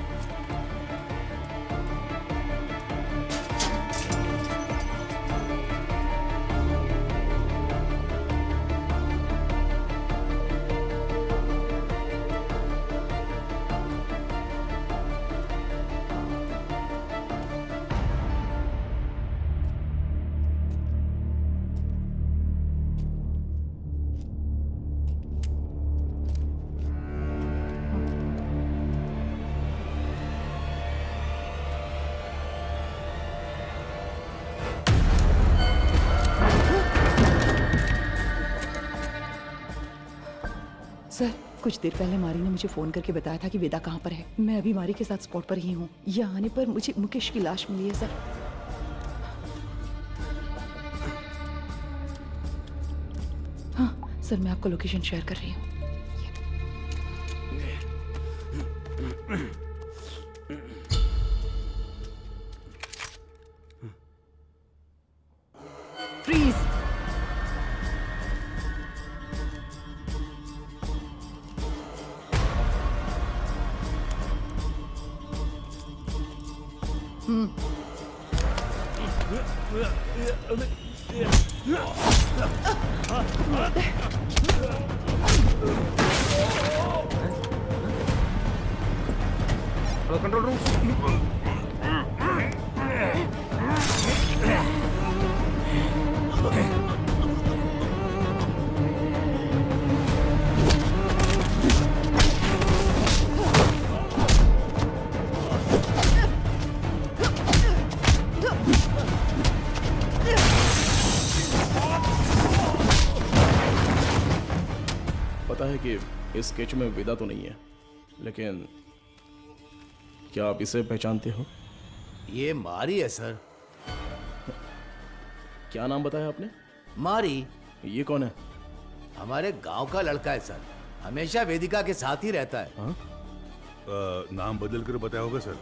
सर, कुछ देर पहले मारी ने मुझे फोन करके बताया था कि वेदा कहाँ पर है। मैं अभी मारी के साथ स्पॉट पर ही हूँ। यहाँ आने पर मुझे मुकेश की लाश मिली है सर। हाँ सर, मैं आपको लोकेशन शेयर कर रही हूँ। फ्रीज। Control room. पता है कि इस स्केच में वेदा तो नहीं है, लेकिन क्या आप इसे पहचानते हो? ये मारी है सर। क्या नाम बताया आपने? मारी। ये कौन है? हमारे गांव का लड़का है सर, हमेशा वेदिका के साथ ही रहता है। हाँ? नाम बदल कर बताया होगा सर।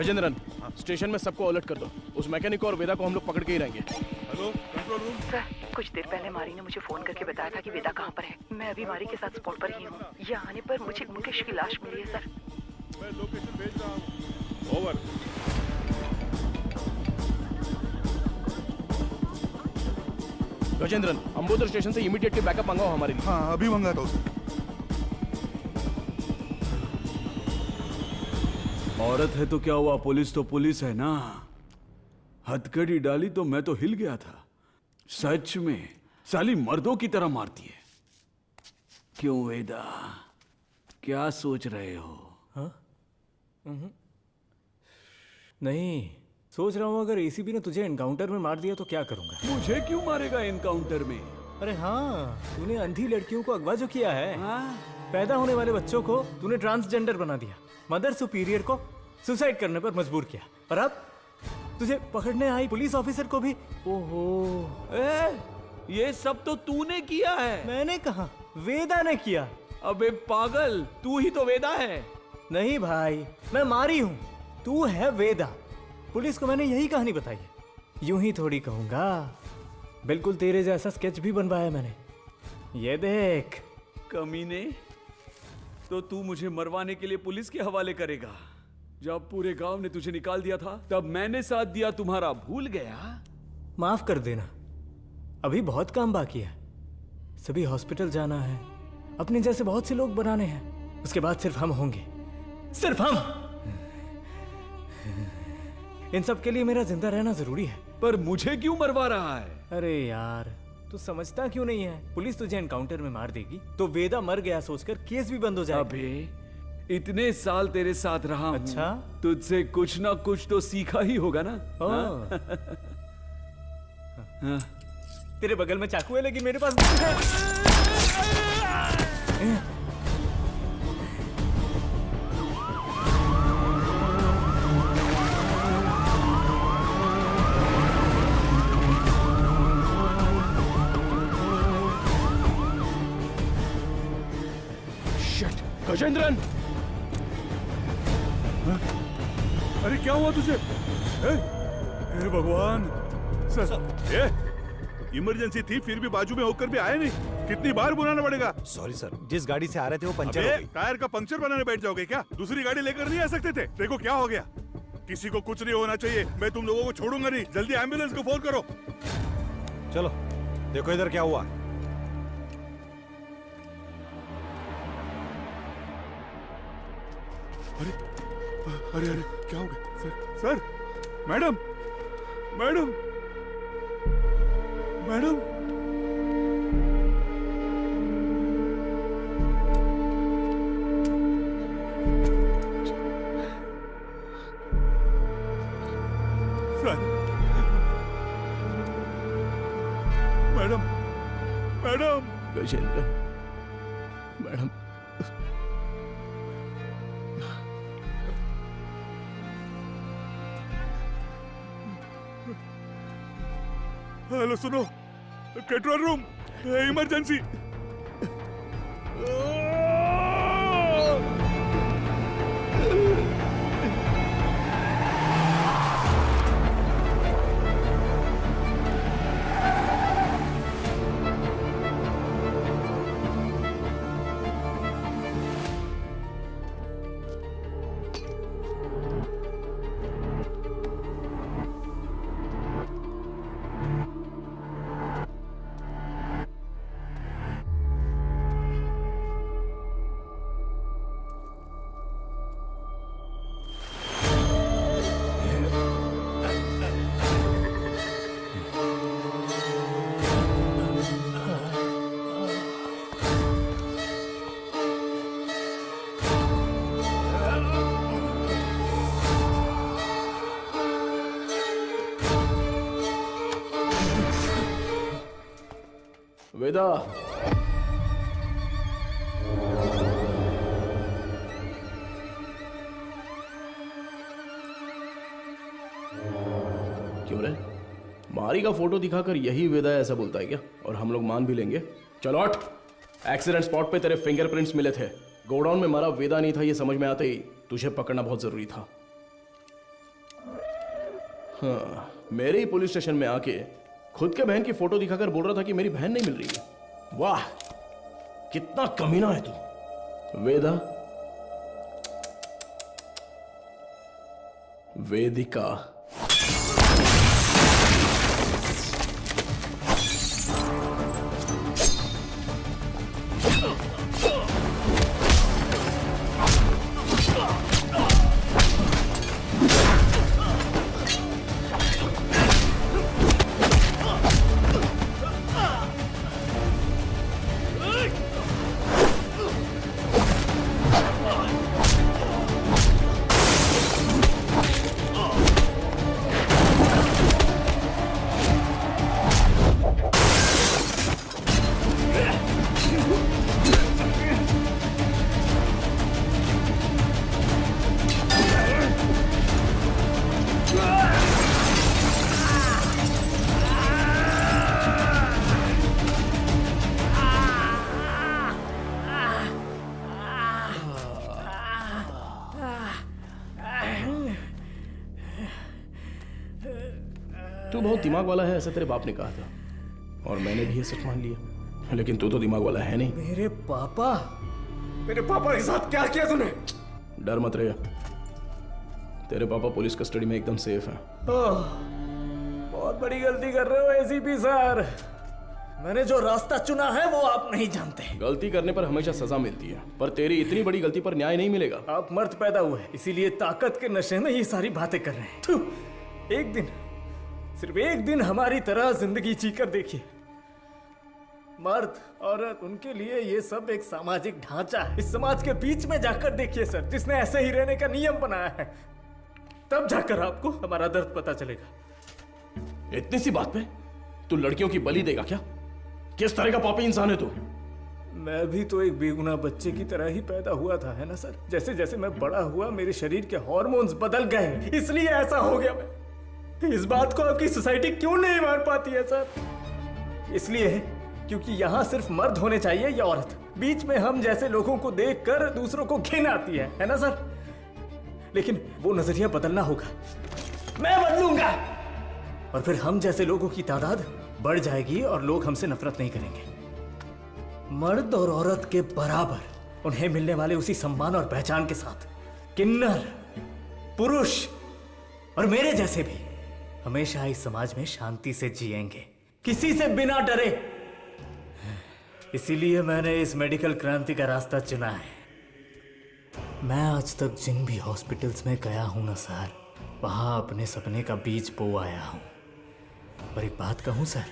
गजेंद्रन, स्टेशन में सबको अलर्ट कर दो। उस मैकेनिक और वेदा को हम लोग पकड़ के ही रहेंगे। Hello control room. सर, कुछ देर पहले मारी ने मुझे फोन करके बताया था कि वेदा कहाँ पर है। मैं अभी मारी के साथ स्पॉट पर ही हूँ। यहाँ आने पर मुझे मुकेश की लाश मिली है सर। मैं लोकेशन भेज रहा हूँ। ओवर। गजेंद्रन, अंबोदर स्टेशन से इमीडिएटली बैकअप मंगाओ हमारे लिए। हाँ, अभी मंगाता हूँ। औरत है तो क्या हुआ, पुलिस तो पुलिस है ना। हथकड़ी डाली तो मैं तो हिल गया था। सच में साली मर्दों की तरह मारती है। क्यों वेदा, क्या सोच रहे हो? हाँ? नहीं, सोच रहा हूँ अगर एसीपी ने तुझे एनकाउंटर में मार दिया तो क्या करूंगा। मुझे क्यों मारेगा एनकाउंटर में? अरे हाँ, तूने अंधी लड़कियों को अगवा जो किया है। पैदा होने वाले बच्चों को तूने ट्रांसजेंडर बना दिया। मदर सुपीरियर को सुसाइड करने पर मजबूर किया। और अब तुझे पकड़ने आई पुलिस ऑफिसर को भी। ओहो, ये सब तो तूने किया है। मैंने कहा, वेदा ने किया। अबे पागल, तू ही तो वेदा है। नहीं भाई, मैं मारी हूँ, तू है वेदा। पुलिस को मैंने यही कहानी बताई है। यूं ही थोड़ी कहूंगा, बिल्कुल तेरे जैसा स्केच भी बनवाया मैंने। ये देख। कमीने, तो तू मुझे मरवाने के लिए पुलिस के हवाले करेगा? जब पूरे गांव ने तुझे निकाल दिया था तब मैंने साथ दिया तुम्हारा, भूल गया? माफ कर देना, अभी बहुत काम बाकी है। सभी हॉस्पिटल जाना है, अपने जैसे बहुत से लोग बनाने हैं। उसके बाद सिर्फ हम होंगे, सिर्फ हम। इन सब के लिए मेरा जिंदा रहना जरूरी है। पर मुझे क्यों मरवा रहा है? अरे यार, तू समझता क्यों नहीं है? पुलिस तुझे एनकाउंटर में मार देगी तो वेदा मर गया सोचकर केस भी बंद हो जाएगा। अबे इतने साल तेरे साथ रहा हूं, अच्छा? तुझसे कुछ ना कुछ तो सीखा ही होगा ना। हाँ? तेरे बगल में चाकू है लेकिन मेरे पास गजेंद्रन, अरे क्या हुआ तुझे? हे भगवान सर, इमरजेंसी थी फिर भी बाजू में होकर भी आए नहीं। कितनी बार बुलाना पड़ेगा? सॉरी सर, जिस गाड़ी से आ रहे थे वो पंचर हो गई। टायर का पंक्चर बनाने बैठ जाओगे क्या? दूसरी गाड़ी लेकर नहीं आ सकते थे? देखो क्या हो गया। किसी को कुछ नहीं होना चाहिए, मैं तुम लोगों को छोड़ूंगा नहीं। जल्दी एम्बुलेंस को फोन करो। चलो देखो इधर क्या हुआ। अरे अरे अरे क्या हो गया? Sir, madam, madam, madam, sir, madam, madam, Gajendra, madam, hello सुनो, कंट्रोल रूम, इमरजेंसी। वेदा, क्यों रे? मारी का फोटो दिखाकर यही वेदा ऐसा बोलता है क्या? और हम लोग मान भी लेंगे? चलो हट। एक्सीडेंट स्पॉट पे तेरे फिंगरप्रिंट्स मिले थे। गोडाउन में मारा वेदा नहीं था, ये समझ में आते ही तुझे पकड़ना बहुत जरूरी था। हाँ, मेरे ही पुलिस स्टेशन में आके खुद के बहन की फोटो दिखाकर बोल रहा था कि मेरी बहन नहीं मिल रही है। वाह, कितना कमीना है तू। वेदा, वेदिका, तू बहुत दिमाग वाला है ऐसा तेरे बाप ने कहा था और मैंने भी ये सच मान लिया, लेकिन तू तो दिमाग वाला है नहीं। मेरे पापा के साथ क्या किया तूने? डर मत रहे, तेरे पापा पुलिस कस्टडी में एकदम सेफ हैं। बहुत बड़ी गलती कर रहे हो एसीपी सर। मैंने जो रास्ता चुना है वो आप नहीं जानते। गलती करने पर हमेशा सजा मिलती है, पर तेरी इतनी बड़ी गलती पर न्याय नहीं मिलेगा। आप मर्द पैदा हुए इसीलिए ताकत के नशे में ये सारी बातें कर रहे हैं। थू, एक दिन, सिर्फ एक दिन हमारी तरह जिंदगी जीकर देखिए। मर्द औरत उनके लिए ये सब एक सामाजिक ढांचा है। इस समाज के बीच में जाकर देखिए सर, जिसने ऐसे ही रहने का नियम बनाया है, तब जाकर आपको हमारा दर्द पता चलेगा। इतनी सी बात पे तू लड़कियों की बलि देगा क्या? किस तरह का पापी इंसान है तू? मैं भी तो एक बेगुनाह बच्चे की तरह ही पैदा हुआ था, है ना सर? जैसे जैसे मैं बड़ा हुआ मेरे शरीर के हार्मोन्स बदल गए, इसलिए ऐसा हो गया। मैं इस बात को आपकी सोसाइटी क्यों नहीं मान पाती है सर? इसलिए क्योंकि यहाँ सिर्फ मर्द होने चाहिए या औरत। बीच में हम जैसे लोगों को देखकर दूसरों को घिन आती है ना सर? लेकिन वो नजरिया बदलना होगा, मैं बदलूंगा, और फिर हम जैसे लोगों की तादाद बढ़ जाएगी और लोग हमसे नफरत नहीं करेंगे। मर्द और औरत के बराबर उन्हें मिलने वाले उसी सम्मान और पहचान के साथ किन्नर, पुरुष और मेरे जैसे भी हमेशा इस समाज में शांति से जिएंगे, किसी से बिना डरे। इसीलिए मैंने इस मेडिकल क्रांति का रास्ता चुना है। मैं आज तक जिन भी हॉस्पिटल्स में गया हूं ना सर, वहां अपने सपने का बीज बो आया हूं। पर एक बात कहूं सर,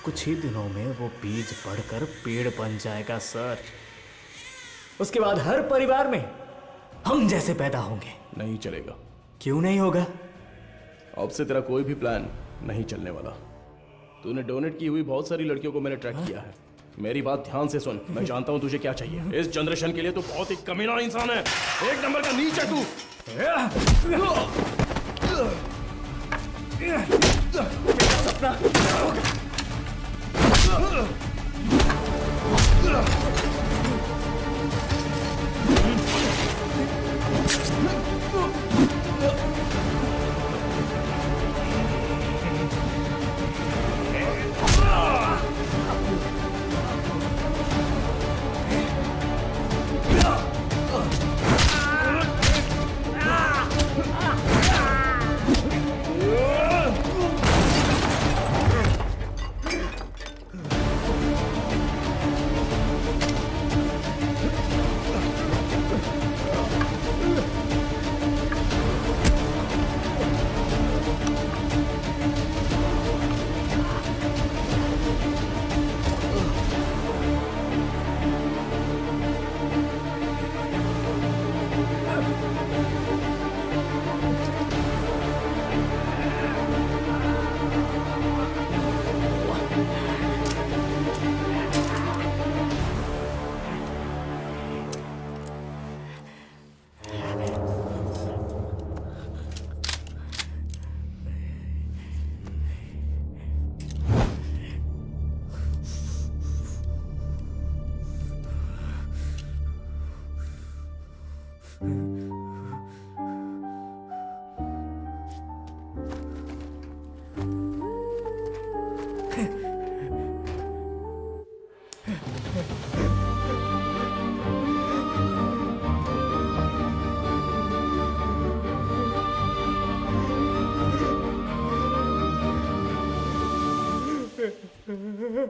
कुछ ही दिनों में वो बीज बढ़कर पेड़ बन जाएगा सर। उसके बाद हर परिवार में हम जैसे पैदा होंगे। नहीं चलेगा। क्यों नहीं होगा? अब से तेरा कोई भी प्लान नहीं चलने वाला। तूने डोनेट की हुई बहुत सारी लड़कियों को मैंने ट्रैक किया है। मेरी बात ध्यान से सुन, मैं जानता हूं तुझे क्या चाहिए। इस जनरेशन के लिए तू बहुत ही कमीना इंसान है, एक नंबर का नीच है तू। सपना है